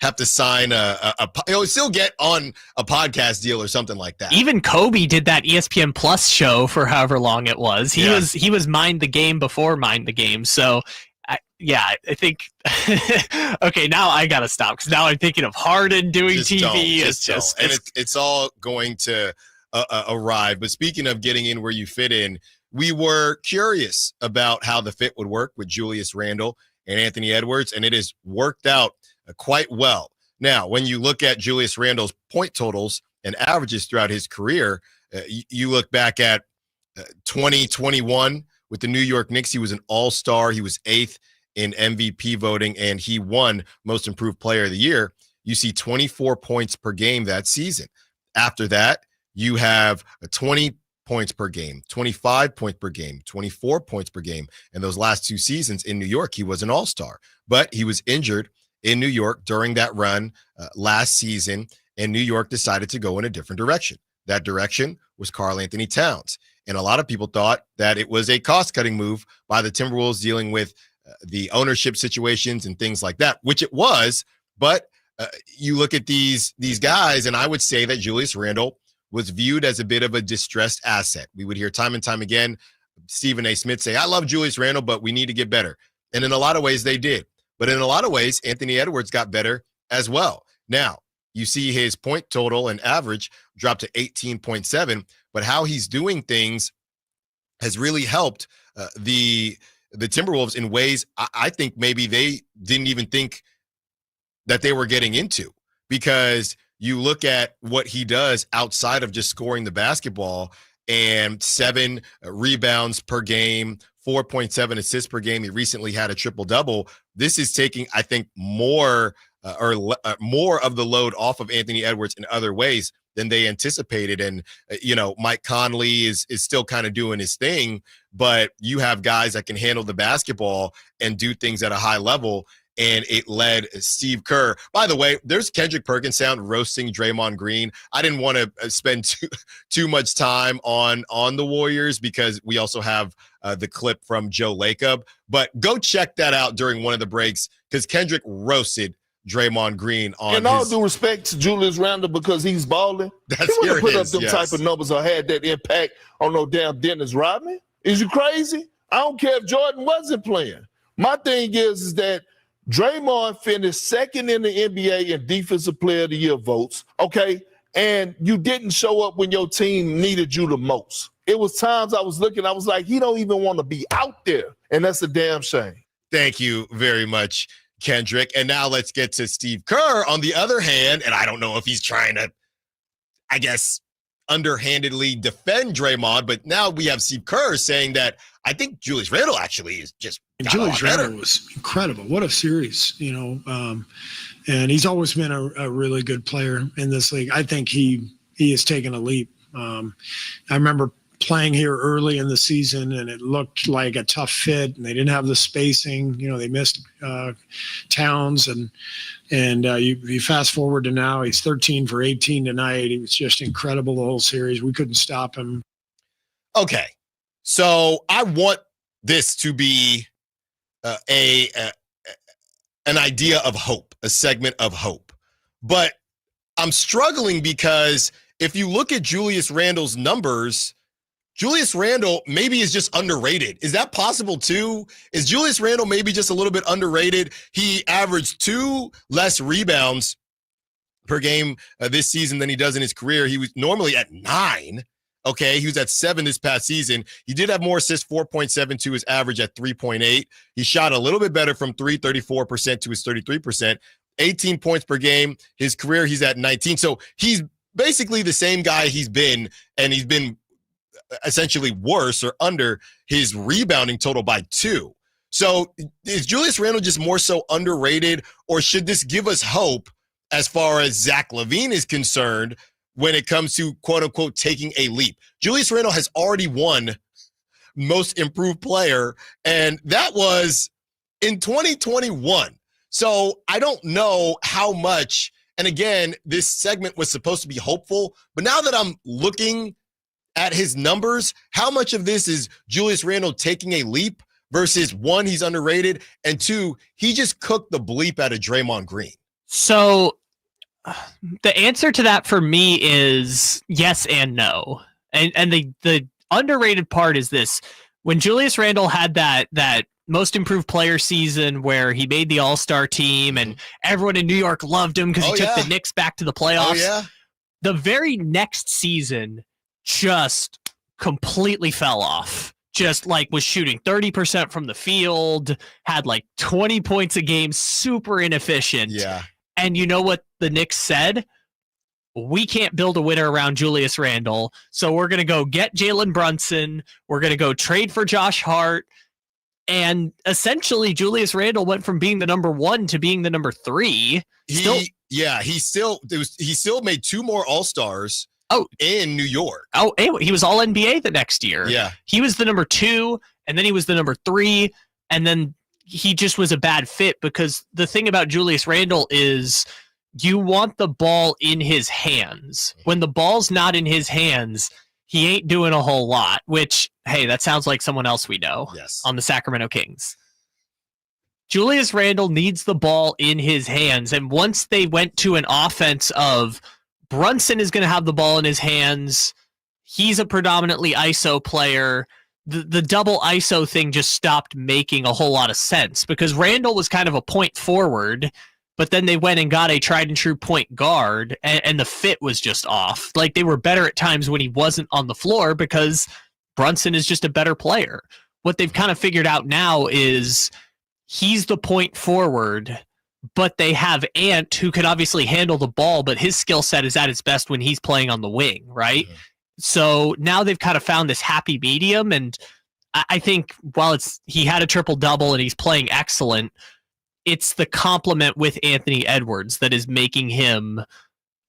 have to sign he'll still get on a podcast deal or something like that. Even Kobe did that ESPN Plus show for however long it was. He was Mind the Game before Mind the Game. So I think okay, now I gotta stop because now I'm thinking of Harden doing just TV. It's all going to arrive. But speaking of getting in where you fit in, we were curious about how the fit would work with Julius Randle and Anthony Edwards, and it has worked out quite well. Now, when you look at Julius Randle's point totals and averages throughout his career, you look back at 2021 with the New York Knicks, he was an all-star. He was 8th in MVP voting, and he won Most Improved Player of the Year. You see 24 points per game that season. After that, you have a 20 points per game, 25 points per game, 24 points per game. And those last 2 seasons in New York, he was an all-star. But he was injured in New York during that run last season, and New York decided to go in a different direction. That direction was Karl Anthony Towns. And a lot of people thought that it was a cost-cutting move by the Timberwolves dealing with the ownership situations and things like that, which it was. But you look at these guys, and I would say that Julius Randle was viewed as a bit of a distressed asset. We would hear time and time again Stephen A. Smith say, I love Julius Randle, but we need to get better. And in a lot of ways, they did. But in a lot of ways, Anthony Edwards got better as well. Now, you see his point total and average drop to 18.7, but how he's doing things has really helped the Timberwolves in ways I think maybe they didn't even think that they were getting into, because you look at what he does outside of just scoring the basketball, and 7 rebounds per game, 4.7 assists per game. He recently had a triple-double. This is taking, I think, more of the load off of Anthony Edwards in other ways than they anticipated. And, Mike Conley is still kind of doing his thing, but you have guys that can handle the basketball and do things at a high level. And it led Steve Kerr. By the way, there's Kendrick Perkins sound roasting Draymond Green. I didn't want to spend too much time on the Warriors, because we also have the clip from Joe Lacob. But go check that out during one of the breaks, because Kendrick roasted Draymond Green on. And all due respect to Julius Randle, because he's balling, he wouldn't put up them type of numbers or had that impact on no damn Dennis Rodman. Is you crazy? I don't care if Jordan wasn't playing. My thing is that Draymond finished second in the NBA in Defensive Player of the Year votes, okay? And you didn't show up when your team needed you the most. It was times I was looking, I was like, he don't even want to be out there. And that's a damn shame. Thank you very much, Kendrick. And now let's get to Steve Kerr on the other hand. And I don't know if he's trying to, I guess, underhandedly defend Draymond, but now we have Steve Kerr saying that I think Julius Randle actually is just Julius Randle was incredible. What a series, and he's always been a really good player in this league. I think he has taken a leap. I remember playing here early in the season, and it looked like a tough fit, and they didn't have the spacing. They missed Towns, and you fast forward to now, he's 13 for 18 tonight. He was just incredible the whole series. We couldn't stop him. Okay, so I want this to be an idea of hope, a segment of hope. But I'm struggling because if you look at Julius Randle's numbers, Julius Randle maybe is just underrated. Is that possible too? Is Julius Randle maybe just a little bit underrated? He averaged 2 less rebounds per game this season than he does in his career. He was normally at 9. Okay, he was at 7 this past season. He did have more assists, 4.7 to his average at 3.8. He shot a little bit better from 3, 34% to his 33%. 18 points per game. His career, he's at 19. So he's basically the same guy he's been, and he's been essentially worse or under his rebounding total by 2. So is Julius Randle just more so underrated, or should this give us hope as far as Zach LaVine is concerned when it comes to quote-unquote taking a leap? Julius Randle has already won Most Improved Player, and that was in 2021. So I don't know how much, and again, this segment was supposed to be hopeful, but now that I'm looking at his numbers, how much of this is Julius Randle taking a leap versus 1, he's underrated, and 2, he just cooked the bleep out of Draymond Green? So the answer to that for me is yes and no. And the underrated part is this. When Julius Randle had that Most Improved Player season where he made the All-Star team and everyone in New York loved him because he took the Knicks back to the playoffs. The very next season just completely fell off. Just like was shooting 30% from the field, had like 20 points a game, super inefficient. Yeah. And you know what the Knicks said? We can't build a winner around Julius Randle, so we're going to go get Jalen Brunson. We're going to go trade for Josh Hart. And essentially, Julius Randle went from being the number 1 to being the number 3. He still made 2 more All-Stars in New York. Oh, he was all NBA the next year. Yeah. He was the number 2, and then he was the number 3, and then he just was a bad fit because the thing about Julius Randle is you want the ball in his hands. When the ball's not in his hands, he ain't doing a whole lot, which, hey, that sounds like someone else we know on the Sacramento Kings. Julius Randle needs the ball in his hands, and once they went to an offense of Brunson is going to have the ball in his hands, he's a predominantly ISO player, the double ISO thing just stopped making a whole lot of sense because Randle was kind of a point forward, but then they went and got a tried and true point guard, and the fit was just off. Like, they were better at times when he wasn't on the floor because Brunson is just a better player. What they've kind of figured out now is he's the point forward, but they have Ant, who can obviously handle the ball, but his skill set is at its best when he's playing on the wing, right? Mm-hmm. So now they've kind of found this happy medium, and I think while he had a triple-double and he's playing excellent, it's the complement with Anthony Edwards that is making him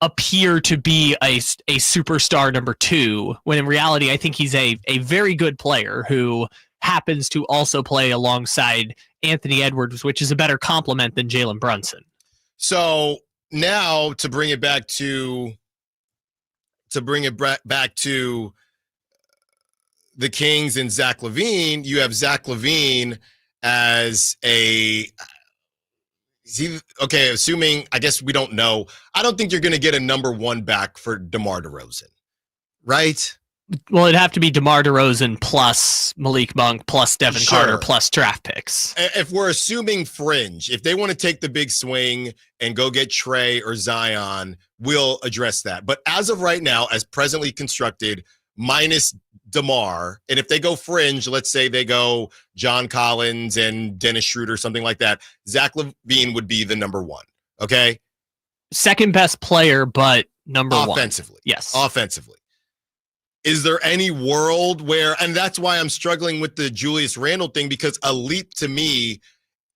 appear to be a superstar number 2, when in reality I think he's a very good player who happens to also play alongside Anthony Edwards, which is a better complement than Jalen Brunson. So now to bring it back to the Kings and Zach LaVine, you have Zach LaVine as assuming, I guess we don't know. I don't think you're going to get a number 1 back for DeMar DeRozan, right? Well, it'd have to be DeMar DeRozan plus Malik Monk plus Devin Carter plus draft picks. If we're assuming fringe, if they want to take the big swing and go get Trey or Zion, we'll address that. But as of right now, as presently constructed, minus DeMar, and if they go fringe, let's say they go John Collins and Dennis Schroeder, something like that, Zach LaVine would be the number 1, okay? Second best player, but number 1. Offensively. Yes. Offensively. Is there any world where, and that's why I'm struggling with the Julius Randle thing, because a leap to me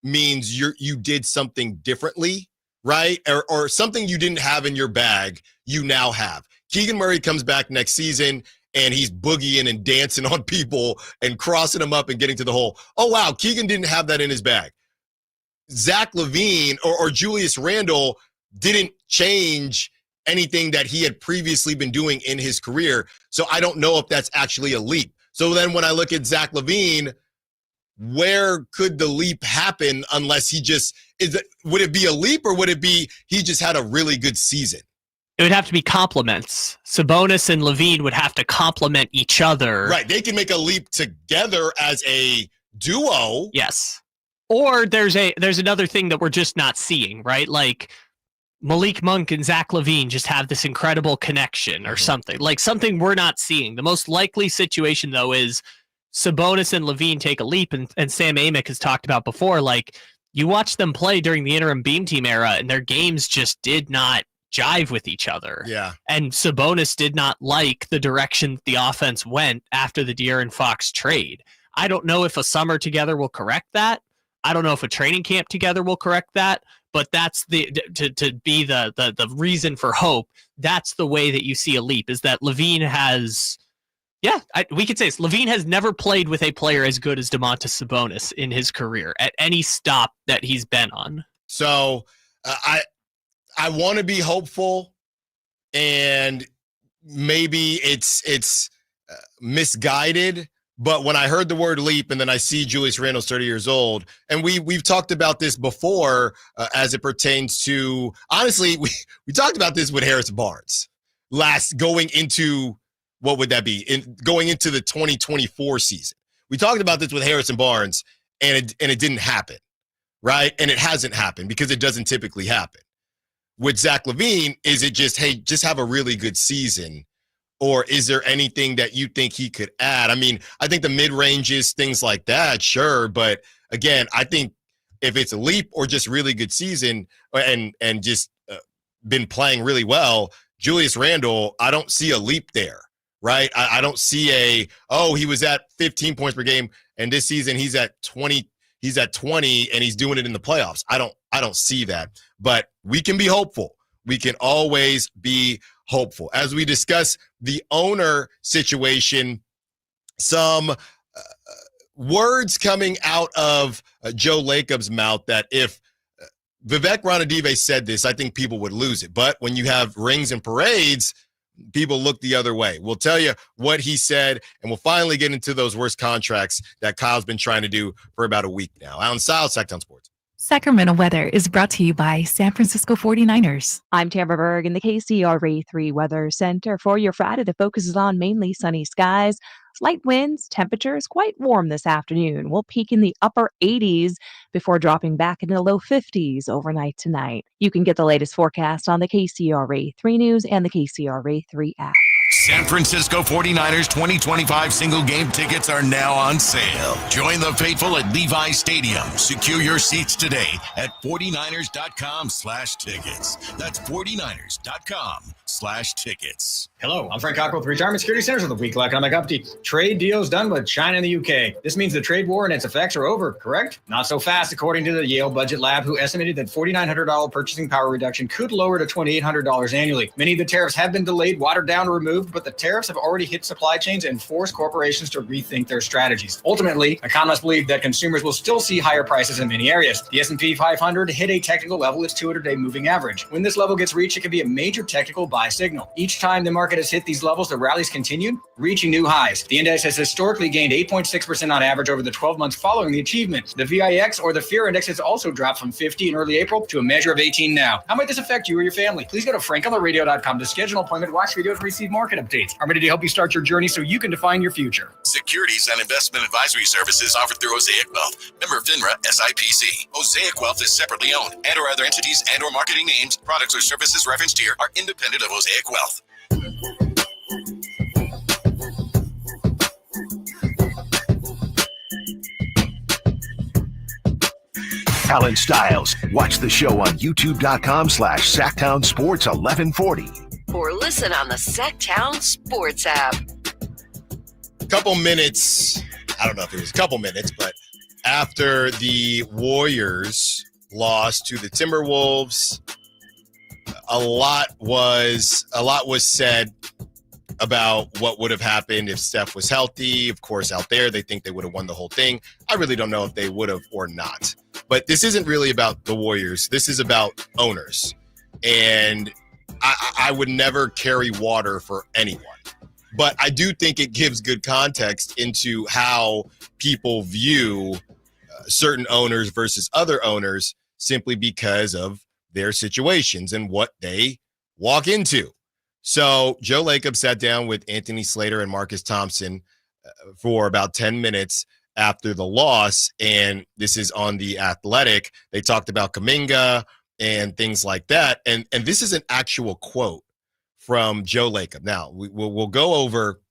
means you did something differently, right? Or something you didn't have in your bag, you now have. Keegan Murray comes back next season, and he's boogieing and dancing on people and crossing them up and getting to the hole. Oh, wow, Keegan didn't have that in his bag. Zach LaVine or Julius Randle didn't change anything that he had previously been doing in his career. So I don't know if that's actually a leap. So then when I look at Zach LaVine, where could the leap happen unless would it be a leap or would it be he just had a really good season? It would have to be compliments. Sabonis and LaVine would have to complement each other. Right. They can make a leap together as a duo. Yes. Or there's another thing that we're just not seeing, right? Like Malik Monk and Zach LaVine just have this incredible connection or something. Like something we're not seeing. The most likely situation, though, is Sabonis and LaVine take a leap, and Sam Amick has talked about before, like you watch them play during the interim beam team era, and their games just did not jive with each other. Yeah. And Sabonis did not like the direction the offense went after the De'Aaron Fox trade. I don't know if a summer together will correct that. I don't know if a training camp together will correct that, but that's to be the reason for hope. That's the way that you see a leap, is that LaVine has, we could say this. LaVine has never played with a player as good as Domantas Sabonis in his career at any stop that he's been on. So I want to be hopeful, and maybe it's misguided. But when I heard the word leap, and then I see Julius Randle's 30 years old, and we've talked about this before as it pertains to, honestly, we talked about this with Harrison Barnes going into, what would that be? Going into the 2024 season. We talked about this with Harrison Barnes, and it didn't happen, right? And it hasn't happened because it doesn't typically happen. With Zach LaVine, is it just, hey, just have a really good season? Or is there anything that you think he could add? I mean, I think the mid-ranges, things like that, sure. But again, I think if it's a leap or just really good season and just been playing really well, Julius Randle, I don't see a leap there, right? I don't see he was at 15 points per game, and this season he's at 20. He's at 20, and he's doing it in the playoffs. I don't see that. But we can be hopeful. We can always be hopeful. As we discuss the owner situation, some words coming out of Joe Lacob's mouth that if Vivek Ranadive said this, I think people would lose it. But when you have rings and parades, people look the other way. We'll tell you what he said, and we'll finally get into those worst contracts that Kyle's been trying to do for about a week now. Allen Stiles, Sacktown Sports. Sacramento weather is brought to you by San Francisco 49ers. I'm Tamara Berg in the KCRA 3 Weather Center for your Friday that focuses on mainly sunny skies. Slight winds, temperatures quite warm this afternoon. We'll peak in the upper 80s before dropping back into the low 50s overnight tonight. You can get the latest forecast on the KCRA 3 News and the KCRA 3 app. San Francisco 49ers 2025 single game tickets are now on sale. Join the faithful at Levi Stadium. Secure your seats today at 49ers.com/tickets. That's 49ers.com/tickets. Hello, I'm Frank Cockrell with Retirement Security Centers with a weekly economic update. Trade deals done with China and the UK. This means the trade war and its effects are over, correct? Not so fast, according to the Yale Budget Lab, who estimated that $4,900 purchasing power reduction could lower to $2,800 annually. Many of the tariffs have been delayed, watered down, or removed, but the tariffs have already hit supply chains and forced corporations to rethink their strategies. Ultimately, economists believe that consumers will still see higher prices in many areas. The S&P 500 hit a technical level, its 200-day moving average. When this level gets reached, it can be a major technical buy signal. Each time the market has hit these levels, the rallies continued, reaching new highs. The index has historically gained 8.6% on average over the 12 months following the achievement. The VIX, or the Fear Index, has also dropped from 50 in early April to a measure of 18 now. How might this affect you or your family? Please go to frankontheradio.com to schedule an appointment, watch videos, and receive market updates. I'm ready to help you start your journey so you can define your future. Securities and investment advisory services offered through Osaic Wealth. Member FINRA SIPC. Osaic Wealth is separately owned, and or other entities and or marketing names, products or services referenced here are independent of Osaic Wealth. Allen Stiles. Watch the show on youtube.com/Sacktown Sports 1140. Or listen on the Sacktown Sports app. Couple minutes, I don't know if it was a couple minutes, but after the Warriors lost to the Timberwolves, a lot was said about what would have happened if Steph was healthy. Of course, out there, they think they would have won the whole thing. I really don't know if they would have or not. But this isn't really about the Warriors. This is about owners. And I would never carry water for anyone. But I do think it gives good context into how people view certain owners versus other owners simply because of their situations and what they walk into. So Joe Lacob sat down with Anthony Slater and Marcus Thompson for about 10 minutes after the loss, and this is on The Athletic. They talked about Kuminga and things like that, and this is an actual quote from Joe Lacob. Now, we'll go over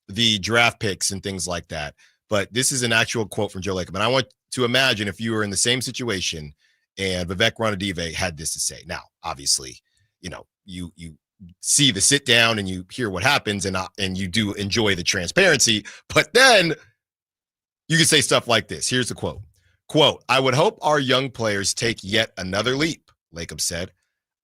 the draft picks and things like that, but this is an actual quote from Joe Lacob, and I want to imagine if you were in the same situation and Vivek Ranadive had this to say. Now, obviously, you see the sit down and you hear what happens, and you do enjoy the transparency, but then you can say stuff like this. Here's the quote. Quote, "I would hope our young players take yet another leap," Lacob said.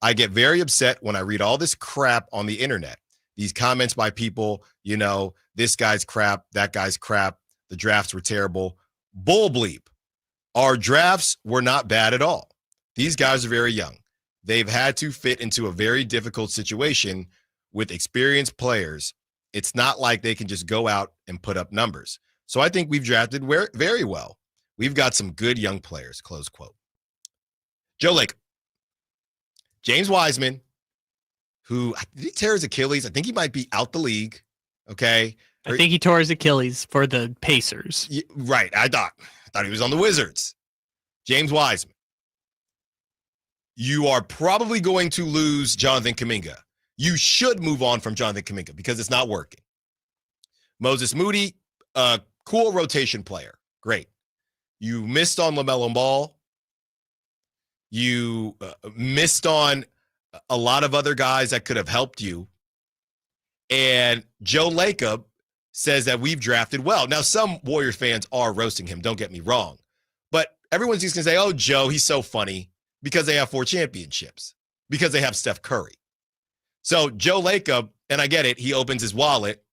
"I get very upset when I read all this crap on the internet. These comments by people, this guy's crap, that guy's crap, the drafts were terrible. Bull bleep. Our drafts were not bad at all. These guys are very young. They've had to fit into a very difficult situation with experienced players. It's not like they can just go out and put up numbers. So I think we've drafted very well. We've got some good young players," close quote. Joe Lacob. James Wiseman, who, did he tear his Achilles? I think he might be out the league, okay? I think he tore his Achilles for the Pacers. Yeah, right, I thought he was on the Wizards. James Wiseman. You are probably going to lose Jonathan Kuminga. You should move on from Jonathan Kuminga because it's not working. Moses Moody, cool rotation player. Great. You missed on LaMelo Ball. You missed on a lot of other guys that could have helped you. And Joe Lacob says that we've drafted well. Now, some Warriors fans are roasting him. Don't get me wrong. But everyone's just going to say, "Oh, Joe, he's so funny," because they have 4 championships, because they have Steph Curry. So Joe Lacob, and I get it, he opens his wallet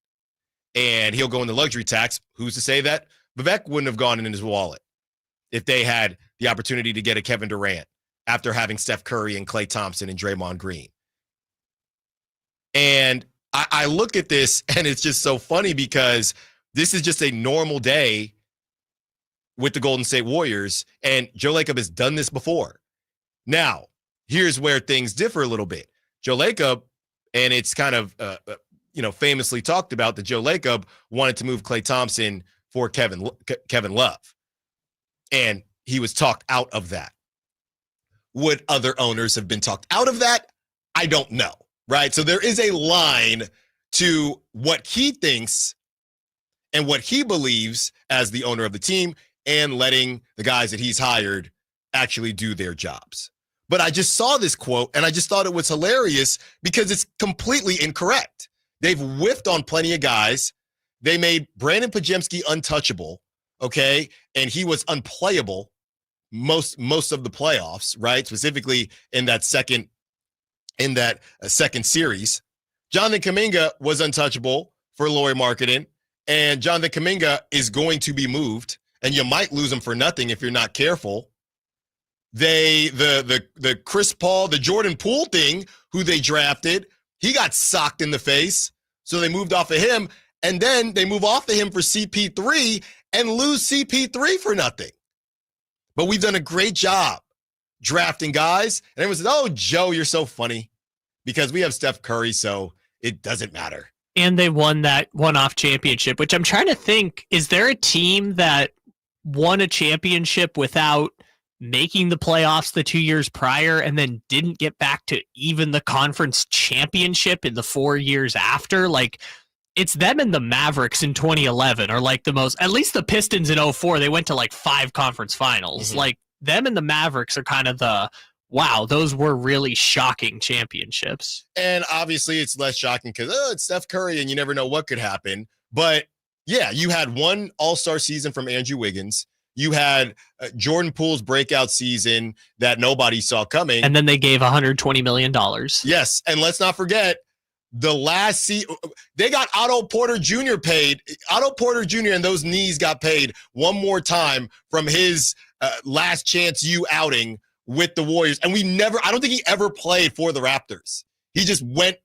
and he'll go into luxury tax. Who's to say that Vivek wouldn't have gone in his wallet if they had the opportunity to get a Kevin Durant after having Steph Curry and Klay Thompson and Draymond Green? And I look at this and it's just so funny because this is just a normal day with the Golden State Warriors, and Joe Lacob has done this before. Now, here's where things differ a little bit. Joe Lacob, and it's kind of, famously talked about that Joe Lacob wanted to move Klay Thompson for Kevin Love, and he was talked out of that. Would other owners have been talked out of that? I don't know, right? So there is a line to what he thinks and what he believes as the owner of the team and letting the guys that he's hired actually do their jobs. But I just saw this quote and I just thought it was hilarious because it's completely incorrect. They've whiffed on plenty of guys. They made Brandon Podziemski untouchable, okay? And he was unplayable most of the playoffs, right? Specifically in that second series. Jonathan Kuminga was untouchable for Lauri Markkanen, and Jonathan Kuminga is going to be moved, and you might lose him for nothing if you're not careful. The Chris Paul, the Jordan Poole thing, who they drafted, he got socked in the face, so they moved off of him, and then they move off of him for CP3 and lose CP3 for nothing. But we've done a great job drafting guys, and everyone says, "Oh, Joe, you're so funny," because we have Steph Curry, so it doesn't matter. And they won that one-off championship, which I'm trying to think, is there a team that won a championship without making the playoffs the 2 years prior and then didn't get back to even the conference championship in the 4 years after? Like, it's them and the Mavericks in 2011 are like the most, at least the Pistons in 2004, they went to like 5 conference finals. Mm-hmm. Like, them and the Mavericks are kind of the, wow, those were really shocking championships. And obviously it's less shocking because it's Steph Curry and you never know what could happen. But yeah, you had one all-star season from Andrew Wiggins. You had Jordan Poole's breakout season that nobody saw coming. And then they gave $120 million. Yes. And let's not forget the last season, they got Otto Porter Jr. paid. Otto Porter Jr. and those knees got paid one more time from his last chance U outing with the Warriors. And I don't think he ever played for the Raptors. He just went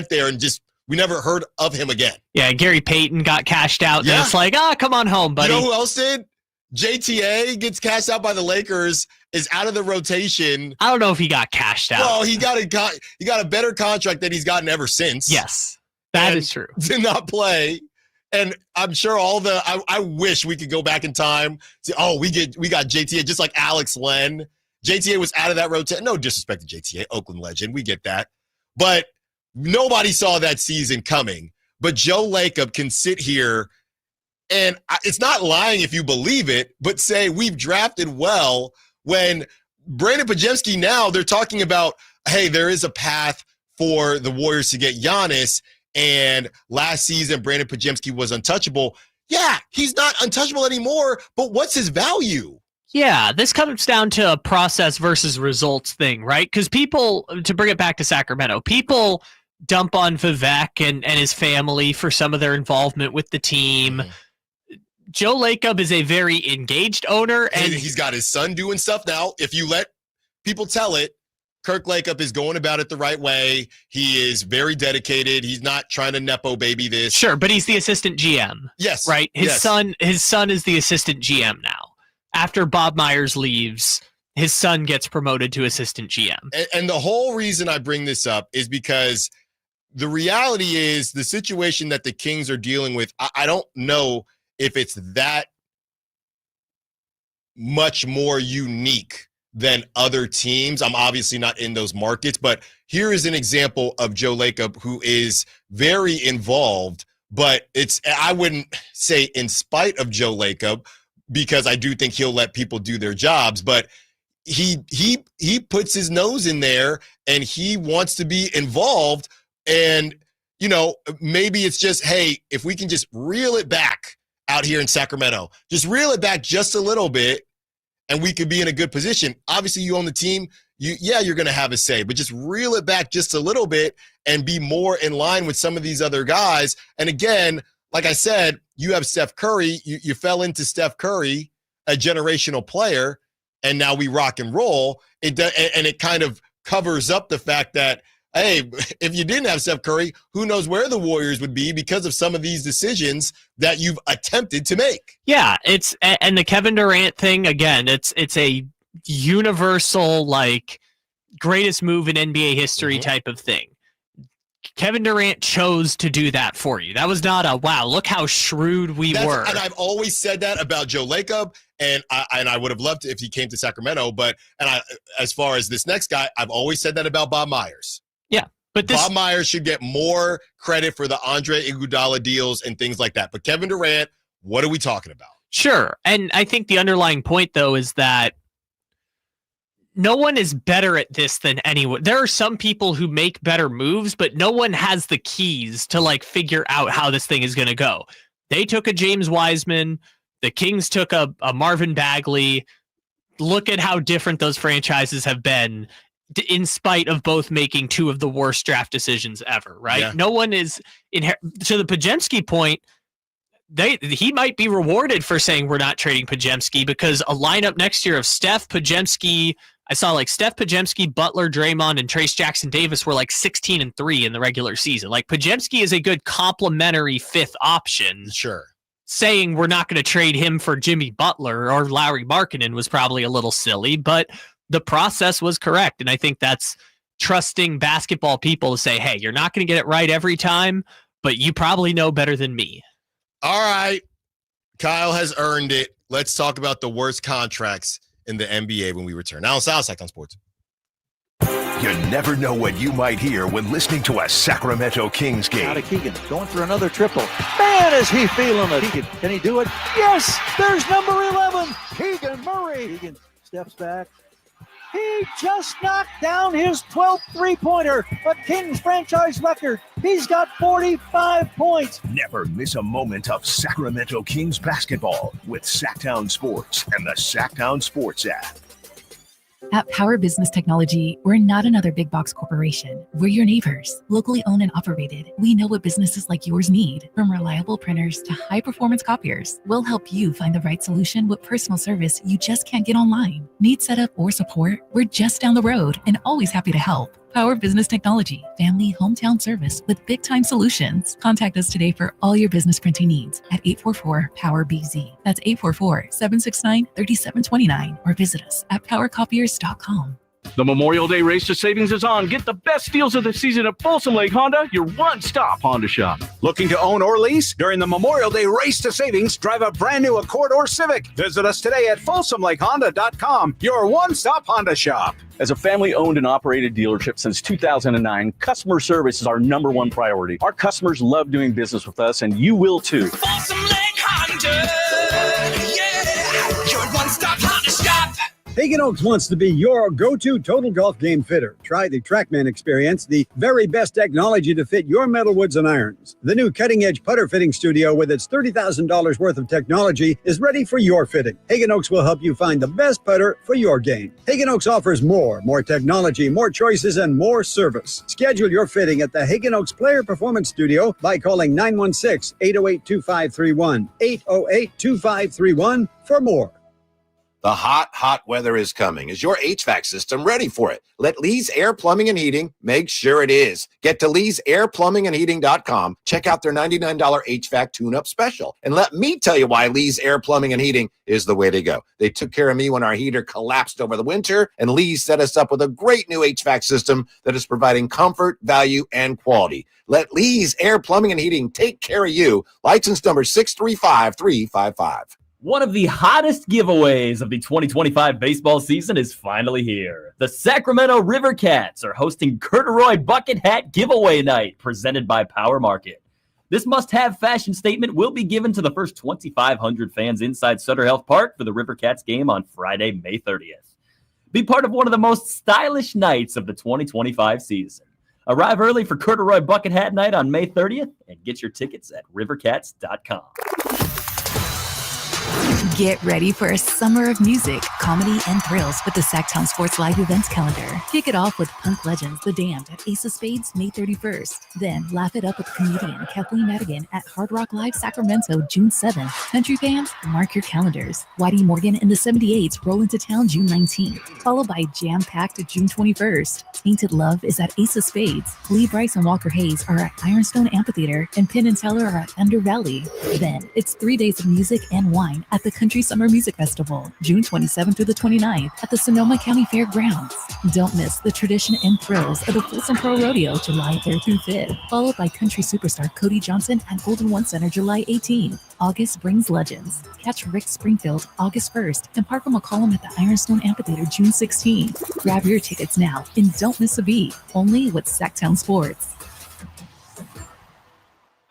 there and we never heard of him again. Yeah, Gary Payton got cashed out. Yeah. And it's like, come on home, buddy. You know who else did? JTA gets cashed out by the Lakers, is out of the rotation. I don't know if he got cashed out. Well, he got a better contract than he's gotten ever since. Yes, that is true. Did not play. And I'm sure I wish we could go back in time. Say, we got JTA just like Alex Len. JTA was out of that rotation. No disrespect to JTA, Oakland legend. We get that. But nobody saw that season coming. But Joe Lacob can sit here, and it's not lying if you believe it, but say we've drafted well when Brandon Podziemski now, they're talking about, hey, there is a path for the Warriors to get Giannis. And last season, Brandon Podziemski was untouchable. Yeah, he's not untouchable anymore, but what's his value? Yeah, this comes down to a process versus results thing, right? Because people, to bring it back to Sacramento, people dump on Vivek and his family for some of their involvement with the team. Mm-hmm. Joe Lacob is a very engaged owner. And he's got his son doing stuff now. If you let people tell it, Kirk Lacob is going about it the right way. He is very dedicated. He's not trying to Nepo baby this. Sure, but he's the assistant GM. Yes. Right? His son is the assistant GM now. After Bob Myers leaves, his son gets promoted to assistant GM. And the whole reason I bring this up is because the reality is the situation that the Kings are dealing with, I don't know if it's that much more unique than other teams. I'm obviously not in those markets, but here is an example of Joe Lacob who is very involved, but I wouldn't say in spite of Joe Lacob, because I do think he'll let people do their jobs, but he puts his nose in there and he wants to be involved. And, maybe it's just, hey, if we can just reel it back out here in Sacramento, just reel it back just a little bit and we could be in a good position. Obviously, you own the team. you're going to have a say, but just reel it back just a little bit and be more in line with some of these other guys. And again, like I said, you have Steph Curry. You fell into Steph Curry, a generational player, and now we rock and roll. And it kind of covers up the fact that, hey, if you didn't have Steph Curry, who knows where the Warriors would be because of some of these decisions that you've attempted to make. Yeah, and the Kevin Durant thing, again, it's a universal, like, greatest move in NBA history type of thing. Kevin Durant chose to do that for you. That was not a, wow, look how shrewd we were. And I've always said that about Joe Lacob, and I would have loved it if he came to Sacramento, as far as this next guy, I've always said that about Bob Myers. Yeah, but Bob Myers should get more credit for the Andre Iguodala deals and things like that. But Kevin Durant, what are we talking about? Sure, and I think the underlying point, though, is that no one is better at this than anyone. There are some people who make better moves, but no one has the keys to, like, figure out how this thing is going to go. They took a James Wiseman. The Kings took a Marvin Bagley. Look at how different those franchises have been in spite of both making two of the worst draft decisions ever, right? Yeah. No one is to the Podziemski point. He might be rewarded for saying we're not trading Podziemski, because a lineup next year of Steph, Podziemski, I saw like Steph, Podziemski, Butler, Draymond, and Trace Jackson Davis were like 16-3 in the regular season. Like, Podziemski is a good complementary fifth option. Sure. Saying we're not going to trade him for Jimmy Butler or Lauri Markkanen was probably a little silly, but the process was correct. And I think that's trusting basketball people to say, hey, you're not going to get it right every time, but you probably know better than me. All right. Kyle has earned it. Let's talk about the worst contracts in the NBA when we return. Allen Stiles, Sacktown Sports. You never know what you might hear when listening to a Sacramento Kings game. Out of Keegan, going for another triple. Man, is he feeling it. Keegan, can he do it? Yes, there's number 11, Keegan Murray. Keegan steps back. He just knocked down his 12th three-pointer, a Kings franchise record. He's got 45 points. Never miss a moment of Sacramento Kings basketball with Sacktown Sports and the Sacktown Sports app. At Power Business Technology, we're not another big box corporation. We're your neighbors, locally owned and operated. We know what businesses like yours need, from reliable printers to high-performance copiers. We'll help you find the right solution with personal service you just can't get online. Need setup or support? We're just down the road and always happy to help. Power Business Technology, family hometown service with big-time solutions. Contact us today for all your business printing needs at 844-POWER-BZ. That's 844-769-3729, or visit us at powercopiers.com. The Memorial Day Race to Savings is on. Get the best deals of the season at Folsom Lake Honda, your one-stop Honda shop. Looking to own or lease? During the Memorial Day Race to Savings, drive a brand new Accord or Civic. Visit us today at FolsomLakeHonda.com, your one-stop Honda shop. As a family-owned and operated dealership since 2009, customer service is our number one priority. Our customers love doing business with us, and you will too. Folsom Lake Honda, yeah, your one-stop Honda shop. Hagen Oaks wants to be your go-to total golf game fitter. Try the TrackMan experience, the very best technology to fit your metalwoods and irons. The new cutting-edge putter fitting studio with its $30,000 worth of technology is ready for your fitting. Hagen Oaks will help you find the best putter for your game. Hagen Oaks offers more technology, more choices, and more service. Schedule your fitting at the Hagen Oaks Player Performance Studio by calling 916-808-2531, 808-2531 for more. The hot weather is coming. Is your HVAC system ready for it? Let Lee's Air Plumbing and Heating make sure it is. Get to Lee'sAirPlumbingandHeating.com. Check out their $99 HVAC tune-up special. And let me tell you why Lee's Air Plumbing and Heating is the way to go. They took care of me when our heater collapsed over the winter, and Lee's set us up with a great new HVAC system that is providing comfort, value, and quality. Let Lee's Air Plumbing and Heating take care of you. License number 635355. One of the hottest giveaways of the 2025 baseball season is finally here. The Sacramento River Cats are hosting Corduroy Bucket Hat Giveaway Night, presented by Power Market. This must-have fashion statement will be given to the first 2,500 fans inside Sutter Health Park for the River Cats game on Friday, May 30th. Be part of one of the most stylish nights of the 2025 season. Arrive early for Corduroy Bucket Hat Night on May 30th and get your tickets at rivercats.com. Get ready for a summer of music, comedy, and thrills with the Sacktown Sports Live events calendar. Kick it off with punk legends The Damned at Ace of Spades May 31st. Then laugh it up with comedian Kathleen Madigan at Hard Rock Live Sacramento June 7th. Country fans, mark your calendars. Whitey Morgan and the 78s roll into town June 19th, followed by jam-packed June 21st. Tainted Love is at Ace of Spades. Lee Bryce and Walker Hayes are at Ironstone Amphitheater, and Penn and Teller are at Thunder Valley. Then it's 3 days of music and wine at the Country Summer Music Festival, June 27th through the 29th at the Sonoma County Fairgrounds. Don't miss the tradition and thrills of the Folsom Pro Rodeo July 3rd through 5th, followed by country superstar Cody Johnson at Golden One Center July 18th. August brings legends. Catch Rick Springfield August 1st and Parker McCollum at the Ironstone Amphitheater June 16th. Grab your tickets now and don't miss a beat. Only with Sacktown Sports.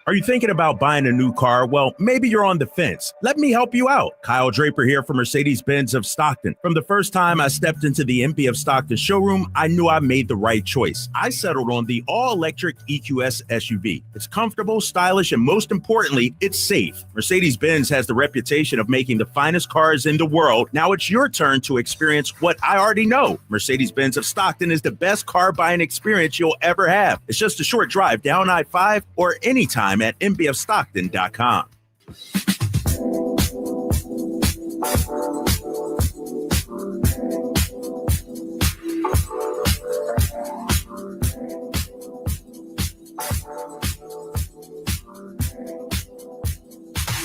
Are you thinking about buying a new car? Well, maybe you're on the fence. Let me help you out. Kyle Draper here from Mercedes-Benz of Stockton. From the first time I stepped into the MP of Stockton showroom, I knew I made the right choice. I settled on the all-electric EQS SUV. It's comfortable, stylish, and most importantly, it's safe. Mercedes-Benz has the reputation of making the finest cars in the world. Now it's your turn to experience what I already know. Mercedes-Benz of Stockton is the best car buying experience you'll ever have. It's just a short drive down I-5 or anytime at mbfstockton.com.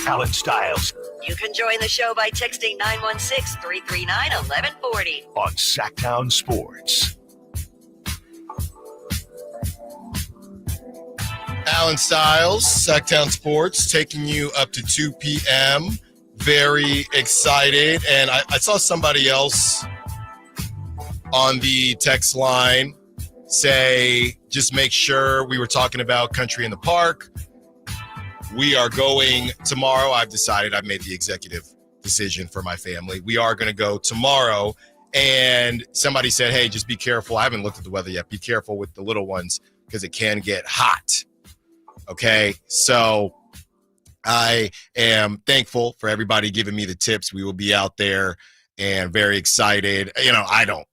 Allen Stiles You can join the show by texting 916-339-1140 on Sacktown Sports. Allen Stiles, Sacktown Sports, taking you up to 2 p.m. Very excited. And I saw somebody else on the text line say, just make sure, we were talking about Country in the Park. We are going tomorrow. I've made the executive decision for my family. We are going to go tomorrow. And somebody said, hey, just be careful. I haven't looked at the weather yet. Be careful with the little ones because it can get hot. Okay, so I am thankful for everybody giving me the tips. We will be out there and very excited. You know, I'm going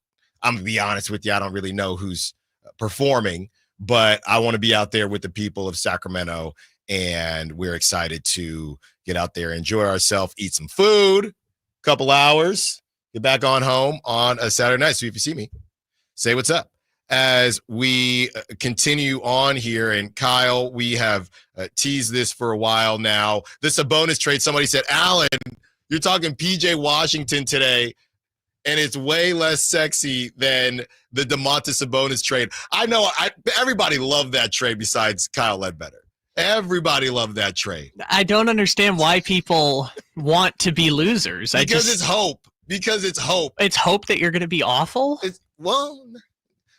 to be honest with you. I don't really know who's performing, but I want to be out there with the people of Sacramento, and we're excited to get out there, enjoy ourselves, eat some food, couple hours, get back on home on a Saturday night. So if you see me, say what's up. As we continue on here, and Kyle, we have teased this for a while now. This is a bonus trade. Somebody said, Allen, you're talking PJ Washington today, and it's way less sexy than the DeMontis Sabonis trade. I know everybody loved that trade besides Kyle Ledbetter. Everybody loved that trade. I don't understand why people want to be losers. Because it's hope. Because it's hope. It's hope that you're going to be awful?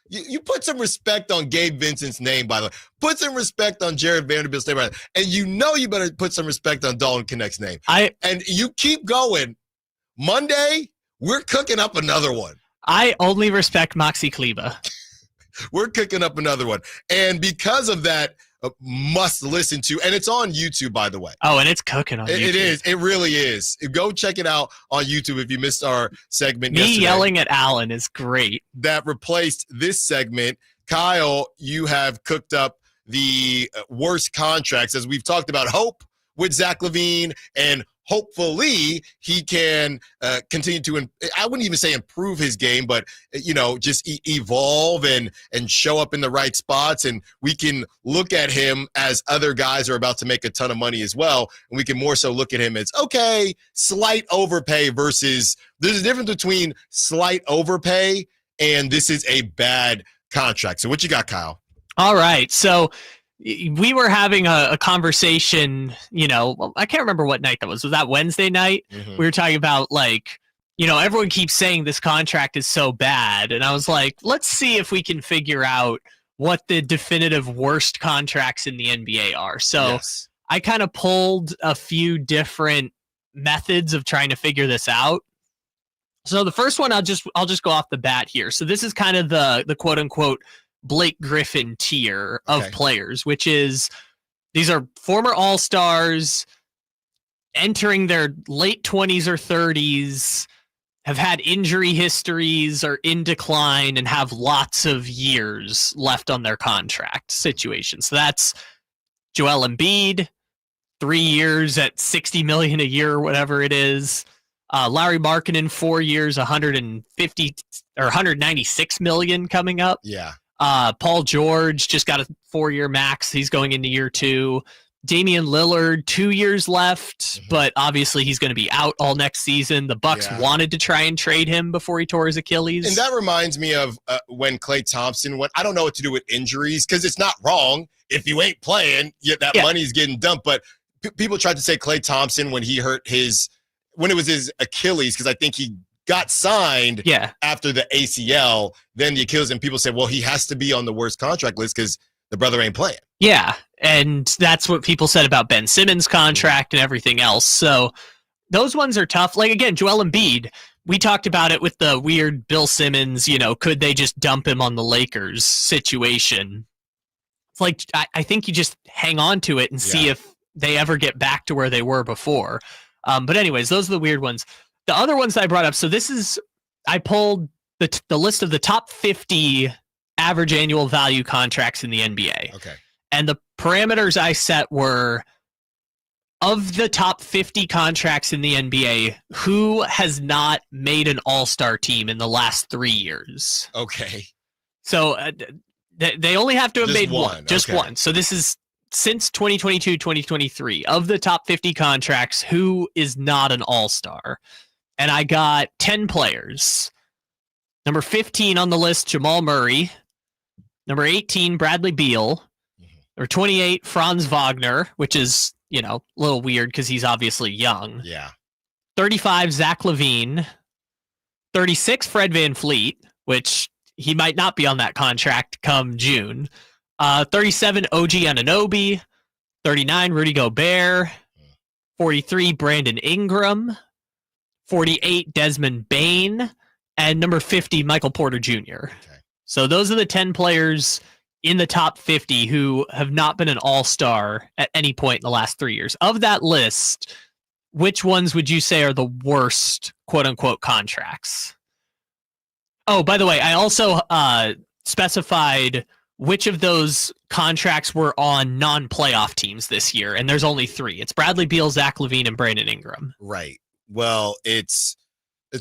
You put some respect on Gabe Vincent's name, by the way. Put some respect on Jared Vanderbilt's name. And you better put some respect on Dalton Connect's name. And you keep going. Monday, we're cooking up another one. I only respect Moxie Kleba. We're cooking up another one. And because of that, must listen to, and it's on YouTube, by the way. Oh, and it's cooking on YouTube. It is. It really is. Go check it out on YouTube if you missed our segment yesterday. Me yelling at Allen is great. That replaced this segment. Kyle, you have cooked up the worst contracts, as we've talked about hope with Zach LaVine, and hopefully he can continue to, I wouldn't even say improve his game, but, just evolve and show up in the right spots. And we can look at him as other guys are about to make a ton of money as well. And we can more so look at him as, okay, slight overpay versus there's a difference between slight overpay and this is a bad contract. So what you got, Kyle? All right. So we were having a conversation, I can't remember what night that was. Was that Wednesday night? Mm-hmm. We were talking about everyone keeps saying this contract is so bad. And I was like, let's see if we can figure out what the definitive worst contracts in the NBA are. So yes. I kind of pulled a few different methods of trying to figure this out. So the first one, I'll just go off the bat here. So this is kind of the quote unquote Blake Griffin tier of players, which is these are former All-Stars, entering their late 20s or 30s, have had injury histories, are in decline, and have lots of years left on their contract situation. So that's Joel Embiid, 3 years at $60 million a year or whatever it is. Larry Markkinen, 4 years, 150 or 196 million coming up. Yeah. Paul George just got a 4-year max. He's going into year 2. Damian Lillard, 2 years left, but obviously he's going to be out all next season. The Bucks wanted to try and trade him before he tore his Achilles. And that reminds me of when Klay Thompson went. I don't know what to do with injuries because it's not wrong if you ain't playing, yet that money's getting dumped. But people tried to say Klay Thompson when he hurt when it was his Achilles, because I think he got signed after the ACL, then the Achilles, and people said, well, he has to be on the worst contract list because the brother ain't playing. Yeah, and that's what people said about Ben Simmons' contract and everything else. So those ones are tough. Like, again, Joel Embiid, we talked about it with the weird Bill Simmons, could they just dump him on the Lakers situation? It's like, I think you just hang on to it and see if they ever get back to where they were before. But anyways, those are the weird ones. The other ones I brought up, so I pulled the list of the top 50 average annual value contracts in the NBA. Okay. And the parameters I set were, of the top 50 contracts in the NBA, who has not made an all-star team in the last 3 years? Okay. So they only have to have made one. Just okay. one. So this is since 2022, 2023. Of the top 50 contracts, who is not an all-star? And I got 10 players. Number 15 on the list, Jamal Murray. Number 18, Bradley Beal. Number 28, Franz Wagner, which is, a little weird because he's obviously young. Yeah. 35, Zach LaVine. 36, Fred VanVleet, which he might not be on that contract come June. 37, OG Anunoby. 39, Rudy Gobert. 43, Brandon Ingram. 48, Desmond Bane. And number 50, Michael Porter Jr. Okay. So those are the 10 players in the top 50 who have not been an all-star at any point in the last 3 years. Of that list, which ones would you say are the worst, quote-unquote, contracts? Oh, by the way, I also specified which of those contracts were on non-playoff teams this year, and there's only 3. It's Bradley Beal, Zach LaVine, and Brandon Ingram. Right. Well, it's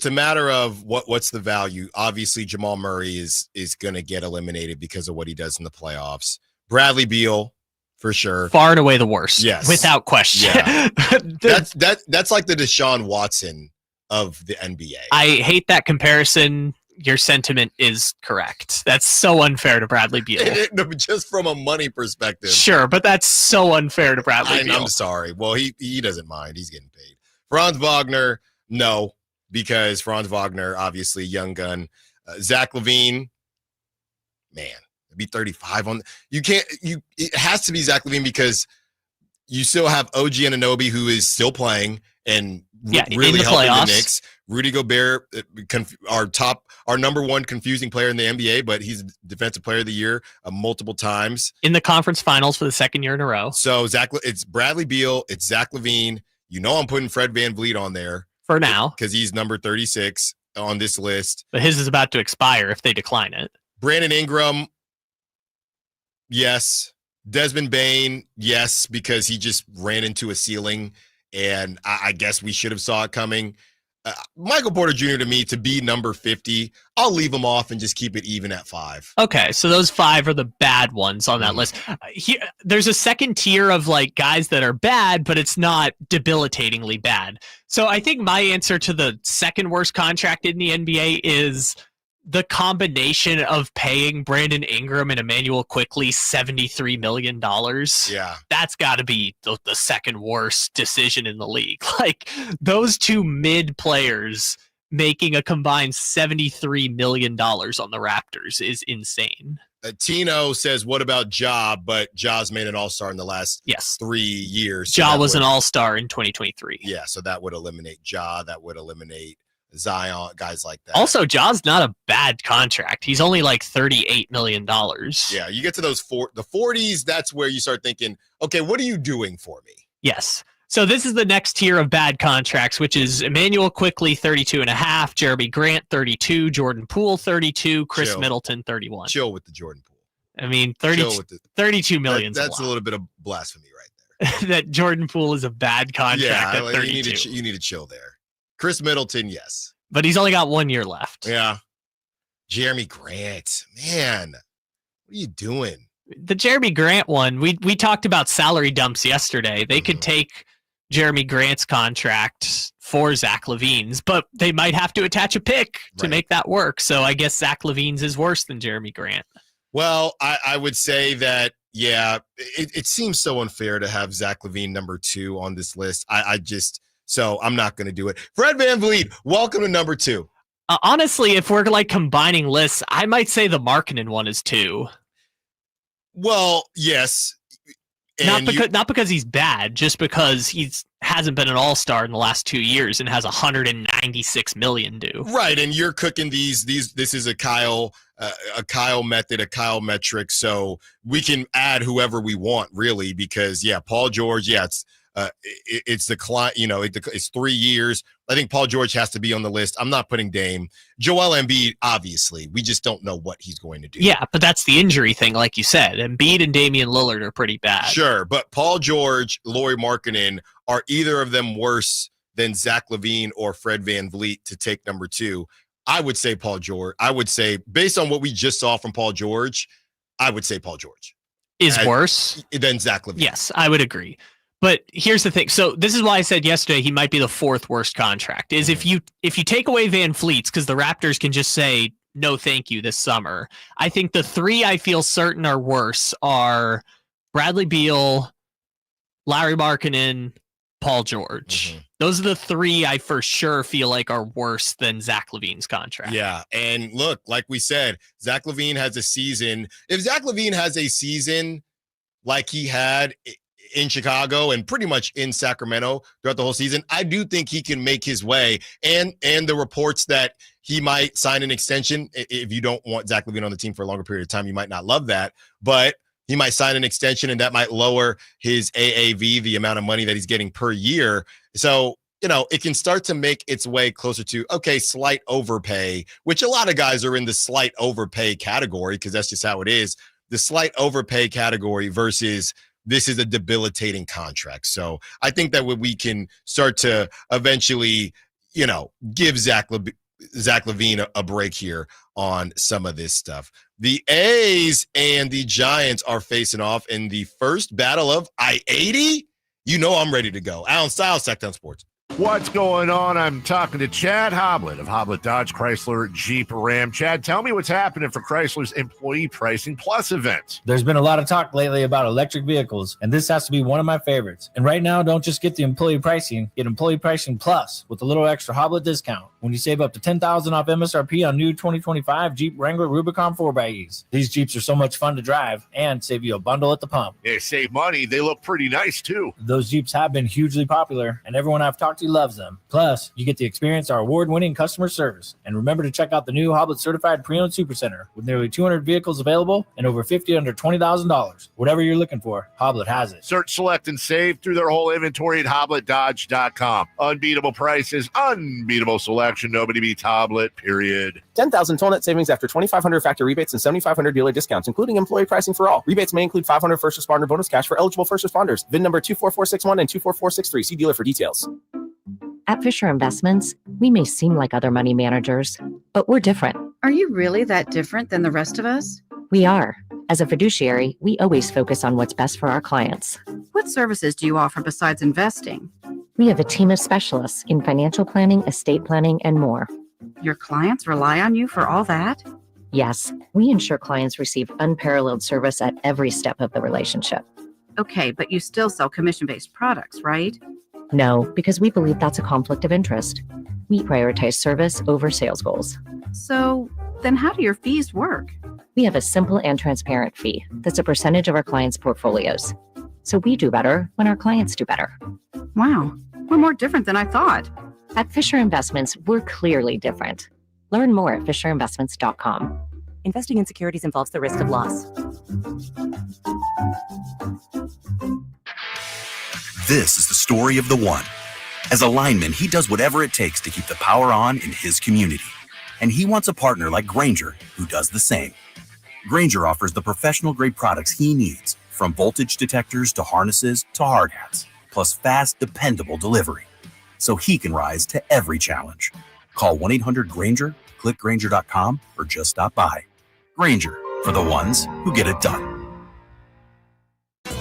a matter of what's the value. Obviously, Jamal Murray is going to get eliminated because of what he does in the playoffs. Bradley Beal, for sure. Far and away the worst. Yes. Without question. Yeah. That's like the Deshaun Watson of the NBA. I hate that comparison. Your sentiment is correct. That's so unfair to Bradley Beal. Just from a money perspective. Sure, but that's so unfair to Bradley Beal. I'm sorry. Well, he doesn't mind. He's getting paid. Franz Wagner, no. Because Franz Wagner, obviously, young gun. Zach LaVine, man, it'd be 35 on. It has to be Zach LaVine because you still have OG Anunoby who is still playing and really helping the Knicks. Rudy Gobert, our number one confusing player in the NBA, but he's Defensive Player of the Year multiple times in the conference finals for the second year in a row. So it's Bradley Beal, it's Zach LaVine. I'm putting Fred VanVleet on there. For now. Because he's number 36 on this list. But his is about to expire if they decline it. Brandon Ingram, yes. Desmond Bane, yes, because he just ran into a ceiling, and I guess we should have saw it coming. Michael Porter Jr. to me, to be number 50, I'll leave him off and just keep it even at 5. Okay, so those 5 are the bad ones on that list. There's a second tier of like guys that are bad, but it's not debilitatingly bad. So I think my answer to the second worst contract in the NBA is the combination of paying Brandon Ingram and Emmanuel Quickley $73 million. Yeah. That's got to be the second worst decision in the league. Like, those two mid players making a combined $73 million on the Raptors is insane. Tino says, what about Ja? But Ja's made an all-star in the last 3 years. So Ja was an all-star in 2023. Yeah, so that would eliminate Ja. That would eliminate Zion, guys like that. Also, Ja's not a bad contract. He's only like $38 million. Yeah, you get to those the 40s, that's where you start thinking, okay, what are you doing for me? Yes. So this is the next tier of bad contracts, which is Emmanuel Quickley, 32.5, Jeremy Grant, 32, Jordan Poole, 32, Chris Middleton, 31. Chill with the Jordan Poole. I mean, 32 million. That's a little bit of blasphemy right there. That Jordan Poole is a bad contract at 32. You need to chill there. Chris Middleton, yes. But he's only got 1 year left. Yeah. Jeremy Grant, man, what are you doing? The Jeremy Grant one, we talked about salary dumps yesterday. They could take Jeremy Grant's contract for Zach LaVine's, but they might have to attach a pick to make that work. So I guess Zach LaVine's is worse than Jeremy Grant. Well, I would say that, yeah, it seems so unfair to have Zach LaVine number 2 on this list. So I'm not going to do it. Fred VanVleet, welcome to number 2. Honestly, if we're like combining lists, I might say the Markkanen one is 2. Well, yes. Not because he's bad, just because he's hasn't been an all-star in the last 2 years and has 196 million due. Right, and you're cooking these. This is a Kyle method, a Kyle metric, so we can add whoever we want, really, because Paul George, it's the client, it's 3 years. I think Paul George has to be on the list. I'm not putting Dame. Joel Embiid, obviously, we just don't know what he's going to do. Yeah, but that's the injury thing, like you said. Embiid and Damian Lillard are pretty bad. Sure, but Paul George, Lauri Markkanen, are either of them worse than Zach LaVine or Fred VanVleet to take number 2? I would say Paul George. I would say, based on what we just saw from Paul George, I would say Paul George is worse than Zach LaVine. Yes, I would agree. But here's the thing. So this is why I said yesterday he might be the 4th worst contract. Is if you take away Van Fleet's, because the Raptors can just say no thank you this summer. I think the 3 I feel certain are worse are Bradley Beal, Lauri Markkanen, Paul George. Those are the 3 I for sure feel like are worse than Zach LaVine's contract. Yeah, and look, like we said, Zach LaVine has a season. If Zach LaVine has a season like he had in Chicago and pretty much in Sacramento throughout the whole season, I do think he can make his way. And the reports that he might sign an extension, if you don't want Zach LaVine on the team for a longer period of time, you might not love that, but he might sign an extension and that might lower his AAV, the amount of money that he's getting per year. So, it can start to make its way closer to, okay, slight overpay, which a lot of guys are in the slight overpay category because that's just how it is. The slight overpay category versus this is a debilitating contract. So I think that we can start to eventually, give Zach LaVine a break here on some of this stuff. The A's and the Giants are facing off in the first battle of I-80. I'm ready to go. Allen Stiles, Sacktown Sports. What's going on? I'm talking to Chad Hoblet of Hoblet Dodge Chrysler Jeep Ram. Chad, tell me what's happening for Chrysler's Employee Pricing Plus event. There's been a lot of talk lately about electric vehicles, and this has to be one of my favorites. And right now, don't just get the employee pricing, get Employee Pricing Plus with a little extra Hoblet discount when you save up to $10,000 off MSRP on new 2025 Jeep Wrangler Rubicon 4xEs. These Jeeps are so much fun to drive and save you a bundle at the pump. They save money. They look pretty nice, too. Those Jeeps have been hugely popular, and everyone I've talked to loves them. Plus, you get to experience our award-winning customer service. And remember to check out the new Hoblet Certified Pre-Owned Supercenter with nearly 200 vehicles available and over 50 under $20,000. Whatever you're looking for, Hoblet has it. Search, select, and save through their whole inventory at HobletDodge.com. Unbeatable prices, unbeatable selection. Nobody beats Hoblet, period. 10,000 total net savings after 2,500 factory rebates and 7,500 dealer discounts, including employee pricing for all. Rebates may include 500 first responder bonus cash for eligible first responders. VIN number 24461 and 24463. See dealer for details. At Fisher Investments, we may seem like other money managers, but we're different. Are you really that different than the rest of us? We are. As a fiduciary, we always focus on what's best for our clients. What services do you offer besides investing? We have a team of specialists in financial planning, estate planning, and more. Your clients rely on you for all that? Yes, we ensure clients receive unparalleled service at every step of the relationship. Okay, but you still sell commission-based products, right? No, because we believe that's a conflict of interest. We prioritize service over sales goals. So then how do your fees work? We have a simple and transparent fee that's a percentage of our clients' portfolios. So we do better when our clients do better. Wow, we're more different than I thought. At Fisher Investments, we're clearly different. Learn more at fisherinvestments.com. Investing in securities involves the risk of loss. This is the story of the one. As a lineman, he does whatever it takes to keep the power on in his community. And he wants a partner like Grainger who does the same. Grainger offers the professional-grade products he needs, from voltage detectors to harnesses to hard hats, plus fast, dependable delivery, so he can rise to every challenge. Call 1-800-GRAINGER, click Grainger.com, or just stop by. Grainger, for the ones who get it done.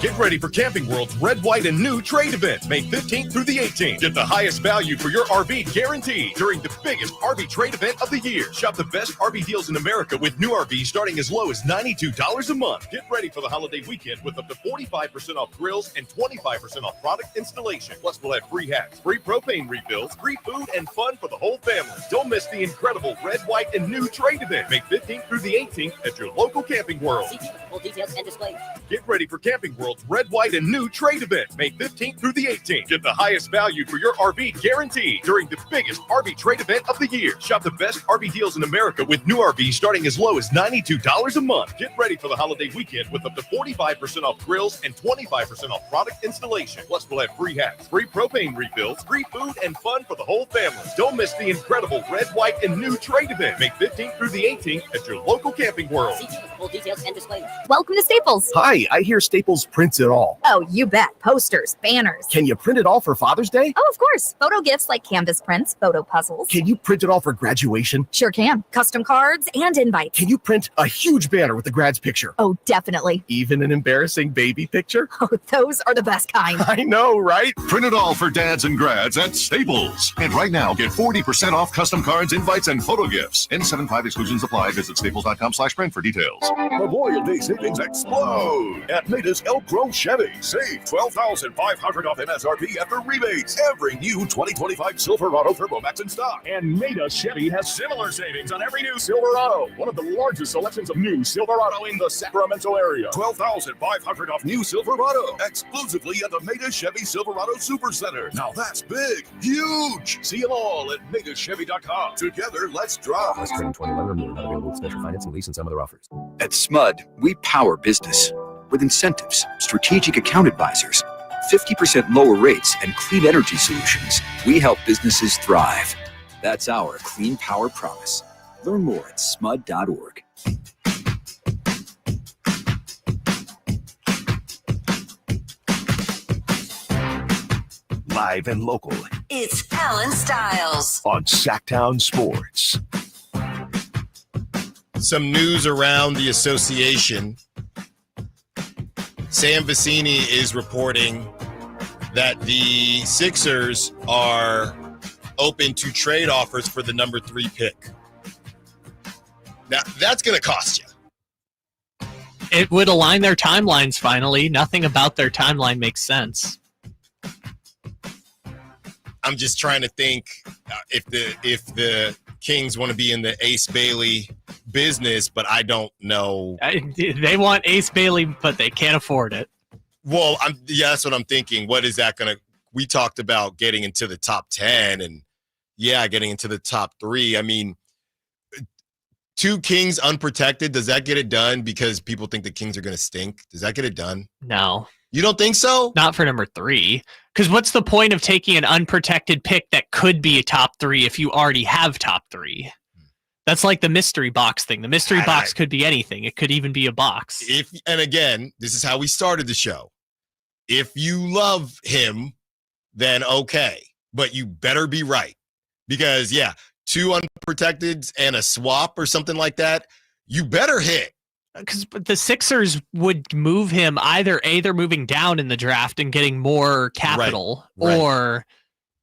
Get ready for Camping World's Red, White, and New trade event, May 15th through the 18th. Get the highest value for your RV guaranteed during the biggest RV trade event of the year. Shop the best RV deals in America with new RVs starting as low as $92 a month. Get ready for the holiday weekend with up to 45% off grills and 25% off product installation. Plus, we'll have free hats, free propane refills, free food, and fun for the whole family. Don't miss the incredible Red, White, and New trade event, May 15th through the 18th at your local Camping World. See full details and displays. Get ready for Camping World's Red, White, and New trade event, May 15th through the 18th. Get the highest value for your RV guaranteed during the biggest RV trade event of the year. Shop the best RV deals in America with new RVs starting as low as $92 a month. Get ready for the holiday weekend with up to 45% off grills and 25% off product installation. Plus, we'll have free hats, free propane refills, free food, and fun for the whole family. Don't miss the incredible Red, White, and New trade event, May 15th through the 18th at your local Camping World. See full details and displays. Welcome to Staples. Hi, I hear Staples prints it all. Oh, you bet. Posters, banners. Can you print it all for Father's Day? Oh, of course. Photo gifts like canvas prints, photo puzzles. Can you print it all for graduation? Sure can. Custom cards and invites. Can you print a huge banner with the grad's picture? Oh, definitely. Even an embarrassing baby picture? Oh, those are the best kind. I know, right? Print it all for dads and grads at Staples. And right now, get 40% off custom cards, invites, and photo gifts. N75 exclusions apply. Visit staples.com/print for details. Memorial Day savings explode at Native's Elk Grove Chevy. Save $12,500 off MSRP after rebates. Every new 2025 Silverado Turbo Max in stock. And Nata Chevy has similar savings on every new Silverado. One of the largest selections of new Silverado in the Sacramento area. $12,500 off new Silverado. Exclusively at the Nata Chevy Silverado Supercenter. Now that's big, huge. See them all at NataChevy.com. Together, let's drive. Less than 2011 or not available with special financing, lease, and some other offers. At SMUD, we power business with incentives, strategic account advisors, 50% lower rates, and clean energy solutions. We help businesses thrive. That's our clean power promise. Learn more at smud.org. Live and local It's Allen Stiles. on Sacktown Sports. Some news around the association. Sam Vecini is reporting that the Sixers are open to trade offers for the number 3 pick. Now, that's going to cost you. It would align their timelines finally. Nothing about their timeline makes sense. I'm just trying to think if the Kings want to be in the Ace Bailey business, but I don't know. They want Ace Bailey, but they can't afford it. Well, that's what I'm thinking. What is that going to – we talked about getting into the top 10 and, getting into the top 3. I mean, 2 Kings unprotected, does that get it done because people think the Kings are going to stink? Does that get it done? No. You don't think so? Not for number 3. Because what's the point of taking an unprotected pick that could be a top 3 if you already have top 3? That's like the mystery box thing. The mystery box could be anything. It could even be a box. And again, this is how we started the show. If you love him, then okay. But you better be right. Because, 2 unprotecteds and a swap or something like that, you better hit. Because the Sixers would move him either they're moving down in the draft and getting more capital, Right. or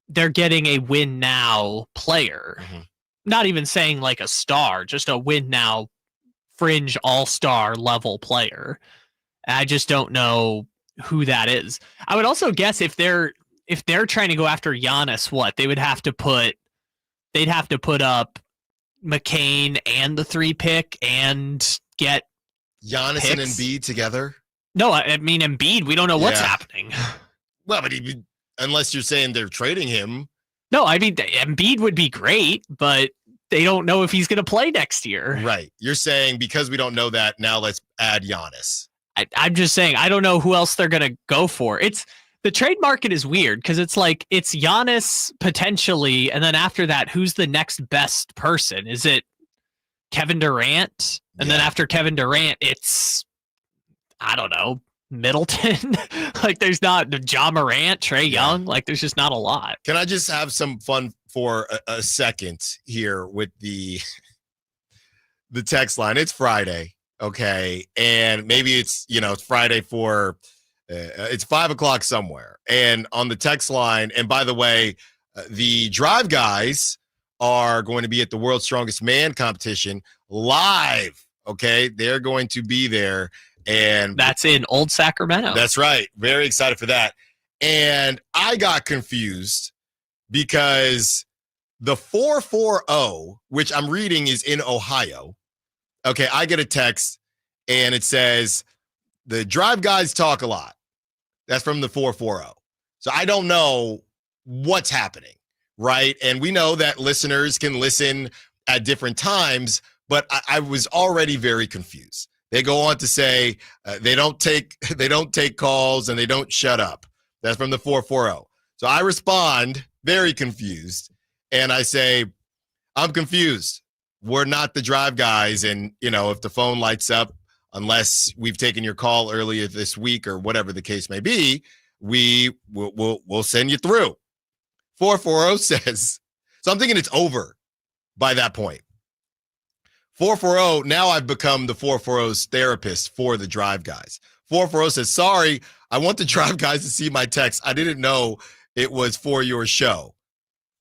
they're getting a win now player. Mm-hmm. Not even saying like a star, just a win now fringe all-star level player. I just don't know who that is. I would also guess if they're trying to go after Giannis, they'd have to put up McCain and the 3 pick and get Giannis picks. and Embiid together? No, I mean Embiid. We don't know what's happening. Well, but unless you're saying they're trading him. No, I mean Embiid would be great, but they don't know if he's going to play next year. Right. You're saying because we don't know that, now let's add Giannis. I'm just saying I don't know who else they're going to go for. The trade market is weird because it's like it's Giannis potentially, and then after that, who's the next best person? Is it Kevin Durant? And then after Kevin Durant, it's, I don't know, Middleton. Like there's not Ja Morant, Trae Young. Like there's just not a lot. Can I just have some fun for a second here with the text line? It's Friday, okay, and maybe it's it's Friday for it's 5:00 somewhere, and on the text line. And by the way, the Drive guys are going to be at the World's Strongest Man competition live. Okay, they're going to be there, and that's in Old Sacramento. That's right. Very excited for that. And I got confused because the 440, which I'm reading is in Ohio. Okay, I get a text and it says the Drive guys talk a lot. That's from the 440. So I don't know what's happening, right? And we know that listeners can listen at different times, but I was already very confused. They go on to say they don't take calls and they don't shut up. That's from the 440. So I respond very confused, and I say, I'm confused. We're not the Drive guys, and if the phone lights up, unless we've taken your call earlier this week or whatever the case may be, we'll send you through. 440 says, so I'm thinking it's over by that point. 440, now I've become the 440's therapist for the Drive guys. 440 says, sorry, I want the Drive guys to see my text. I didn't know it was for your show.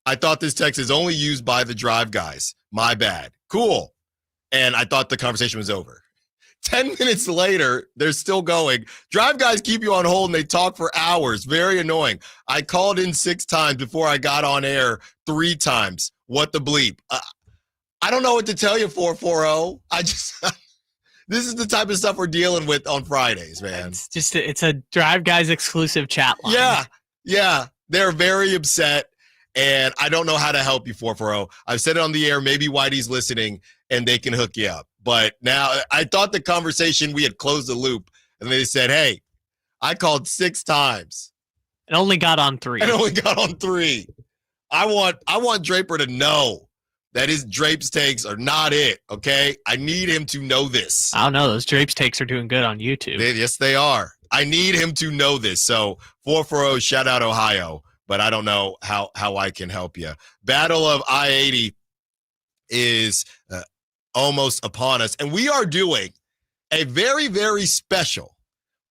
I thought this text is only used by the Drive guys. My bad. Cool. And I thought the conversation was over. 10 minutes later, they're still going. Drive guys keep you on hold and they talk for hours. Very annoying. I called in 6 times before I got on air 3 times. What the bleep? I don't know what to tell you, 440. This is the type of stuff we're dealing with on Fridays, man. It's a Drive guys exclusive chat line. Yeah. They're very upset, and I don't know how to help you, 440. I've said it on the air. Maybe Whitey's listening, and they can hook you up. But now I thought the conversation, we had closed the loop, and they said, hey, I called 6 times. And only got on 3. I want Draper to know that his Drapes takes are not it, okay? I need him to know this. I don't know. Those Drapes takes are doing good on YouTube. Yes, they are. I need him to know this. So 440, shout out Ohio, but I don't know how I can help you. Battle of I-80 is almost upon us, and we are doing a very, very special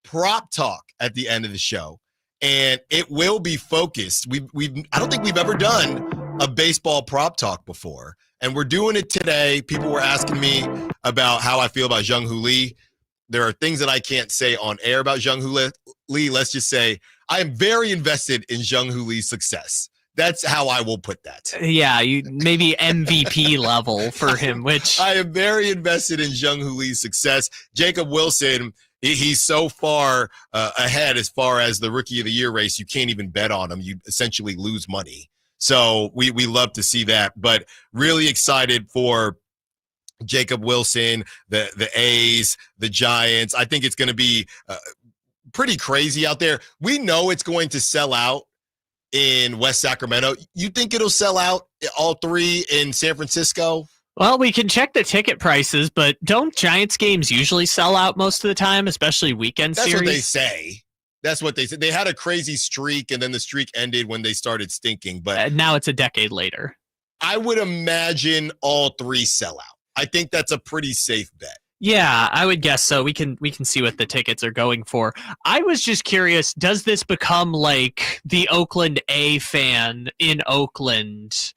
prop talk at the end of the show, and it will be focused. I don't think we've ever done a baseball prop talk before, and we're doing it today. People were asking me about how I feel about Jung-Hoo Lee. There are things that I can't say on air about Jung-Hoo Lee. Let's just say I am very invested in Jung-Hoo Lee's success. That's how I will put that. Yeah, you maybe MVP level for him, which I am very invested in Jung-Hoo Lee's success. Jacob Wilson, he's so far ahead as far as the Rookie of the Year race. You can't even bet on him. You essentially lose money. So we love to see that, but really excited for Jacob Wilson, the A's, the Giants. I think it's going to be pretty crazy out there. We know it's going to sell out in West Sacramento. You think it'll sell out all 3 in San Francisco? Well, we can check the ticket prices, but don't Giants games usually sell out most of the time, especially weekend series? That's what they say. That's what they said. They had a crazy streak, and then the streak ended when they started stinking. But now it's a decade later. I would imagine all 3 sell out. I think that's a pretty safe bet. Yeah, I would guess so. We can see what the tickets are going for. I was just curious, does this become like the Oakland A fan in Oakland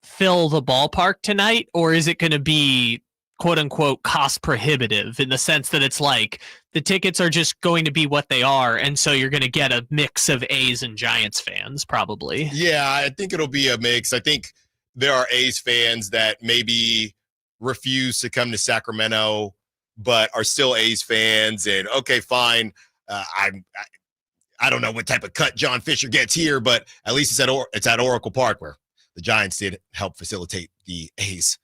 fill the ballpark tonight, or is it going to be quote unquote cost prohibitive in the sense that it's like the tickets are just going to be what they are, and so you're going to get a mix of A's and Giants fans probably? Yeah, I think it'll be a mix. I think there are A's fans that maybe refuse to come to Sacramento but are still A's fans, and okay, fine. I don't know what type of cut John Fisher gets here, but at least it's at Oracle Park, where the Giants did help facilitate the A's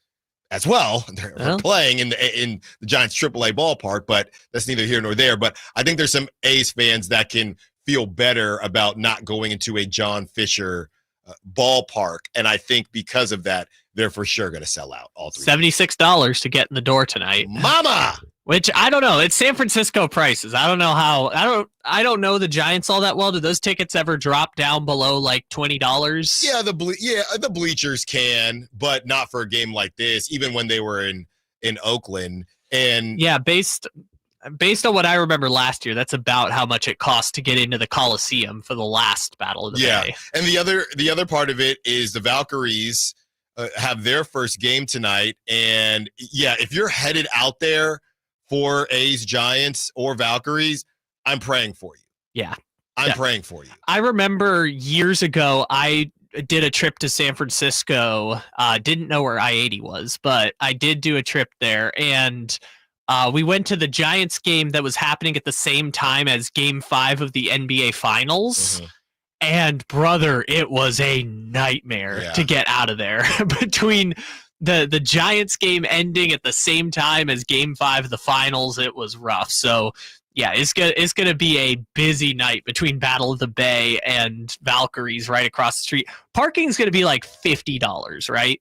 as well. They're playing in the Giants AAA ballpark, but that's neither here nor there. But I think there's some A's fans that can feel better about not going into a John Fisher ballpark. And I think because of that, they're for sure going to sell out all three. $76 to get in the door tonight. Mama! Which I don't know. It's San Francisco prices. I don't know how. I don't know the Giants all that well. Do those tickets ever drop down below like $20? Yeah, the bleachers can, but not for a game like this. Even when they were in Oakland, and yeah, based on what I remember last year, that's about how much it cost to get into the Coliseum for the last Battle of the Bay. And the other part of it is the Valkyries have their first game tonight, and yeah, if you're headed out there for A's, Giants, or Valkyries, I'm praying for you. Yeah. I'm praying for you. I remember years ago, I did a trip to San Francisco. Didn't know where I-80 was, but I did do a trip there. And we went to the Giants game that was happening at the same time as Game 5 of the NBA Finals. Mm-hmm. And, brother, it was a nightmare to get out of there. Between the Giants game ending at the same time as Game 5 of the Finals, it was rough. So, yeah, it's gonna be a busy night between Battle of the Bay and Valkyries right across the street. Parking's gonna be like $50, right?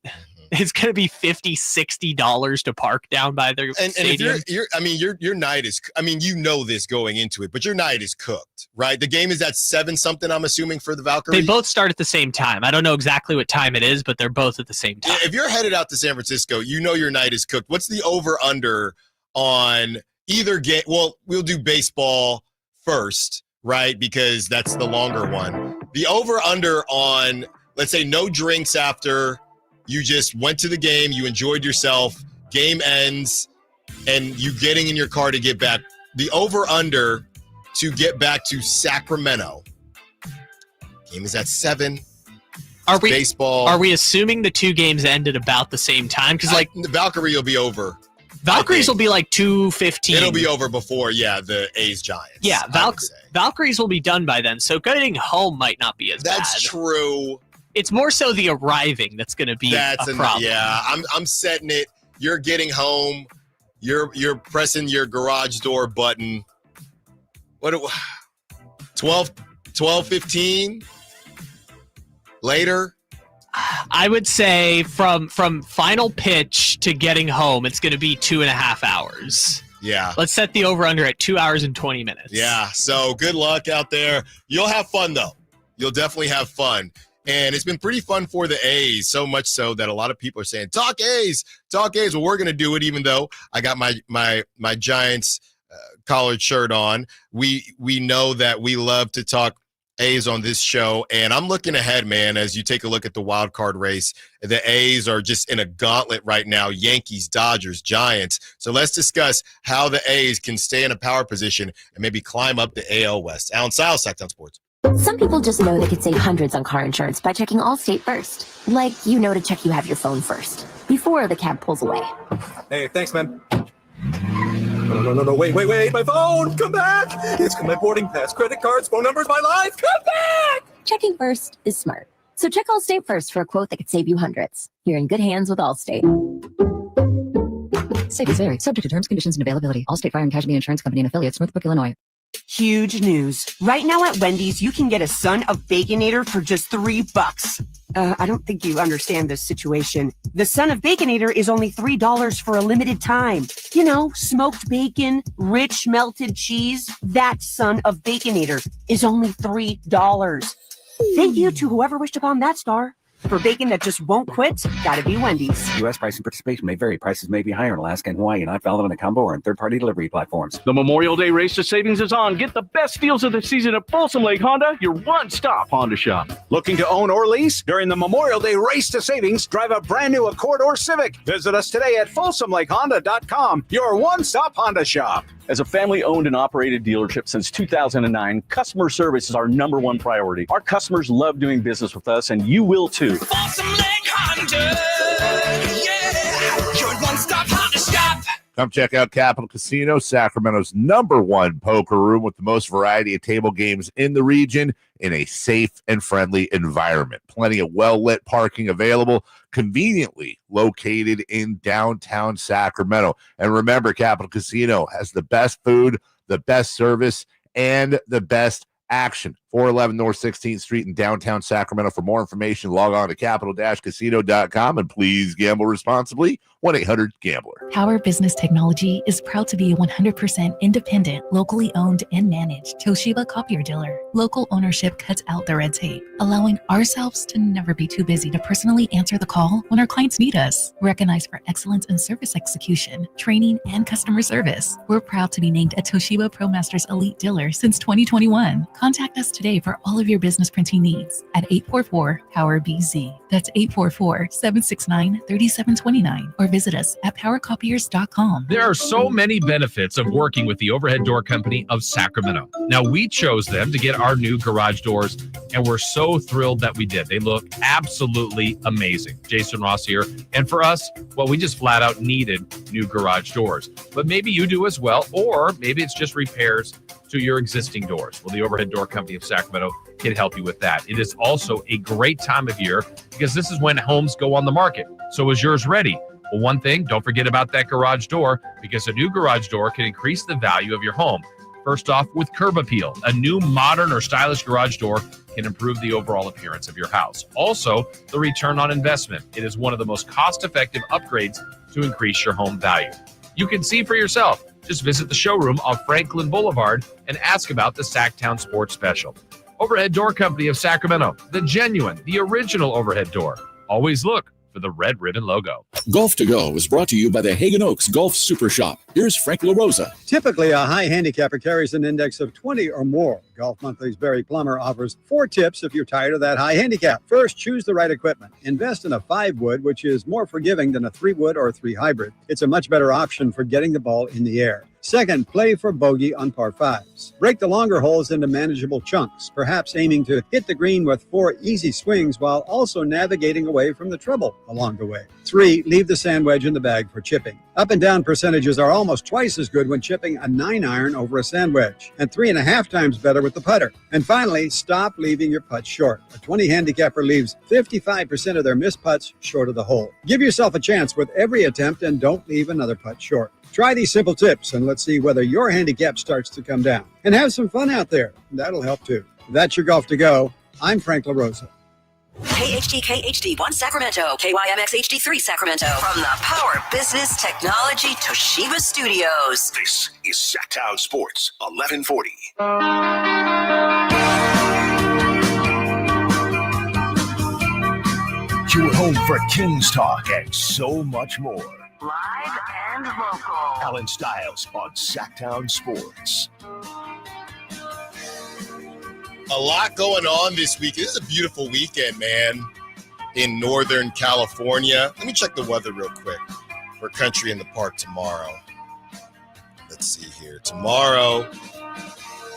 It's gonna be $50-$60 to park down by the stadium. And if your night is, you know this going into it, but your night is cooked, right? The game is at 7 something, I'm assuming, for the Valkyries. They both start at the same time. I don't know exactly what time it is, but they're both at the same time. If you're headed out to San Francisco, you know your night is cooked. What's the over-under on either game? Well, we'll do baseball first, right? Because that's the longer one. The over-under on, let's say, no drinks after you just went to the game, you enjoyed yourself, game ends, and you getting in your car to get back. The over-under to get back to Sacramento. Game is at 7. Baseball. Are we assuming the two games ended about the same time? Because the Valkyrie will be over. Valkyries will be like 2:15. It'll be over before, the A's Giants. Yeah, Valkyries will be done by then, so getting home might not be as bad. That's true. It's more so the arriving that's going to be a problem. Yeah, I'm setting it. You're getting home. You're pressing your garage door button. What? 12:15 later. I would say from final pitch to getting home, it's going to be 2.5 hours. Yeah. Let's set the over-under at 2 hours and 20 minutes. Yeah. So good luck out there. You'll have fun though. You'll definitely have fun. And it's been pretty fun for the A's, so much so that a lot of people are saying, talk A's. Well, we're going to do it, even though I got my Giants collared shirt on. We know that we love to talk A's on this show, and I'm looking ahead, man, as you take a look at the wild card race. The A's are just in a gauntlet right now, Yankees, Dodgers, Giants. So let's discuss how the A's can stay in a power position and maybe climb up the AL West. Allen Stiles, Sacktown Sports. Some people just know they could save hundreds on car insurance by checking Allstate first. Like, to check you have your phone first, before the cab pulls away. Hey, thanks, man. No, wait, my phone, come back! It's got my boarding pass, credit cards, phone numbers, my life, come back! Checking first is smart. So check Allstate first for a quote that could save you hundreds. You're in good hands with Allstate. Savings vary, subject to terms, conditions, and availability. Allstate Fire and Casualty Insurance Company and affiliates, Northbrook, Illinois. Huge news. Right now at Wendy's, you can get a Son of Baconator for just $3. I don't think you understand this situation. The Son of Baconator is only $3 for a limited time. Smoked bacon, rich melted cheese. That Son of Baconator is only $3. Thank you to whoever wished upon that star. For bacon that just won't quit, gotta be Wendy's. U.S. pricing participation may vary. Prices may be higher in Alaska and Hawaii, not valid on a combo or in third-party delivery platforms. The Memorial Day Race to Savings is on. Get the best deals of the season at Folsom Lake Honda, your one-stop Honda shop. Looking to own or lease? During the Memorial Day Race to Savings, drive a brand new Accord or Civic. Visit us today at FolsomLakeHonda.com, your one-stop Honda shop. As a family-owned and operated dealership since 2009, customer service is our number one priority. Our customers love doing business with us, and you will too. Folsom Lake Honda, yeah, your one-stop Honda shop. Come check out Capital Casino, Sacramento's #1 poker room with the most variety of table games in the region in a safe and friendly environment. Plenty of well-lit parking available, conveniently located in downtown Sacramento. And remember, Capital Casino has the best food, the best service, and the best action. 411 North 16th Street in downtown Sacramento. For more information, log on to capital-casino.com and please gamble responsibly. 1-800-GAMBLER. Power Business Technology is proud to be a 100% independent, locally owned and managed Toshiba copier dealer. Local ownership cuts out the red tape, allowing ourselves to never be too busy to personally answer the call when our clients need us. Recognized for excellence in service execution, training, and customer service, we're proud to be named a Toshiba ProMasters Elite Dealer since 2021. Contact us today for all of your business printing needs at 844-POWER-BZ. That's 844-769-3729. Or visit us at powercopiers.com. There are so many benefits of working with the Overhead Door Company of Sacramento. Now, we chose them to get our new garage doors, and we're so thrilled that we did. They look absolutely amazing. Jason Ross here. And for us, well, we just flat out needed new garage doors. But maybe you do as well, or maybe it's just repairs to your existing doors. Well, the Overhead Door Company of Sacramento can help you with that. It is also a great time of year because this is when homes go on the market. So is yours ready? Well, one thing, don't forget about that garage door, because a new garage door can increase the value of your home. First off, with Curb Appeal, a new modern or stylish garage door can improve the overall appearance of your house. Also, the return on investment. It is one of the most cost-effective upgrades to increase your home value. You can see for yourself. Just visit the showroom off Franklin Boulevard and ask about the Sacktown Sports Special. Overhead Door Company of Sacramento, the genuine, the original overhead door. Always look for the red ribbon logo. Golf to Go is brought to you by the Hagen Oaks Golf Super Shop. Here's Frank LaRosa. Typically, a high handicapper carries an index of 20 or more. Golf Monthly's Barry Plummer offers 4 tips if you're tired of that high handicap. First, choose the right equipment. Invest in a 5-wood, which is more forgiving than a 3-wood or 3 hybrid. It's a much better option for getting the ball in the air. Second, play for bogey on par 5s. Break the longer holes into manageable chunks, perhaps aiming to hit the green with 4 easy swings while also navigating away from the trouble along the way. 3, leave the sand wedge in the bag for chipping. Up and down percentages are almost twice as good when chipping a 9-iron over a sand wedge, and 3.5 times better with the putter. And finally, stop leaving your putts short. A 20 handicapper leaves 55% of their missed putts short of the hole. Give yourself a chance with every attempt and don't leave another putt short. Try these simple tips and let's see whether your handicap starts to come down. And have some fun out there. That'll help too. That's your Golf to Go. I'm Frank LaRosa. KHD1 Sacramento, KYMX HD3 Sacramento. From the Power Business Technology Toshiba Studios. This is Sacktown Sports 1140. You're home for Kings Talk and so much more. Live and local. Allen Stiles on Sacktown Sports. A lot going on this week. This is a beautiful weekend, man, in Northern California. Let me check the weather real quick for Country in the Park tomorrow. Let's see here. Tomorrow,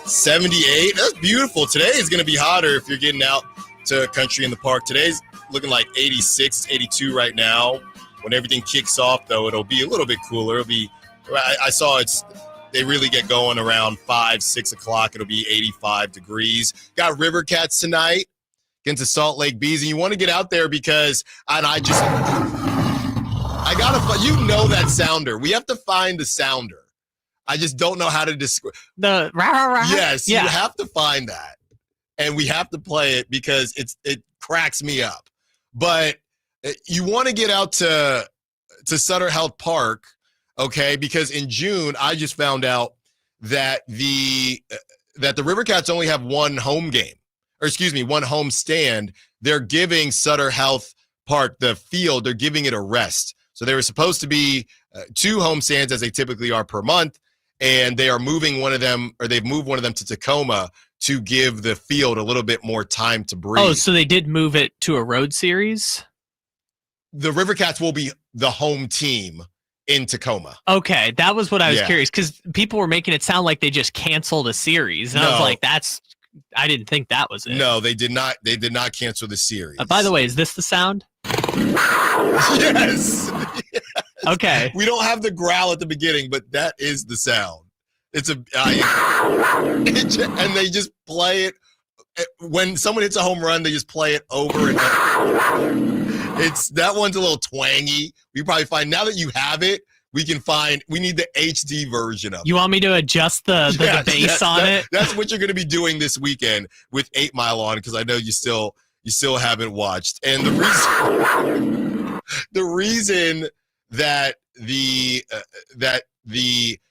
78. That's beautiful. Today is going to be hotter if you're getting out to Country in the Park. Today's looking like 86, 82 right now. When everything kicks off, though, it'll be a little bit cooler. It'll be. I saw they really get going around 5, 6 o'clock. It'll be 85 degrees. Got River Cats tonight against the Salt Lake Bees. And you want to get out there because I got to, you know that sounder. We have to find the sounder. I just don't know how to describe. The rah-rah-rah? Yes, yeah. You have to find that. And we have to play it because it cracks me up. But you want to get out to Sutter Health Park, okay? Because in June, I just found out that the River Cats only have one home game, one home stand. They're giving Sutter Health Park, the field, they're giving it a rest. So they were supposed to be 2 home stands as they typically are per month, and they are moving one of them, or they've moved one of them to Tacoma to give the field a little bit more time to breathe. Oh, so they did move it to a road series? The River Cats will be the home team in Tacoma. Okay, that was what I was curious, because people were making it sound like they just canceled a series. And I was like, I didn't think that was it. No, they did not. They did not cancel the series. By the way, is this the sound? Yes. Okay. We don't have the growl at the beginning, but that is the sound. It's and they just play it. When someone hits a home run, they just play it over and over. That one's a little twangy. You probably find now that you have it, we need the HD version of it. You want me to adjust the bass on it? That's what you're going to be doing this weekend with 8 Mile on, because I know you still haven't watched. And the reason that the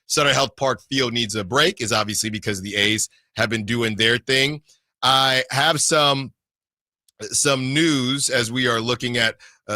Sutter Health Park field needs a break is obviously because the A's have been doing their thing. I have some news as we are looking at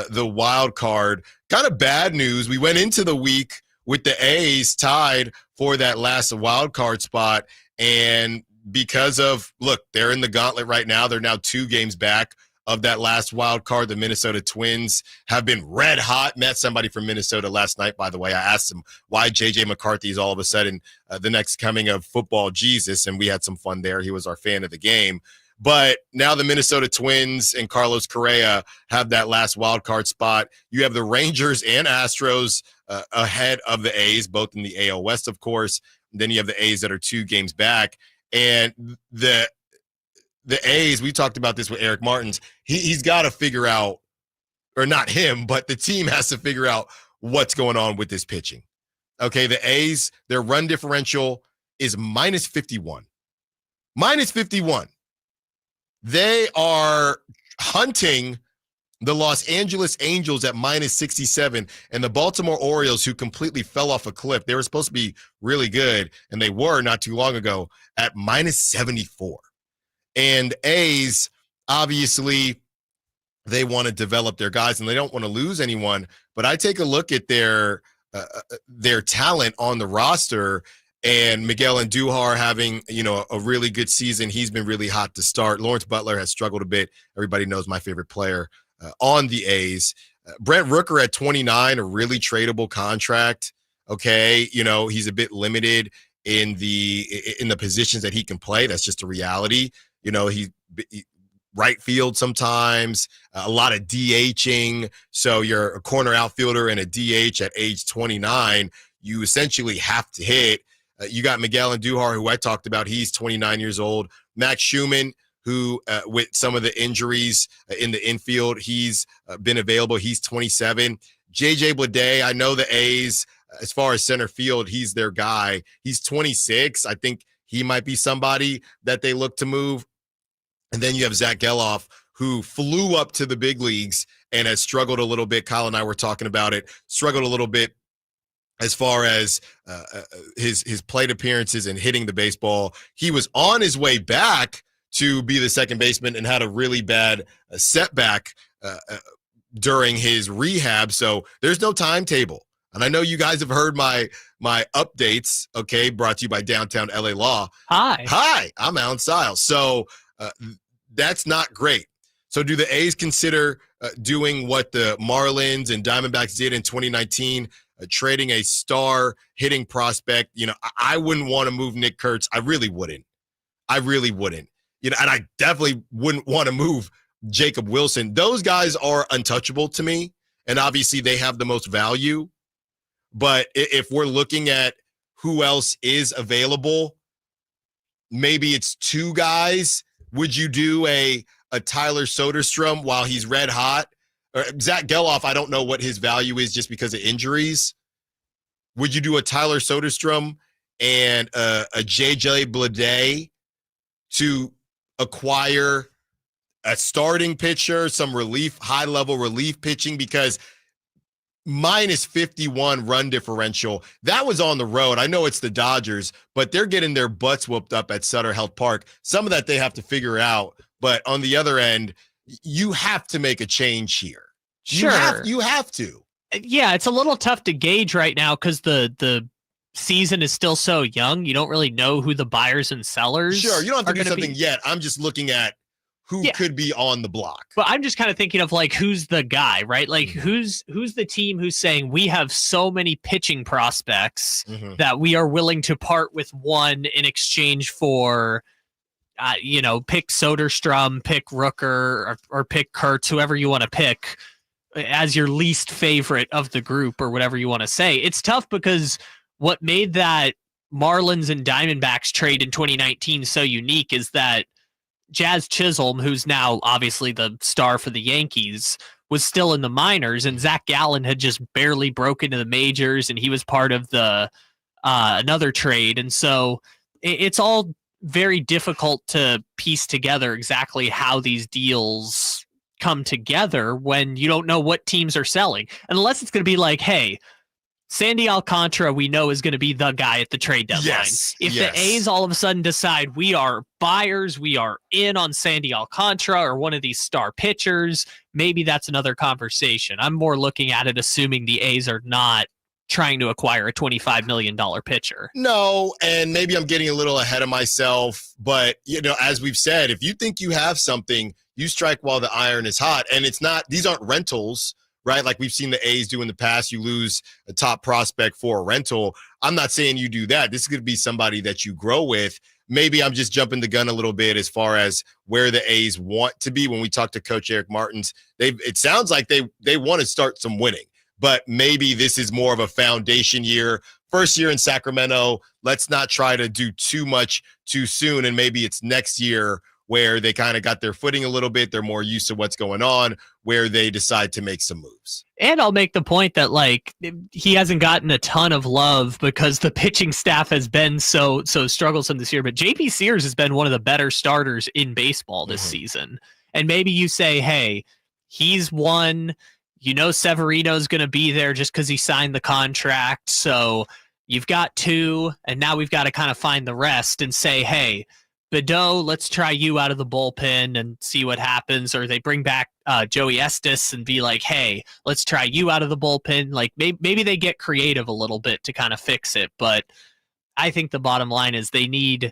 the wild card. Kind of bad news. We went into the week with the A's tied for that last wild card spot, and because of, look, they're in the gauntlet right now. They're now 2 games back of that last wild card. The Minnesota Twins have been red hot. Met somebody from Minnesota last night, by the way. I asked him why J.J. McCarthy is all of a sudden the next coming of football Jesus, and we had some fun there. He was our fan of the game. But now the Minnesota Twins and Carlos Correa have that last wild card spot. You have the Rangers and Astros ahead of the A's, both in the AL West, of course. And then you have the A's that are 2 games back. And the A's, we talked about this with Eric Martins. He's got to figure out, or not him, but the team has to figure out what's going on with this pitching. Okay, the A's, their run differential is minus 51. Minus 51. They are hunting the Los Angeles Angels at minus 67 and the Baltimore Orioles, who completely fell off a cliff. They were supposed to be really good, and they were not too long ago, at minus 74. And A's, obviously, they want to develop their guys, and they don't want to lose anyone. But I take a look at their talent on the roster, and Miguel Andujar having, a really good season. He's been really hot to start. Lawrence Butler has struggled a bit. Everybody knows my favorite player on the A's. Brent Rooker at 29, a really tradable contract. Okay, he's a bit limited in the positions that he can play. That's just a reality. He right field sometimes, a lot of DHing. So you're a corner outfielder and a DH at age 29. You essentially have to hit. You got Miguel Andujar, who I talked about. He's 29 years old. Max Schumann, who with some of the injuries in the infield, he's been available. He's 27. JJ Bleday, I know the A's, as far as center field, he's their guy. He's 26. I think he might be somebody that they look to move. And then you have Zach Geloff, who flew up to the big leagues and has struggled a little bit. Kyle and I were talking about it, struggled a little bit as far as his plate appearances and hitting the baseball. He was on his way back to be the second baseman and had a really bad setback during his rehab. So there's no timetable. And I know you guys have heard my updates, okay, brought to you by Downtown LA Law. Hi, I'm Allen Stiles. So that's not great. So do the A's consider doing what the Marlins and Diamondbacks did in 2019, trading a star hitting prospect? I wouldn't want to move Nick Kurtz. I really wouldn't. And I definitely wouldn't want to move Jacob Wilson. Those guys are untouchable to me, and obviously they have the most value. But if we're looking at who else is available, maybe it's 2 guys. Would you do a Tyler Soderstrom while he's red hot? Or Zach Geloff, I don't know what his value is just because of injuries. Would you do a Tyler Soderstrom and a JJ Bleday to acquire a starting pitcher, some relief, high-level relief pitching? Because minus 51 run differential, that was on the road. I know it's the Dodgers, but they're getting their butts whooped up at Sutter Health Park. Some of that they have to figure out. But on the other end, you have to make a change here. Sure. You have to. Yeah, it's a little tough to gauge right now because the season is still so young. You don't really know who the buyers and sellers Sure, you don't have to do something be yet. I'm just looking at who could be on the block. But I'm just kind of thinking of like, who's the guy, right? Like who's the team who's saying we have so many pitching prospects that we are willing to part with one in exchange for, pick Soderstrom, pick Rooker, or pick Kurtz, whoever you want to pick as your least favorite of the group or whatever you want to say. It's tough because what made that Marlins and Diamondbacks trade in 2019 so unique is that Jazz Chisholm, who's now obviously the star for the Yankees, was still in the minors, and Zach Gallen had just barely broke into the majors, and he was part of the another trade. And so it's all very difficult to piece together exactly how these deals come together when you don't know what teams are selling, unless it's going to be like, hey, Sandy Alcantara, we know, is going to be the guy at the trade deadline. Yes, if the A's all of a sudden decide we are buyers, we are in on Sandy Alcantara or one of these star pitchers, maybe that's another conversation. I'm more looking at it assuming the A's are not trying to acquire a $25 million pitcher. No, and maybe I'm getting a little ahead of myself, but, as we've said, if you think you have something, you strike while the iron is hot. And these aren't rentals, right? Like we've seen the A's do in the past. You lose a top prospect for a rental. I'm not saying you do that. This is going to be somebody that you grow with. Maybe I'm just jumping the gun a little bit as far as where the A's want to be. When we talk to Coach Eric Martins, it sounds like they want to start some winning, but maybe this is more of a foundation year. First year in Sacramento, let's not try to do too much too soon. And maybe it's next year where they kind of got their footing a little bit. They're more used to what's going on, where they decide to make some moves. And I'll make the point that, like, he hasn't gotten a ton of love because the pitching staff has been so strugglesome this year. But JP Sears has been one of the better starters in baseball this season. And maybe you say, hey, he's one, Severino's going to be there just because he signed the contract. So you've got two, and now we've got to kind of find the rest and say, hey, Bideau, let's try you out of the bullpen and see what happens. Or they bring back Joey Estes and be like, hey, let's try you out of the bullpen. Like maybe they get creative a little bit to kind of fix it. But I think the bottom line is they need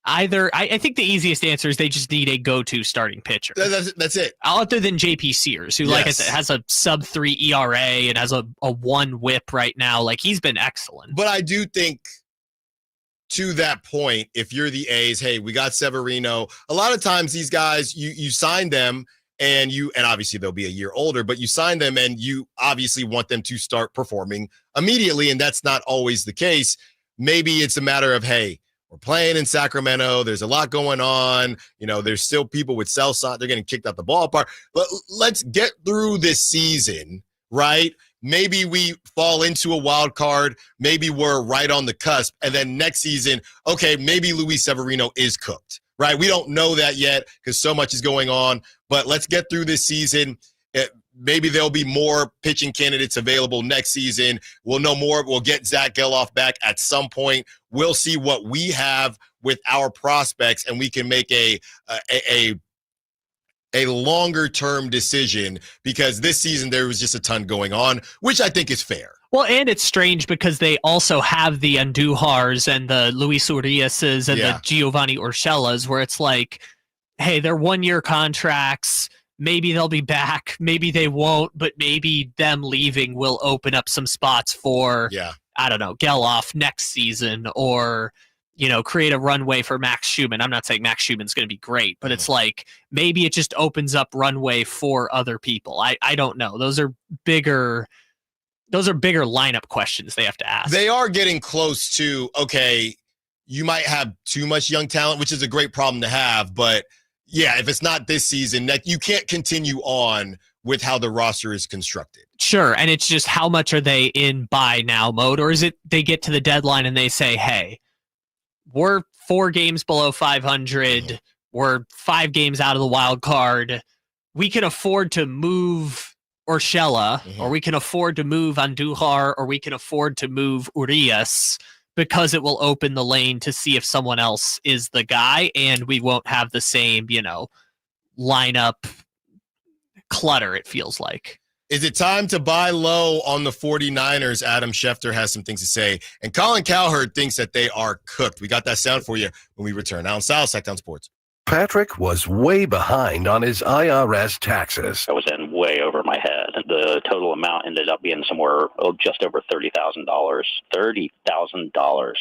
either. I think the easiest answer is they just need a go-to starting pitcher. That's it. Other than JP Sears, who, like I said, has a sub-3 ERA and has a 1 whip right now. Like, he's been excellent. But I do think, to that point, if you're the A's, hey, we got Severino. A lot of times these guys, you sign them and obviously they'll be a year older, but you sign them and you obviously want them to start performing immediately. And that's not always the case. Maybe it's a matter of, hey, we're playing in Sacramento. There's a lot going on. There's still people with cell sign. They're getting kicked out the ballpark. But let's get through this season, right? Maybe we fall into a wild card. Maybe we're right on the cusp. And then next season, okay, maybe Luis Severino is cooked, right? We don't know that yet because so much is going on. But let's get through this season. Maybe there'll be more pitching candidates available next season. We'll know more. We'll get Zach Geloff back at some point. We'll see what we have with our prospects, and we can make a longer-term decision, because this season there was just a ton going on, which I think is fair. Well, and it's strange because they also have the Andújars and the Luis Uriases and the Giovanni Urshela's, where it's like, hey, they're 1-year contracts. Maybe they'll be back. Maybe they won't, but maybe them leaving will open up some spots for, I don't know, Geloff next season, or create a runway for Max Schumann. I'm not saying Max Schumann's going to be great, but it's like maybe it just opens up runway for other people. I don't know. Those are bigger lineup questions they have to ask. They are getting close to, okay, you might have too much young talent, which is a great problem to have. But yeah, if it's not this season, you can't continue on with how the roster is constructed. Sure. And it's just how much are they in buy now mode? Or is it they get to the deadline and they say, hey, we're 4 games below 500. We're 5 games out of the wild card. We can afford to move Urshela, or we can afford to move Andújar, or we can afford to move Urias, because it will open the lane to see if someone else is the guy, and we won't have the same, lineup clutter, it feels like. Is it time to buy low on the 49ers? Adam Schefter has some things to say. And Colin Cowherd thinks that they are cooked. We got that sound for you when we return. Allen Stiles, Sacktown Sports. Patrick was way behind on his IRS taxes. I was in way over my head. The total amount ended up being somewhere just over $30,000. $30,000.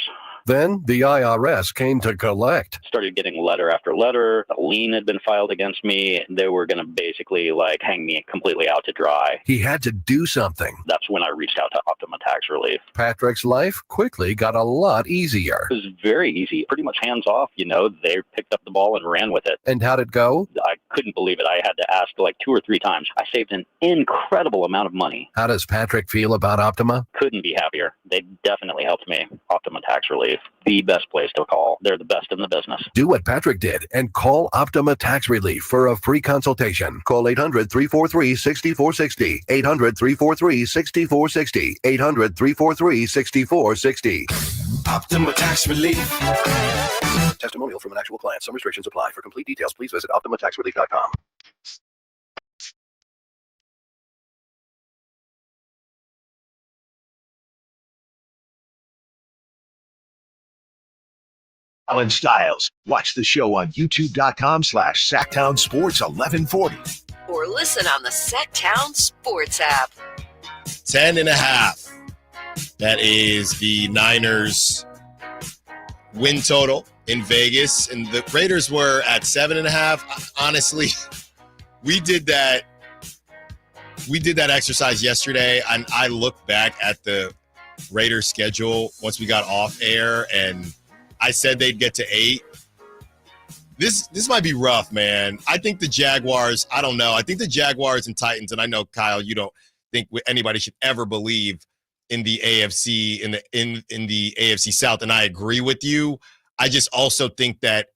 Then the IRS came to collect. Started getting letter after letter. A lien had been filed against me. They were going to basically hang me completely out to dry. He had to do something. That's when I reached out to Optima Tax Relief. Patrick's life quickly got a lot easier. It was very easy, pretty much hands off. They picked up the ball and ran with it. And how'd it go? I couldn't believe it. I had to ask like 2 or 3 times. I saved an incredible amount of money. How does Patrick feel about Optima? Couldn't be happier. They definitely helped me. Optima Tax Relief, the best place to call. They're the best in the business. Do what Patrick did and call Optima Tax Relief for a free consultation. Call 800-343-6460. 800-343-6460. 800-343-6460. Optima Tax Relief. Testimonial from an actual client. Some restrictions apply. For complete details, please visit OptimaTaxRelief.com. Allen Stiles. Watch the show on youtube.com/SacktownSports1140. Or listen on the Sacktown Sports app. 10.5. That is the Niners win total in Vegas. And the Raiders were at 7.5. Honestly, we did that exercise yesterday, and I looked back at the Raiders schedule once we got off air, and I said they'd get to 8. This might be rough, man. I think the Jaguars, I don't know. I think the Jaguars and Titans, and I know, Kyle, you don't think anybody should ever believe in the AFC, in the AFC South, and I agree with you. I just also think that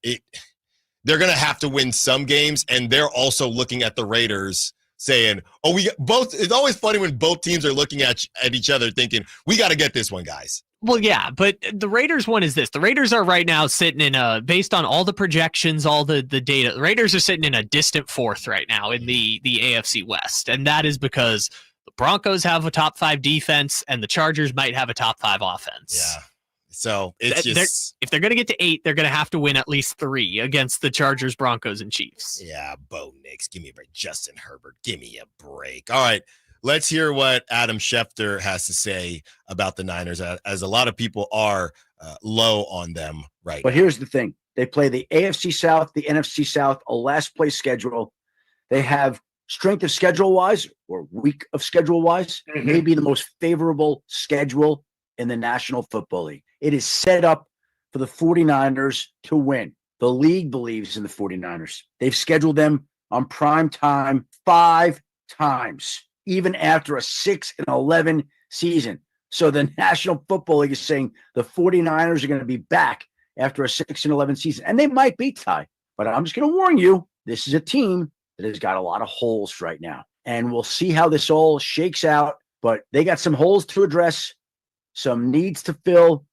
they're going to have to win some games, and they're also looking at the Raiders saying, oh, we both. It's always funny when both teams are looking at each other thinking, we got to get this one, guys. Well, yeah, but the Raiders one is this. The Raiders are right now sitting in based on all the projections, all the data, the Raiders are sitting in a distant 4th right now in the AFC West. And that is because the Broncos have a top 5 defense and the Chargers might have a top 5 offense. Yeah. So it's just, if they're going to get to 8, they're going to have to win at least 3 against the Chargers, Broncos, and Chiefs. Yeah, Bo Nix, give me a break. Justin Herbert, give me a break. All right. Let's hear what Adam Schefter has to say about the Niners, as a lot of people are low on them right But now. here's the thing. They play the AFC South, the NFC South, a last-place schedule. They have strength of schedule-wise or week of schedule-wise, maybe the most favorable schedule in the National Football League. It is set up for the 49ers to win. The league believes in the 49ers. They've scheduled them on prime time 5 times, even after a 6-11 season. So the National Football League is saying the 49ers are going to be back after a 6-11 season. And they might be, Ty. But I'm just going to warn you, this is a team that has got a lot of holes right now. And we'll see how this all shakes out. But they got some holes to address, some needs to fill.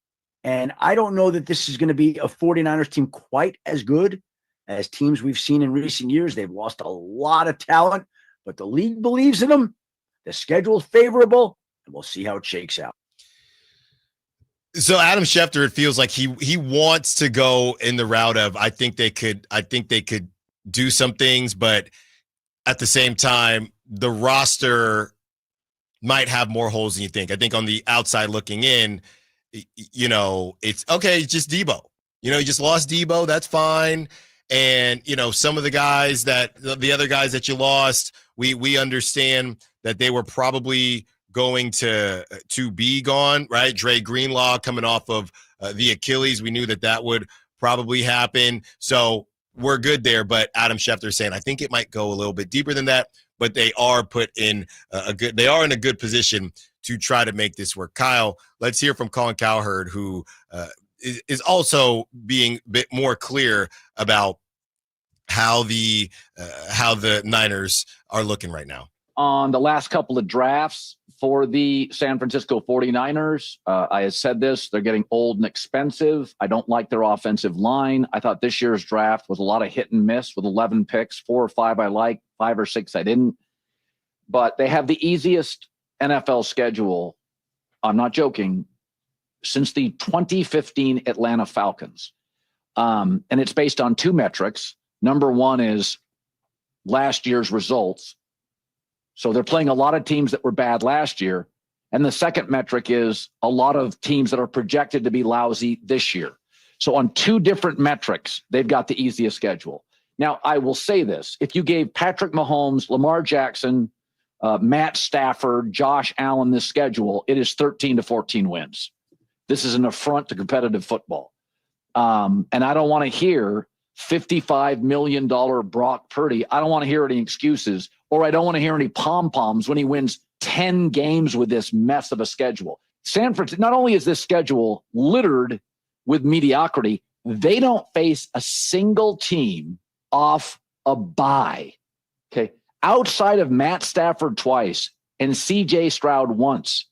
And I don't know that this is going to be a 49ers team quite as good as teams we've seen in recent years. They've lost a lot of talent, but the league believes in them. The schedule is favorable, and we'll see how it shakes out. So Adam Schefter, it feels like he wants to go in the route of I think they could do some things, but at the same time, the roster might have more holes than you think. I think on the outside looking in, it's okay. It's just Debo. You just lost Debo. That's fine. And, some of the guys the other guys that you lost, we understand that they were probably going to be gone, right? Dre Greenlaw coming off of the Achilles. We knew that would probably happen. So we're good there. But Adam Schefter is saying, I think it might go a little bit deeper than that, but they are in a good position to try to make this work. Kyle, let's hear from Colin Cowherd, who is also being a bit more clear about how the Niners are looking right now. On the last couple of drafts for the San Francisco 49ers, I had said this, they're getting old and expensive. I don't like their offensive line. I thought this year's draft was a lot of hit and miss with 11 picks, 4 or 5 I liked, 5 or 6 I didn't. But they have the easiest NFL schedule, I'm not joking, since the 2015 Atlanta Falcons. And it's based on 2 metrics. Number one is last year's results. So they're playing a lot of teams that were bad last year. And the second metric is a lot of teams that are projected to be lousy this year. So on 2 different metrics, they've got the easiest schedule. Now, I will say this. If you gave Patrick Mahomes, Lamar Jackson, Matt Stafford, Josh Allen this schedule, it is 13 to 14 wins. This is an affront to competitive football. And I don't want to hear $55 million Brock Purdy, I don't want to hear any excuses, or I don't want to hear any pom-poms when he wins 10 games with this mess of a schedule. San Francisco, not only is this schedule littered with mediocrity, they don't face a single team off a bye. Okay. Outside of Matt Stafford twice and CJ Stroud once,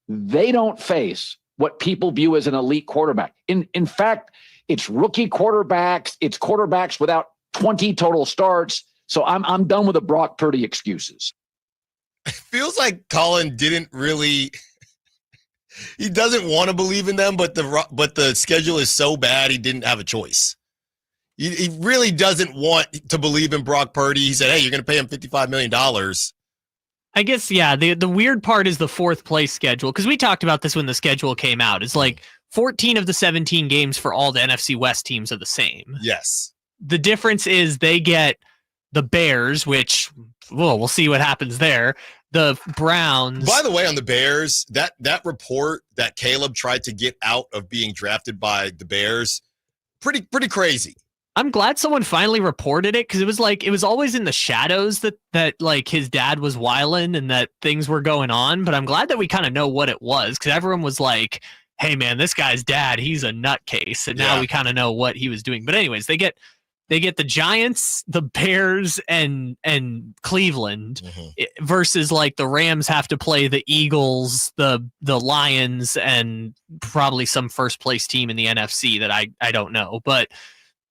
they don't face what people view as an elite quarterback. In fact, it's rookie quarterbacks. It's quarterbacks without 20 total starts. So I'm done with the Brock Purdy excuses. It feels like Colin didn't really. He doesn't want to believe in them, but the schedule is so bad he didn't have a choice. He really doesn't want to believe in Brock Purdy. He said, "Hey, you're going to pay him $55 million." I guess, yeah, the weird part is the fourth place schedule, because we talked about this when the schedule came out. It's like 14 of the 17 games for all the NFC West teams are the same. Yes. The difference is they get the Bears, which, well, we'll see what happens there. The Browns. By the way, on the Bears, that report that Caleb tried to get out of being drafted by the Bears, pretty crazy. I'm glad someone finally reported it, because it was always in the shadows that like his dad was wilding and that things were going on. But I'm glad that we kind of know what it was, because everyone was like, "Hey man, this guy's dad, he's a nutcase," and now we kind of know what he was doing. But anyways, they get the Giants, the Bears, and Cleveland versus like the Rams have to play the Eagles, the Lions, and probably some first place team in the NFC that I don't know, but.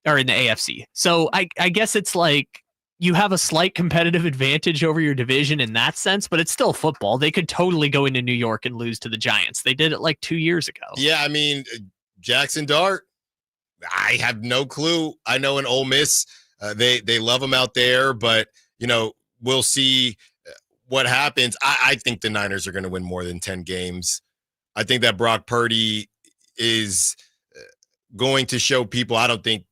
Or in the AFC. So I guess it's like you have a slight competitive advantage over your division in that sense, but it's still football. They could totally go into New York and lose to the Giants. They did it like 2 years ago. Yeah, I mean, Jackson Dart, I have no clue. I know in Ole Miss, they love him out there, but, we'll see what happens. I think the Niners are going to win more than 10 games. I think that Brock Purdy is going to show people. I don't think,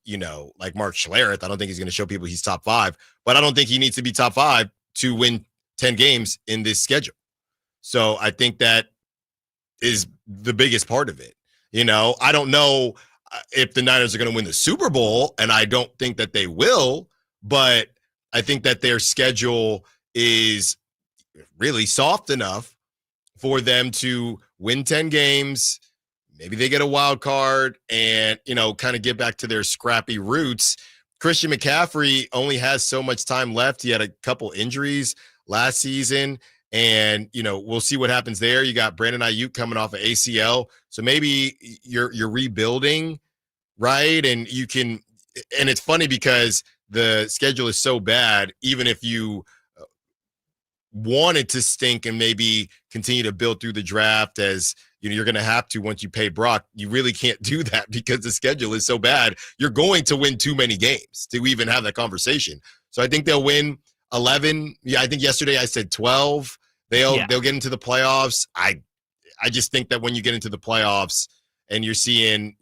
like Mark Schlereth, I don't think he's going to show people he's top 5, but I don't think he needs to be top 5 to win 10 games in this schedule. So I think that is the biggest part of it. I don't know if the Niners are going to win the Super Bowl, and I don't think that they will, but I think that their schedule is really soft enough for them to win 10 games. Maybe they get a wild card and, kind of get back to their scrappy roots. Christian McCaffrey only has so much time left. He had a couple injuries last season, and, we'll see what happens there. You got Brandon Ayuk coming off of ACL. So maybe you're rebuilding, right? And and it's funny because the schedule is so bad, even if you wanted to stink and maybe continue to build through the draft, as you're going to have to once you pay Brock, you really can't do that because the schedule is so bad. You're going to win too many games to even have that conversation. So I think they'll win 11. Yeah, I think yesterday I said 12. They'll get into the playoffs. I just think that when you get into the playoffs and you're seeing,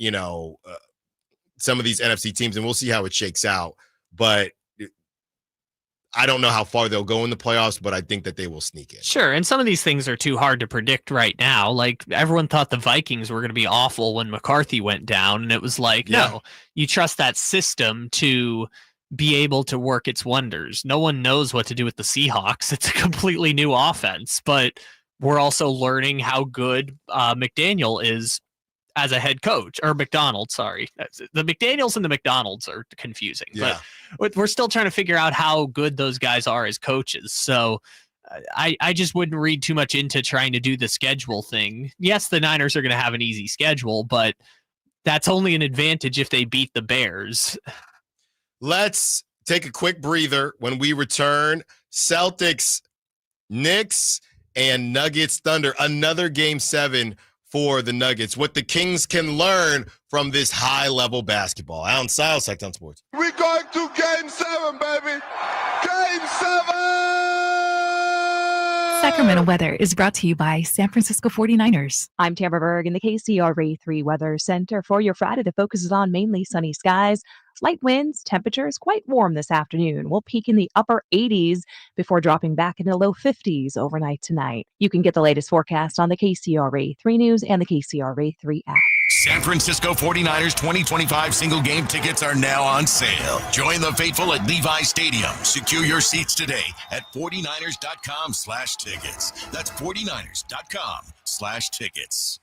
some of these NFC teams, and we'll see how it shakes out, but I don't know how far they'll go in the playoffs, but I think that they will sneak in. Sure, and some of these things are too hard to predict right now. Like, everyone thought the Vikings were going to be awful when McCarthy went down, and it was like, no, you trust that system to be able to work its wonders. No one knows what to do with the Seahawks. It's a completely new offense, but we're also learning how good McDaniel is as a head coach, or McDonald, sorry. The McDaniels and the McDonalds are confusing, but we're still trying to figure out how good those guys are as coaches. So I just wouldn't read too much into trying to do the schedule thing. Yes, the Niners are going to have an easy schedule, but that's only an advantage if they beat the Bears. Let's take a quick breather. When we return, Celtics, Knicks, and Nuggets, Thunder. Another Game 7 for the Nuggets. What the Kings can learn from this high-level basketball. Allen Stiles, Sacktown Sports. We're going to Game 7, baby. Game 7! Sacramento weather is brought to you by San Francisco 49ers. I'm Tamara Berg in the KCRA 3 Weather Center for your Friday that focuses on mainly sunny skies. Light winds, temperatures quite warm this afternoon. We'll peak in the upper 80s before dropping back into the low 50s overnight tonight. You can get the latest forecast on the KCRA 3 News and the KCRA 3 app. San Francisco 49ers 2025 single game tickets are now on sale. Join the faithful at Levi Stadium. Secure your seats today at 49ers.com/tickets. That's 49ers.com/tickets.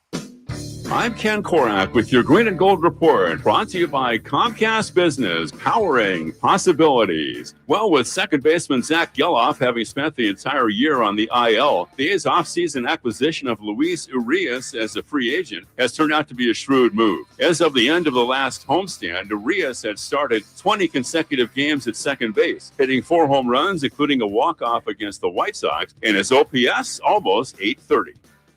I'm Ken Korak with your Green and Gold Report, brought to you by Comcast Business, powering possibilities. Well, with second baseman Zach Geloff having spent the entire year on the IL, the A's offseason acquisition of Luis Urias as a free agent has turned out to be a shrewd move. As of the end of the last homestand, Urias had started 20 consecutive games at second base, hitting 4 home runs, including a walk-off against the White Sox, and his OPS almost 830.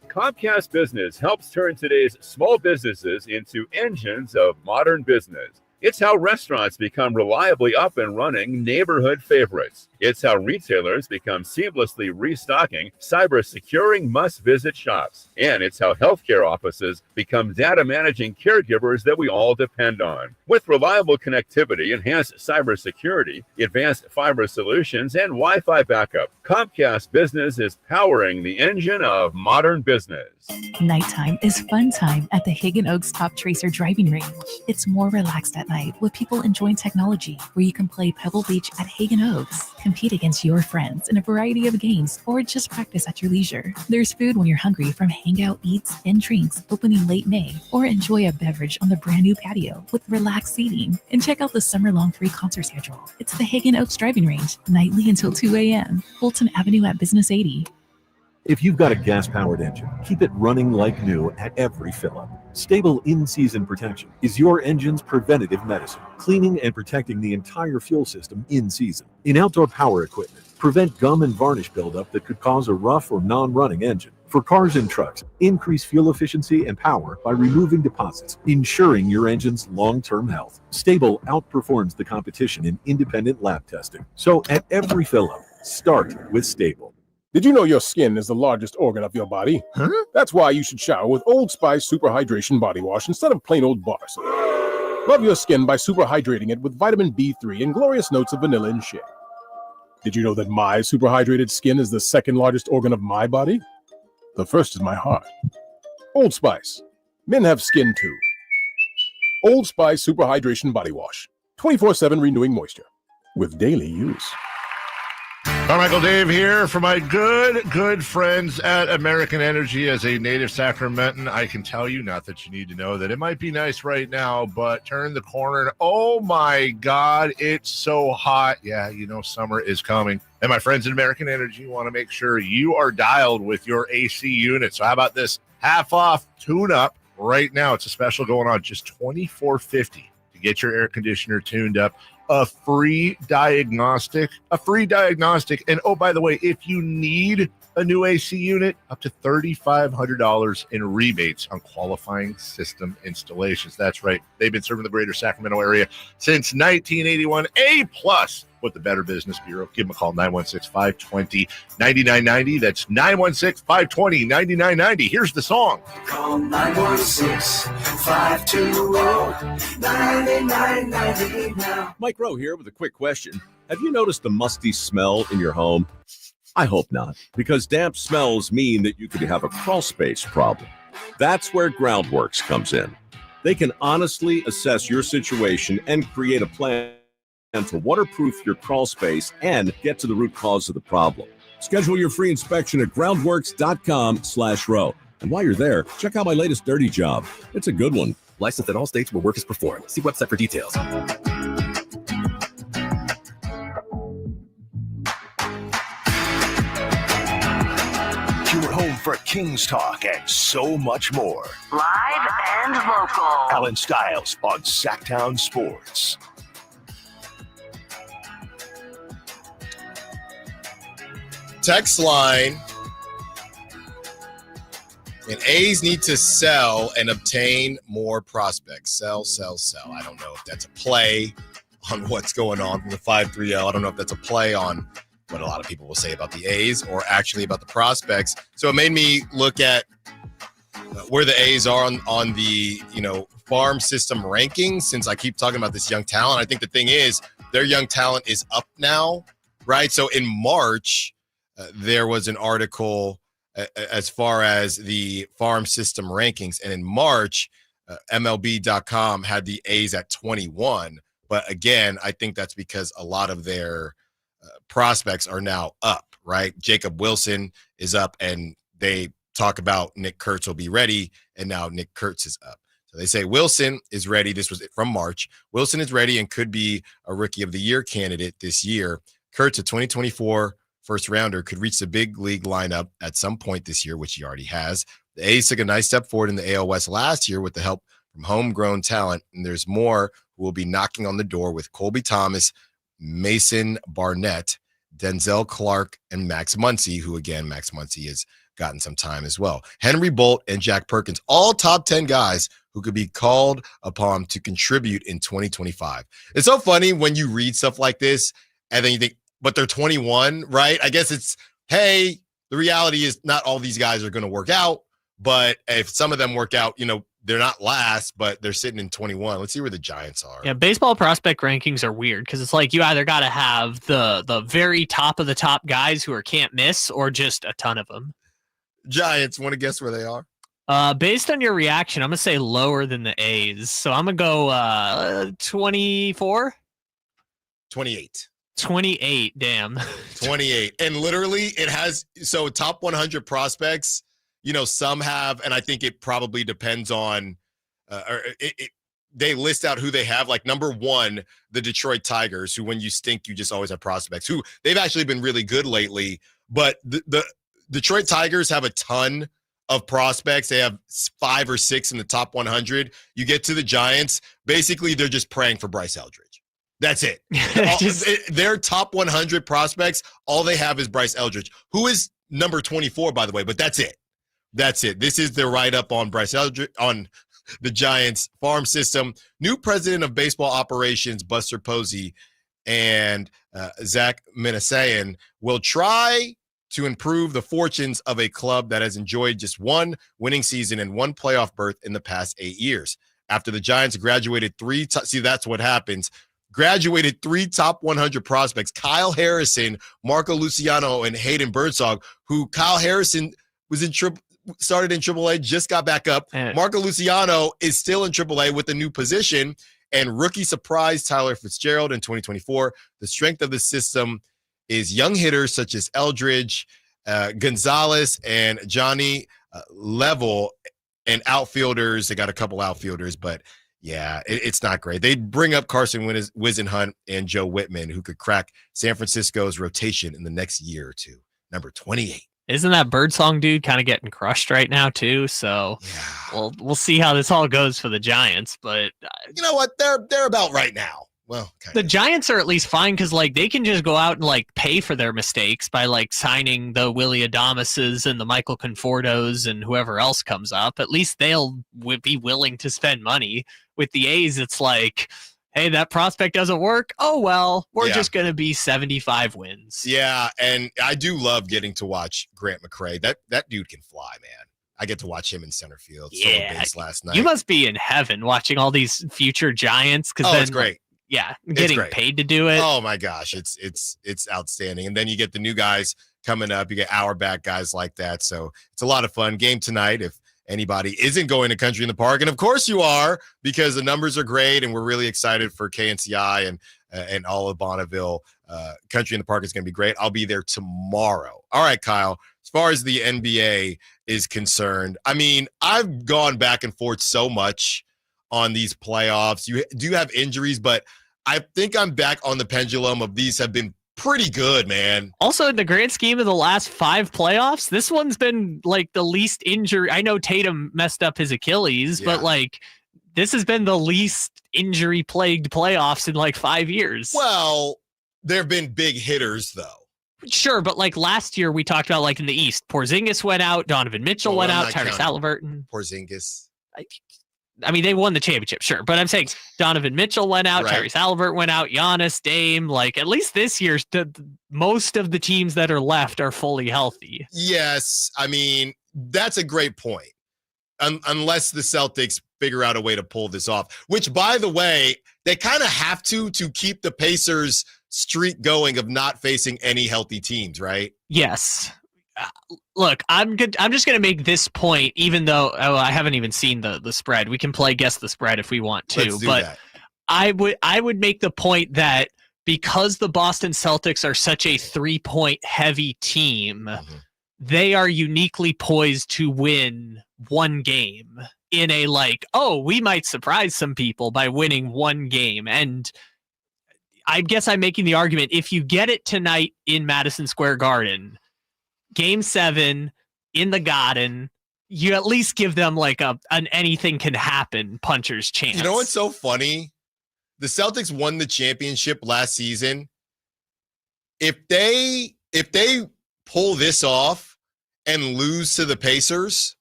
Comcast Business helps turn today's small businesses into engines of modern business. It's how restaurants become reliably up and running neighborhood favorites. It's how retailers become seamlessly restocking, cyber-securing must-visit shops. And it's how healthcare offices become data-managing caregivers that we all depend on. With reliable connectivity, enhanced cybersecurity, advanced fiber solutions, and Wi-Fi backup, Comcast Business is powering the engine of modern business. Nighttime is fun time at the Hagen Oaks Top Tracer driving range. It's more relaxed at night with people enjoying technology, where you can play Pebble Beach at Hagen Oaks, compete against your friends in a variety of games, or just practice at your leisure. There's food when you're hungry from Hangout Eats and Drinks opening late May, or enjoy a beverage on the brand new patio with relaxed seating. And check out the summer-long free concert schedule. It's the Hagen Oaks driving range, nightly until 2 a.m. Fulton Avenue at Business 80. If you've got a gas-powered engine, keep it running like new at every fill-up. Stable in-season protection is your engine's preventative medicine, cleaning and protecting the entire fuel system in season. In outdoor power equipment, prevent gum and varnish buildup that could cause a rough or non-running engine. For cars and trucks, increase fuel efficiency and power by removing deposits, ensuring your engine's long-term health. Stable outperforms the competition in independent lab testing. So at every fill-up, start with Stable. Did you know your skin is the largest organ of your body? Huh? That's why you should shower with Old Spice Super Hydration Body Wash instead of plain old bar soap. Love your skin by super hydrating it with vitamin B3 and glorious notes of vanilla and shea. Did you know that my super hydrated skin is the second largest organ of my body? The first is my heart. Old Spice. Men have skin too. Old Spice Super Hydration Body Wash. 24/7 renewing moisture with daily use. Carmichael Dave here for my good friends at American Energy. As a native Sacramentan, I can tell you, not that you need to know, that it might be nice right now, but turn the corner and oh my God, it's so hot. Yeah, you know, summer is coming. And my friends at American Energy want to make sure you are dialed with your AC unit. So how about this? Half off tune-up right now. It's a special going on, just $24.50 to get your air conditioner tuned up. A free diagnostic. And oh, by the way, if you need a new AC unit, up to $3,500 in rebates on qualifying system installations. That's right. They've been serving the greater Sacramento area since 1981. A+ with the Better Business Bureau. Give them a call, 916-520-9990. That's 916-520-9990. Here's the song. Call 916-520-9990 now. Mike Rowe here with a quick question. Have you noticed the musty smell in your home? I hope not, because damp smells mean that you could have a crawl space problem. That's where Groundworks comes in. They can honestly assess your situation and create a plan to waterproof your crawl space and get to the root cause of the problem. Schedule your free inspection at groundworks.com/row. And while you're there, check out my latest dirty job. It's a good one. Licensed in all states where work is performed. See website for details. You're home for Kings Talk and so much more. Live and local. Allen Stiles on Sacktown Sports. Text line. And A's need to sell and obtain more prospects. Sell. I don't know if that's a play on what's going on from the 5-3L. I don't know if that's a play on what a lot of people will say about the A's or actually about the prospects. So it made me look at where the A's are on the, farm system rankings, since I keep talking about this young talent. I think the thing is their young talent is up now, right? So in March, there was an article as far as the farm system rankings. And in March, MLB.com had the A's at 21. But again, I think that's because a lot of their prospects are now up, right? Jacob Wilson is up, and they talk about Nick Kurtz will be ready, and now Nick Kurtz is up. So they say Wilson is ready. This was from March. Wilson is ready and could be a Rookie of the Year candidate this year. Kurtz, a 2024 first rounder, could reach the big league lineup at some point this year, which he already has. The A's took a nice step forward in the AL West last year with the help from homegrown talent, and there's more who will be knocking on the door with Colby Thomas, Mason Barnett, Denzel Clark, and Max Muncy, who, again, Max Muncy has gotten some time as well. Henry Bolt and Jack Perkins, all top 10 guys who could be called upon to contribute in 2025. It's so funny when you read stuff like this, and then you think, but they're 21, right? I guess it's, hey, the reality is not all these guys are going to work out, but if some of them work out, they're not last, but they're sitting in 21. Let's see where the Giants are. Yeah, baseball prospect rankings are weird because it's like you either got to have the very top of the top guys who are can't miss or just a ton of them. Giants, want to guess where they are? Based on your reaction, I'm going to say lower than the A's. So I'm going to go 24? 28. 28, damn. 28. And literally it has, so top 100 prospects, some have, and I think it probably depends on, they list out who they have. Like number 1, the Detroit Tigers, who when you stink, you just always have prospects, who they've actually been really good lately. But the Detroit Tigers have a ton of prospects. They have 5 or 6 in the top 100. You get to the Giants, basically they're just praying for Bryce Eldridge. That's it. Their top 100 prospects, all they have is Bryce Eldridge, who is number 24, by the way, but that's it. That's it. This is their write-up on Bryce Eldridge, on the Giants farm system. New president of baseball operations, Buster Posey, and Zach Minasayan will try to improve the fortunes of a club that has enjoyed just one winning season and one playoff berth in the past 8 years. After the Giants graduated that's what happens. Graduated 3 top 100 prospects, Kyle Harrison, Marco Luciano, and Hayden Birdsong, who Kyle Harrison was started in AAA, just got back up. Marco Luciano is still in AAA with a new position, and rookie surprise Tyler Fitzgerald in 2024. The strength of the system is young hitters such as Eldridge, Gonzalez, and Johnny Level, and outfielders. They got a couple outfielders, but yeah, it's not great. They bring up Carson Wisenhunt and Joe Whitman, who could crack San Francisco's rotation in the next year or two. Number 28. Isn't that Birdsong dude kind of getting crushed right now too? So yeah. We'll see how this all goes for the Giants. But you know what? They're about right now. Well, the Giants are at least fine because they can just go out and pay for their mistakes by signing the Willie Adameses and the Michael Confortos and whoever else comes up. At least they'll be willing to spend money. With the A's, it's hey, that prospect doesn't work. Oh, well, we're just going to be 75 wins. Yeah, and I do love getting to watch Grant McCray. That dude can fly, man. I get to watch him in center field. Yeah, base last night. You must be in heaven watching all these future Giants. It's great. Yeah, getting paid to do it. Oh my gosh, it's outstanding. And then you get the new guys coming up. You get hour back guys like that. So it's a lot of fun. Game tonight if anybody isn't going to Country in the Park, and of course you are, because the numbers are great, and we're really excited for KNCI and all of Bonneville. Country in the Park is going to be great. I'll be there tomorrow. All right, Kyle. As far as the NBA is concerned, I mean, I've gone back and forth so much on these playoffs. You do have injuries, but I think I'm back on the pendulum of these have been pretty good, man. Also, in the grand scheme of the last 5 playoffs, this one's been the least injury. I know Tatum messed up his Achilles, but this has been the least injury plagued playoffs in 5 years. Well, there have been big hitters though. Sure, but last year we talked about in the East, Porzingis went out, Donovan Mitchell went out, Tyrese Halliburton. Porzingis. I mean, they won the championship, sure. But I'm saying Donovan Mitchell went out, Tyrese Halliburton went out, Giannis, Dame. At least this year, most of the teams that are left are fully healthy. Yes. I mean, that's a great point. Unless the Celtics figure out a way to pull this off, which, by the way, they kind of have to keep the Pacers streak going of not facing any healthy teams, right? Yes. Look, I'm good. I'm just going to make this point, even though I haven't even seen the spread. We can play guess the spread if we want to. Let's do but that. I would make the point that because the Boston Celtics are such a 3-point heavy team, they are uniquely poised to win one game in a we might surprise some people by winning one game. And I guess I'm making the argument, if you get it tonight in Madison Square Garden, Game 7 in the Garden, you at least give them an anything can happen puncher's chance. You know what's so funny? The Celtics won the championship last season. If they pull this off and lose to the Pacers,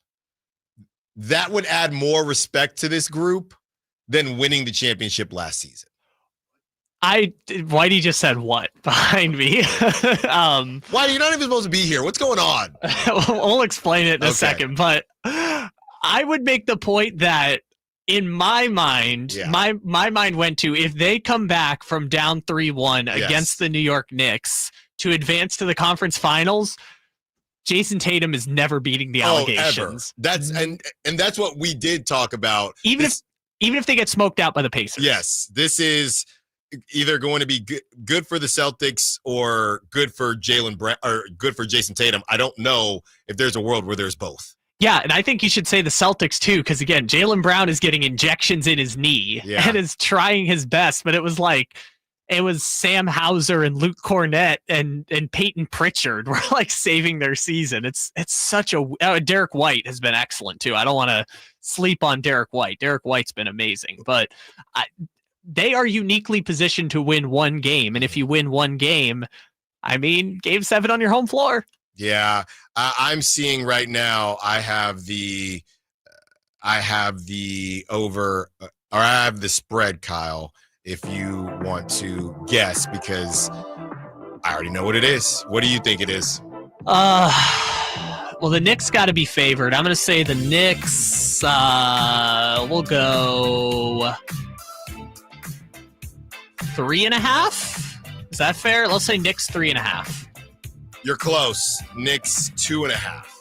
that would add more respect to this group than winning the championship last season. Whitey just said what behind me? Whitey, you're not even supposed to be here. What's going on? We'll explain it in a second, but I would make the point that in my mind, my mind went to, if they come back from down 3-1 against the New York Knicks to advance to the conference finals, Jason Tatum is never beating the allegations. That's and that's what we did talk about. Even if they get smoked out by the Pacers. Yes, this is either going to be good for the Celtics or good for good for Jason Tatum. I don't know if there's a world where there's both. Yeah, and I think you should say the Celtics too, because again, Jaylen Brown is getting injections in his knee and is trying his best, but it was Sam Hauser and Luke Cornett and Peyton Pritchard were saving their season. It's such a Derek White has been excellent too. I don't want to sleep on Derek White. Derek White's been amazing, but they are uniquely positioned to win one game, and if you win one game, I mean, Game 7 on your home floor. Yeah, I'm seeing right now. I have the over, or I have the spread, Kyle. If you want to guess, because I already know what it is. What do you think it is? Well, the Knicks got to be favored. I'm going to say the Knicks. We'll go 3.5. Is that fair? Let's say Knicks 3.5. You're close. Knicks 2.5.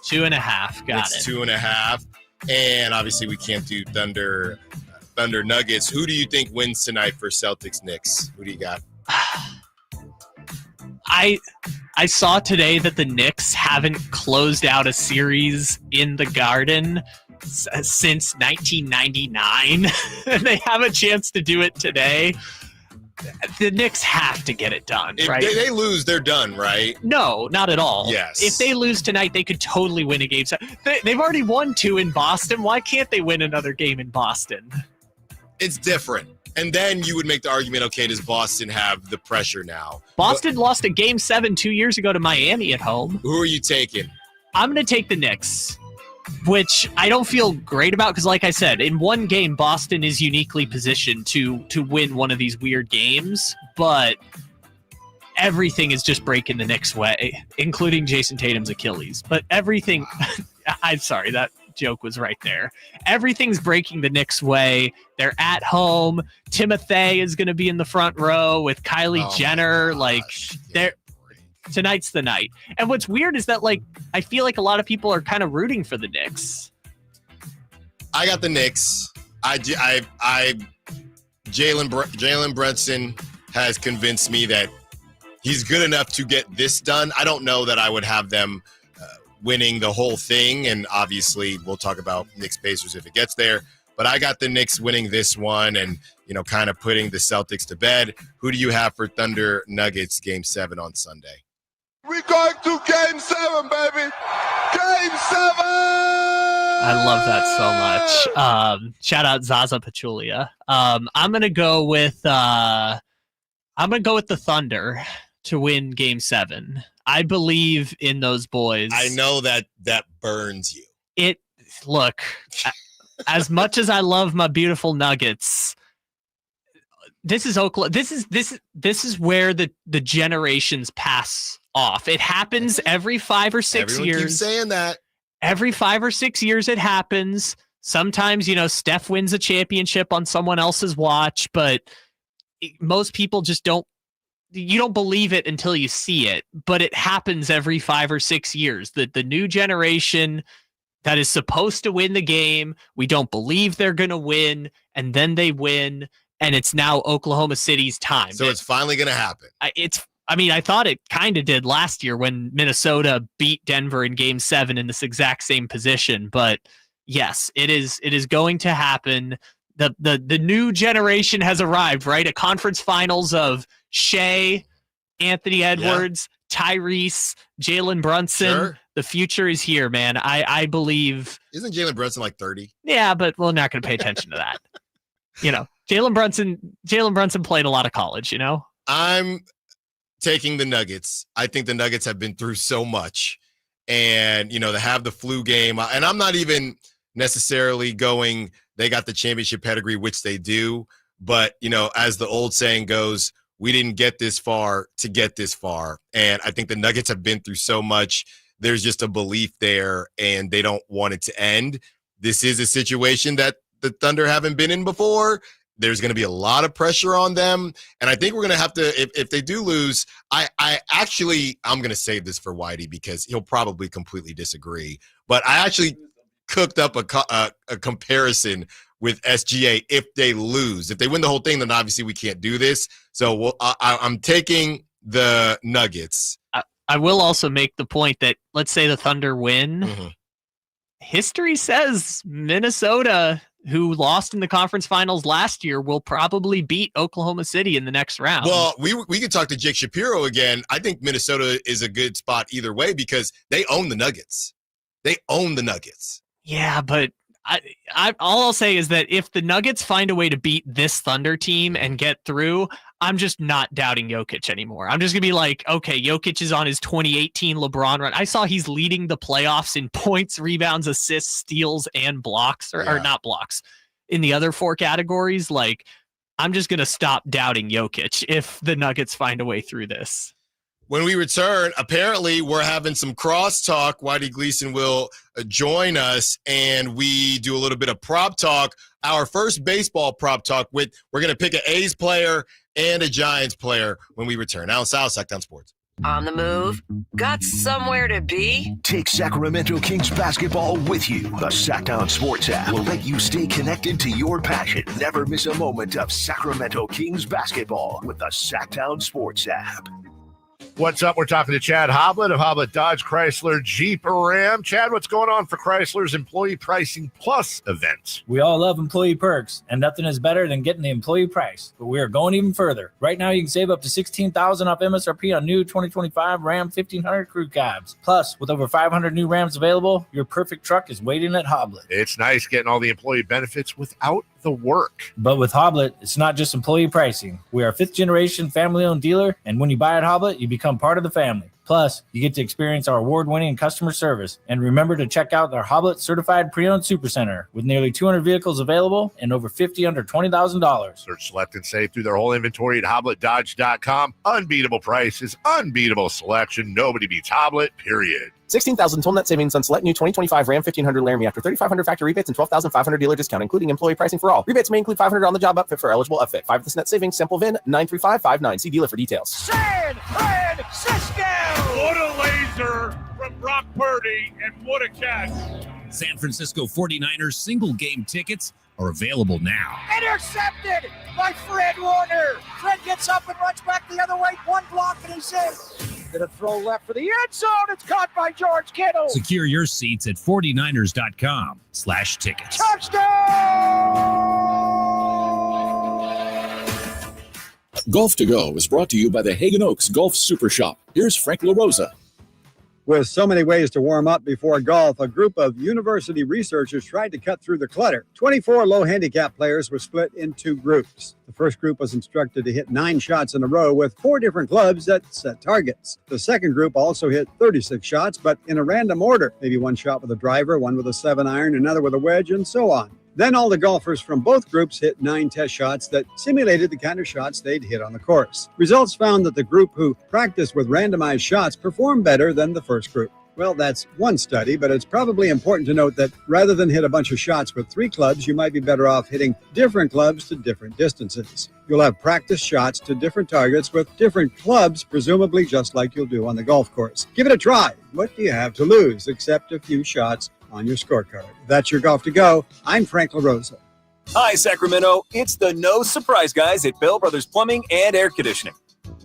2.5. Got it. 2.5. And obviously we can't do Thunder Nuggets. Who do you think wins tonight for Celtics Knicks? Who do you got? I saw today that the Knicks haven't closed out a series in the Garden since 1999. They have a chance to do it today. The Knicks have to get it done, right? If they lose, they're done, right? No, not at all. Yes. If they lose tonight, they could totally win a game. They've already won 2 in Boston. Why can't they win another game in Boston? It's different. And then you would make the argument, okay, does Boston have the pressure now? Boston lost a Game 7 2 years ago to Miami at home. Who are you taking? I'm going to take the Knicks, which I don't feel great about because, like I said, in one game, Boston is uniquely positioned to win one of these weird games, but everything is just breaking the Knicks' way, including Jason Tatum's Achilles. But everything – I'm sorry, that joke was right there. Everything's breaking the Knicks' way. They're at home. Timothy is going to be in the front row with Kylie Jenner. Tonight's the night. And what's weird is that, I feel like a lot of people are kind of rooting for the Knicks. I got the Knicks. Jalen Brunson has convinced me that he's good enough to get this done. I don't know that I would have them winning the whole thing, and obviously we'll talk about Knicks Pacers if it gets there. But I got the Knicks winning this one and, kind of putting the Celtics to bed. Who do you have for Thunder Nuggets Game 7 on Sunday? We're going to Game 7, baby. Game 7. I love that so much. Shout out Zaza Pachulia. I'm gonna go with the Thunder to win Game 7. I believe in those boys. I know that burns you. Look, as much as I love my beautiful Nuggets, this is Oklahoma. This is where the generations pass off. It happens every 5 or 6 Everyone years. Keeps saying that. Every 5 or 6 years it happens. Sometimes, Steph wins a championship on someone else's watch, but most people just don't you don't believe it until you see it, but it happens every 5 or 6 years. The new generation that is supposed to win the game, we don't believe they're going to win, and then they win, and it's now Oklahoma City's time. So it's finally going to happen. I thought it kind of did last year when Minnesota beat Denver in Game 7 in this exact same position, but yes, it is going to happen. The new generation has arrived, right? A conference finals of Shea, Anthony Edwards, Tyrese, Jalen Brunson. Sure. The future is here, man. I believe. Isn't Jalen Brunson like 30? Yeah, but we're not going to pay attention to that. Jalen Brunson played a lot of college, I'm taking the Nuggets. I think the Nuggets have been through so much. And, they have the flu game. And I'm not even necessarily going, they got the championship pedigree, which they do. But, as the old saying goes, we didn't get this far to get this far. And I think the Nuggets have been through so much. There's just a belief there, and they don't want it to end. This is a situation that the Thunder haven't been in before. There's going to be a lot of pressure on them. And I think we're going to have to, if they do lose, I'm going to save this for Whitey because he'll probably completely disagree. But I actually cooked up a comparison with SGA if they lose. If they win the whole thing, then obviously we can't do this. So I'm taking the Nuggets. I will also make the point that let's say the Thunder win. Mm-hmm. History says Minnesota, who lost in the conference finals last year, will probably beat Oklahoma City in the next round. Well, we could talk to Jake Shapiro again. I think Minnesota is a good spot either way because they own the Nuggets. Yeah, but all I'll say is that if the Nuggets find a way to beat this Thunder team and get through, I'm just not doubting Jokic anymore. I'm just going to be like, okay, Jokic is on his 2018 LeBron run. I saw he's leading the playoffs in points, rebounds, assists, steals, and blocks, or not blocks, in the other 4 categories. Like, I'm just going to stop doubting Jokic if the Nuggets find a way through this. When we return, apparently we're having some crosstalk. Whitey Gleason will join us, and we do a little bit of prop talk. Our first baseball prop talk we're going to pick an A's player and a Giants player when we return. Allen Stiles, Sacktown Sports. On the move? Got somewhere to be? Take Sacramento Kings basketball with you. The Sacktown Sports app will let you stay connected to your passion. Never miss a moment of Sacramento Kings basketball with the Sacktown Sports app. What's up? We're talking to Chad Hoblet of Hoblet Dodge Chrysler Jeep Ram. Chad, what's going on for Chrysler's Employee Pricing Plus event? We all love employee perks, and nothing is better than getting the employee price. But we are going even further. Right now, you can save up to $16,000 off MSRP on new 2025 Ram 1500 Crew Cabs. Plus, with over 500 new Rams available, your perfect truck is waiting at Hoblet. It's nice getting all the employee benefits without the work. But with Hoblet, it's not just employee pricing. We are a 5th-generation family-owned dealer, and when you buy at Hoblet, you become part of the family. Plus, you get to experience our award-winning customer service. And remember to check out our Hoblet Certified Pre-Owned Supercenter with nearly 200 vehicles available and over 50 under $20,000. Search, select, and save through their whole inventory at HobletDodge.com. Unbeatable prices, unbeatable selection. Nobody beats Hoblet, period. 16,000 total net savings on select new 2025 Ram 1500 Laramie after 3,500 factory rebates and 12,500 dealer discount, including employee pricing for all. Rebates may include $500 on the job upfit for eligible upfit. 5 this net savings. Sample VIN 93559. See dealer for details. San Francisco! What a laser from Brock Purdy, and what a catch. San Francisco 49ers single game tickets are available now. Intercepted by Fred Warner. Fred gets up and runs back the other way. One block and he's in. Gonna throw left for the end zone. It's caught by George Kittle. Secure your seats at 49ers.com/tickets. Touchdown! Golf to Go is brought to you by the Hagen Oaks Golf Super Shop. Here's Frank LaRosa. With so many ways to warm up before golf, a group of university researchers tried to cut through the clutter. 24 low handicap players were split into groups. The first group was instructed to hit 9 shots in a row with 4 different clubs that set targets. The second group also hit 36 shots, but in a random order. Maybe one shot with a driver, one with a 7-iron, another with a wedge, and so on. Then all the golfers from both groups hit 9 test shots that simulated the kind of shots they'd hit on the course. Results found that the group who practiced with randomized shots performed better than the first group. Well, that's one study, but it's probably important to note that rather than hit a bunch of shots with 3 clubs, you might be better off hitting different clubs to different distances. You'll have practice shots to different targets with different clubs, presumably just like you'll do on the golf course. Give it a try. What do you have to lose except a few shots on your scorecard? That's your Golf to Go. I'm Frank LaRosa. Hi, Sacramento. It's the No Surprise guys at Bell Brothers Plumbing and Air Conditioning.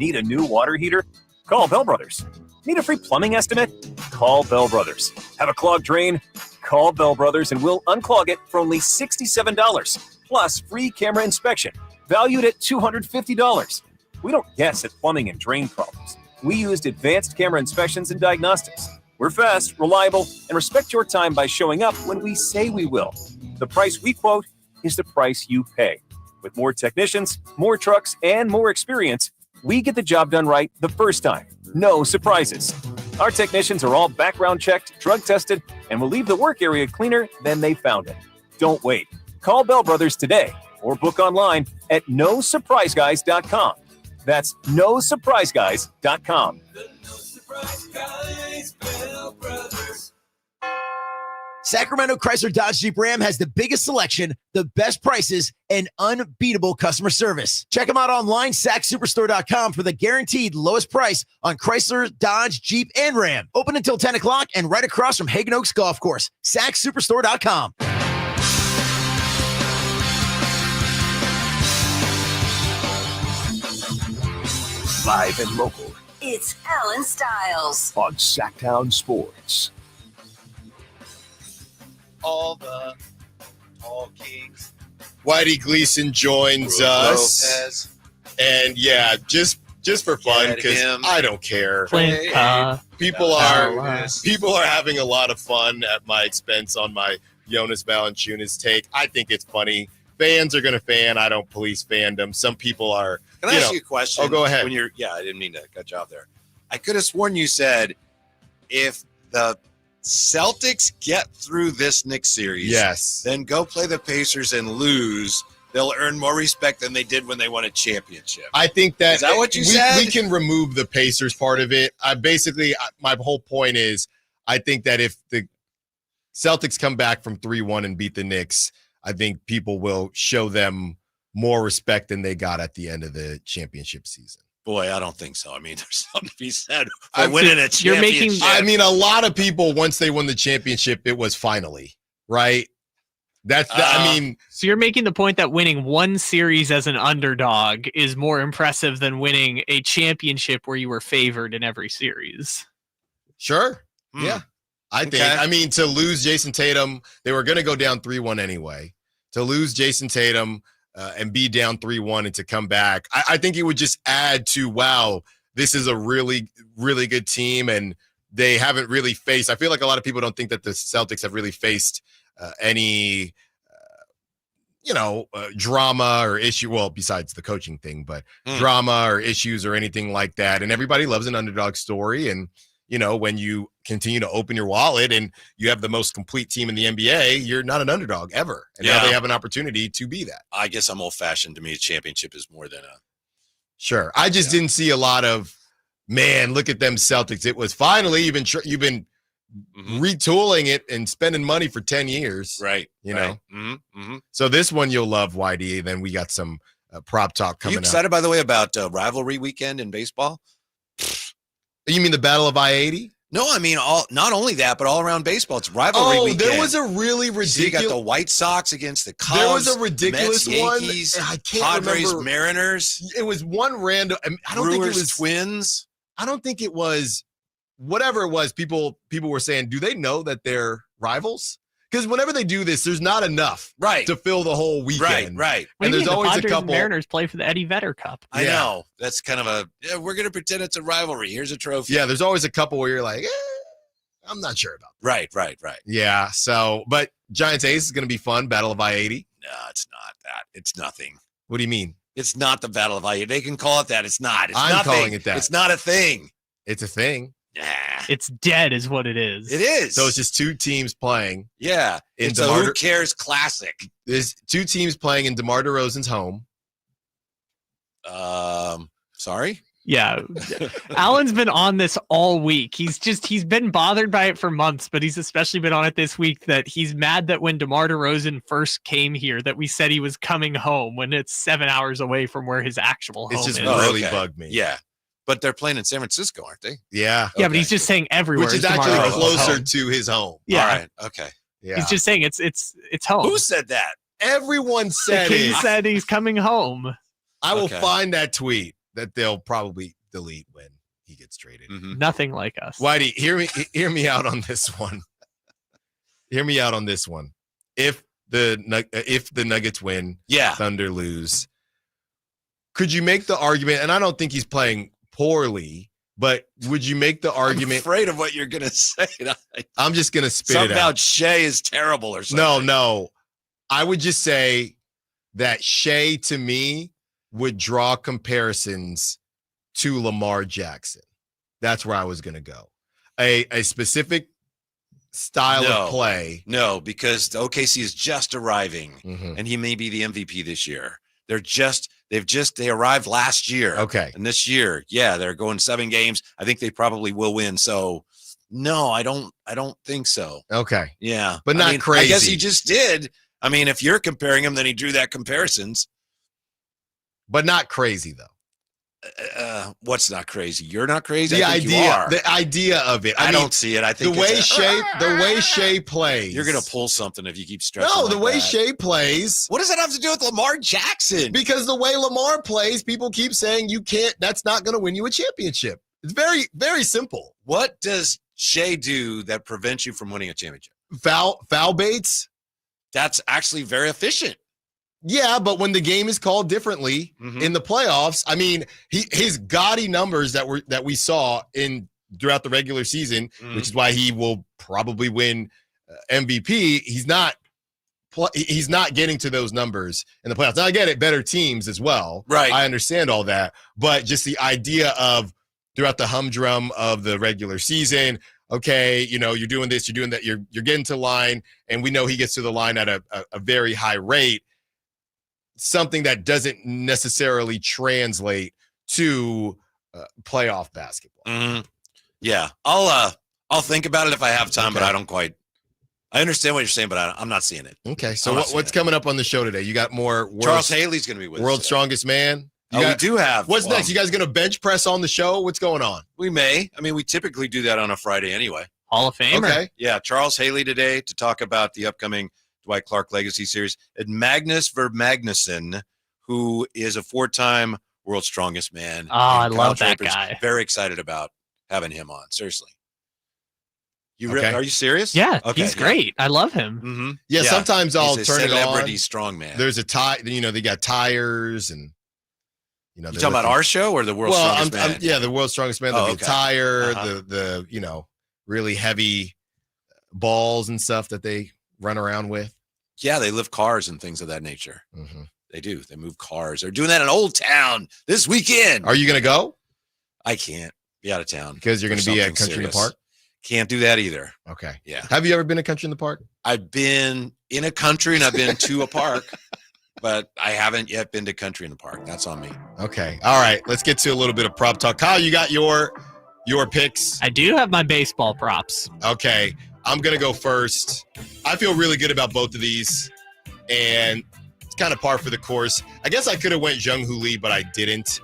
Need a new water heater? Call Bell Brothers. Need a free plumbing estimate? Call Bell Brothers. Have a clogged drain? Call Bell Brothers and we'll unclog it for only $67. Plus free camera inspection, valued at $250. We don't guess at plumbing and drain problems. We used advanced camera inspections and diagnostics. We're fast, reliable, and respect your time by showing up when we say we will. The price we quote is the price you pay. With more technicians, more trucks, and more experience, we get the job done right the first time. No surprises. Our technicians are all background checked, drug tested, and will leave the work area cleaner than they found it. Don't wait. Call Bell Brothers today or book online at nosurpriseguys.com. That's nosurpriseguys.com. Sacramento Chrysler Dodge Jeep Ram has the biggest selection, the best prices, and unbeatable customer service. Check them out online, sacsuperstore.com, for the guaranteed lowest price on Chrysler, Dodge, Jeep, and Ram. Open until 10 o'clock and right across from Hagen Oaks Golf Course. sacsuperstore.com. Live and local It's Allen Stiles. on Sacktown Sports. All kings. Whitey Gleason joins us. Lopez. And yeah, just for fun, Get because him. I don't care. Clint, People are having a lot of fun at my expense on my Jonas Valanciunas take. I think it's funny. Fans are going to fan. I don't police fandom. Some people are. Can I ask you a question? Oh, go ahead. I didn't mean to cut you off there. I could have sworn you said if the Celtics get through this Knicks series, yes, then go play the Pacers and lose, they'll earn more respect than they did when they won a championship. I think that is that what you said? We can remove the Pacers part of it. My whole point is, I think that if the Celtics come back from 3-1 and beat the Knicks, I think people will show them more respect than they got at the end of the championship season. Boy, I don't think so. I mean, there's something to be said for winning a championship. A lot of people, once they won the championship, it was finally, right? So you're making the point that winning one series as an underdog is more impressive than winning a championship where you were favored in every series. Sure. Yeah. To lose Jason Tatum, they were going to go down 3-1 anyway. To lose Jason Tatum and be down 3-1 and to come back, I think it would just add to, wow, this is a really, really good team. And they haven't really faced, I feel like a lot of people don't think that the Celtics have really faced any, drama or issue. Well, besides the coaching thing, but drama or issues or anything like that. And everybody loves an underdog story. And, when you continue to open your wallet and you have the most complete team in the NBA, you're not an underdog ever. And now they have an opportunity to be that. I guess I'm old fashioned. To me, a championship is more than a. Sure. I just didn't see a lot of, man, look at them Celtics. It was finally, you've been retooling it and spending money for 10 years. Right. You know? So this one you'll love, YD. Then we got some prop talk coming up. Are you excited, by the way, about rivalry weekend in baseball? You mean the Battle of I-80? No, I mean not only that, but all around baseball. It's rivalry weekend. There was a really ridiculous. So you got the White Sox against the Cubs. There was a ridiculous Mets, one. Yankees, I can't Padres, remember. Mariners. It was one random. I don't think it was Twins. I don't think it was. Whatever it was, people were saying, do they know that they're rivals? Because whenever they do this, there's not enough to fill the whole weekend. Right. And there's always Padres a couple. And Mariners play for the Eddie Vedder Cup. I know. That's kind of we're going to pretend it's a rivalry. Here's a trophy. Yeah, there's always a couple where you're like, I'm not sure about that. Right. Yeah, but Giants Ace is going to be fun. Battle of I-80. No, it's not that. It's nothing. What do you mean? It's not the Battle of I-80. They can call it that. It's not. It's I'm nothing. calling it that. It's not a thing. It's a thing. Nah. It's dead is what it is. It is. So it's just two teams playing. Yeah. It's a Who Cares Classic. There's two teams playing in DeMar DeRozan's home. Sorry? Yeah. Allen's been on this all week. He's been bothered by it for months, but he's especially been on it this week that he's mad that when DeMar DeRozan first came here that we said he was coming home when it's 7 hours away from where his actual home It's just is. really bugged me. Yeah. But they're playing in San Francisco, aren't they? Yeah. Yeah, but he's just saying everywhere. Which is DeMar actually DeRozan's closer home. to his home. Yeah. All right. Okay. Yeah. He's just saying it's home. Who said that? Everyone The said King it. said he's coming home. I will Okay. find that tweet that they'll probably delete when he gets traded. Mhm. Nothing like us. Whitey, hear me out on this one. Hear me out on this one. If the Nuggets win, Yeah. Thunder lose, could you make the argument? And I don't think he's playing poorly, but would you make the I'm argument? afraid of what you're going to say. I'm just gonna spit it Something out. about Shea is terrible or something. No. I would just say that Shea to me would draw comparisons to Lamar Jackson. That's where I was going to go. A specific style of play. No, because the OKC is just arriving, Mhm. and he may be the MVP this year. They arrived last year. Okay. And this year, yeah, they're going 7 games. I think they probably will win. So no, I don't think so. Okay. Yeah. But not I guess crazy. he just did. I mean, if you're comparing him, then he drew that comparisons. But not crazy though. What's not crazy? You're not crazy. The I think you idea, are. the idea of it. I mean, don't see it. I think the way it's the way Shea plays. you're gonna pull something if you keep stretching. No, like the way that. Shea plays. What does that have to do with Lamar Jackson? Because the way Lamar plays, people keep saying you can't. That's not going to win you a championship. It's very, very simple. What does Shea do that prevents you from winning a championship? Foul baits. That's actually very efficient. Yeah, but when the game is called differently Mhm. in the playoffs, I mean, his gaudy numbers that we saw throughout the regular season, Mhm. which is why he will probably win MVP. He's not getting to those numbers in the playoffs. Now I get it, better teams as well. Right. I understand all that, but just the idea of throughout the humdrum of the regular season. Okay, you're doing this, you're doing that, you're getting to line, and we know he gets to the line at a very high rate. Something that doesn't necessarily translate to playoff basketball. Mm-hmm. Yeah, I'll think about it if I have time, but I don't quite. I understand what you're saying, but I'm not seeing it. Okay, so what's coming up on the show today? You got more. Charles Haley's going to be with us. World's Strongest Man. We do have. What's next? You guys going to bench press on the show? What's going on? We may. I mean, we typically do that on a Friday anyway. Hall of Famer. Okay. Yeah, Charles Haley today to talk about the upcoming Dwight Clark Legacy Series. And Magnus Vermagnuson, who is a 4-time World's Strongest Man. Oh, I And love Kyle that Draper's guy. Very excited about having him on. Seriously. Okay. Are you serious? Yeah, Okay, he's great. I love him. Mm-hmm. Yeah, sometimes I'll He's a turn it on. celebrity strongman. There's a tie. They got tires and. You talking about our show or the World's Strongest Man? Yeah, the World's Strongest Man. Oh, The okay. tire, Uh-huh. the really heavy balls and stuff that they run around with. Yeah, they lift cars and things of that nature. Mm-hmm. They do. They move cars. They're doing that in Old Town this weekend. Are you going to go? I can't be out of town Because you're going to for be at something Country in the serious. Park? Can't do that either. Okay. Yeah. Have you ever been to Country in the Park? I've been in a country and I've been to a park, but I haven't yet been to Country in the Park. That's on me. Okay. All right. Let's get to a little bit of prop talk. Kyle, you got your picks? I do have my baseball props. Okay. I'm going to go first. I feel really good about both of these, and it's kind of par for the course. I guess I could have went Jung-Hoo Lee, but I didn't.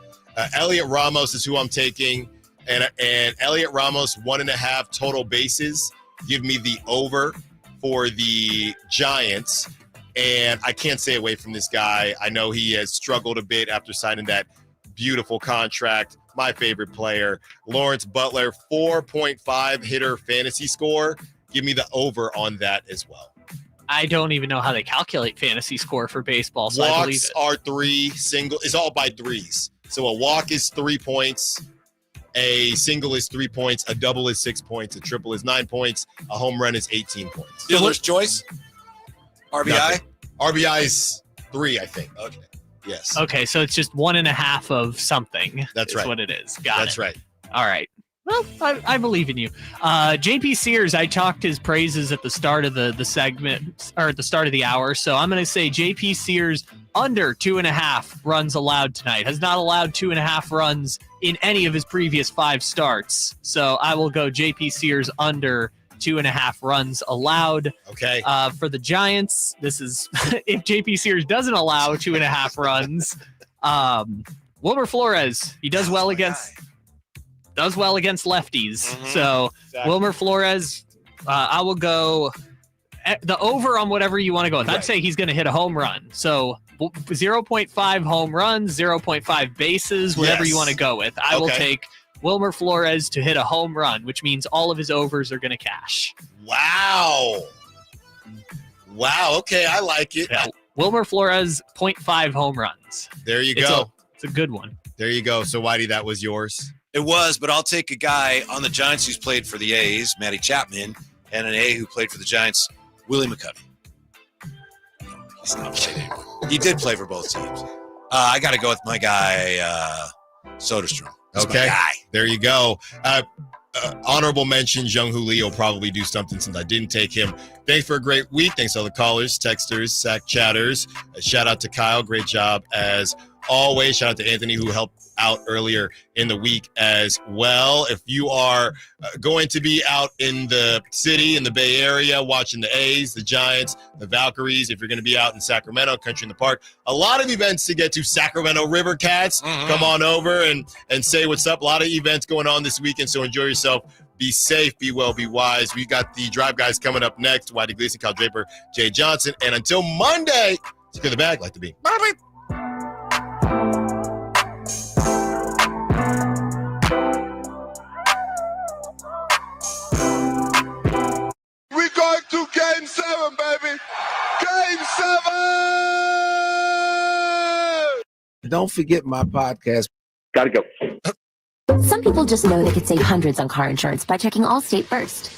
Elliot Ramos is who I'm taking, and Elliot Ramos 1.5 total bases. Give me the over for the Giants, and I can't stay away from this guy. I know he has struggled a bit after signing that beautiful contract. My favorite player, Lawrence Butler, 4.5 hitter fantasy score. Give me the over on that as well. I don't even know how they calculate fantasy score for baseball, so I believe Walks it. are 3, single is all by threes. So a walk is 3 points, a single is 3 points, a double is 6 points, a triple is 9 points, a home run is 18 points. Dealer's choice? RBI? Nothing. RBI is 3, I think. Okay. Yes. Okay, so it's just 1.5 of something. That's is right. what it is. Got That's it. right. All right. Well, I believe in you. JP Sears, I talked his praises at the start of the segment, or at the start of the hour. So I'm going to say JP Sears under 2.5 runs allowed tonight. Has not allowed 2.5 runs in any of his previous 5 starts. So I will go JP Sears under 2.5 runs allowed. Okay. For the Giants, this is if JP Sears doesn't allow 2.5 runs. Wilmer Flores, he does well against lefties. Mm-hmm. So exactly. Wilmer Flores, I will go the over on whatever you want to go with. Right. I'd say he's going to hit a home run. So 0.5 home runs, 0.5 bases, whatever you want to go with. I will take Wilmer Flores to hit a home run, which means all of his overs are going to cash. Wow. Okay, I like it. Yeah. Wilmer Flores, 0.5 home runs. There you go. It's a good one. There you go. So, Whitey, that was yours. It was, but I'll take a guy on the Giants who's played for the A's, Matty Chapman, and an A who played for the Giants, Willie McCovey. No, he's not played anymore. He did play for both teams. I got to go with my guy, Soderstrom. That's my guy. There you go. Honorable mention, Jung Hoo Lee will probably do something since I didn't take him. Thanks for a great week. Thanks to all the callers, texters, sack chatters. Shout out to Kyle. Great job as always. Shout out to Anthony who helped out earlier in the week as well. If you are going to be out in the city, in the Bay Area, watching the A's, the Giants, the Valkyries, if you're going to be out in Sacramento, Country in the Park, a lot of events to get to. Sacramento River Cats, come on over and say what's up. A lot of events going on this weekend, so enjoy yourself. Be safe, be well, be wise. We got the Drive Guys coming up next. Whitey Gleason, Kyle Draper, Jay Johnson. And until Monday, secure the bag like to be. Bye. We're going to Game 7, baby. Game 7! Don't forget my podcast. Gotta go. Some people just know they could save hundreds on car insurance by checking Allstate first.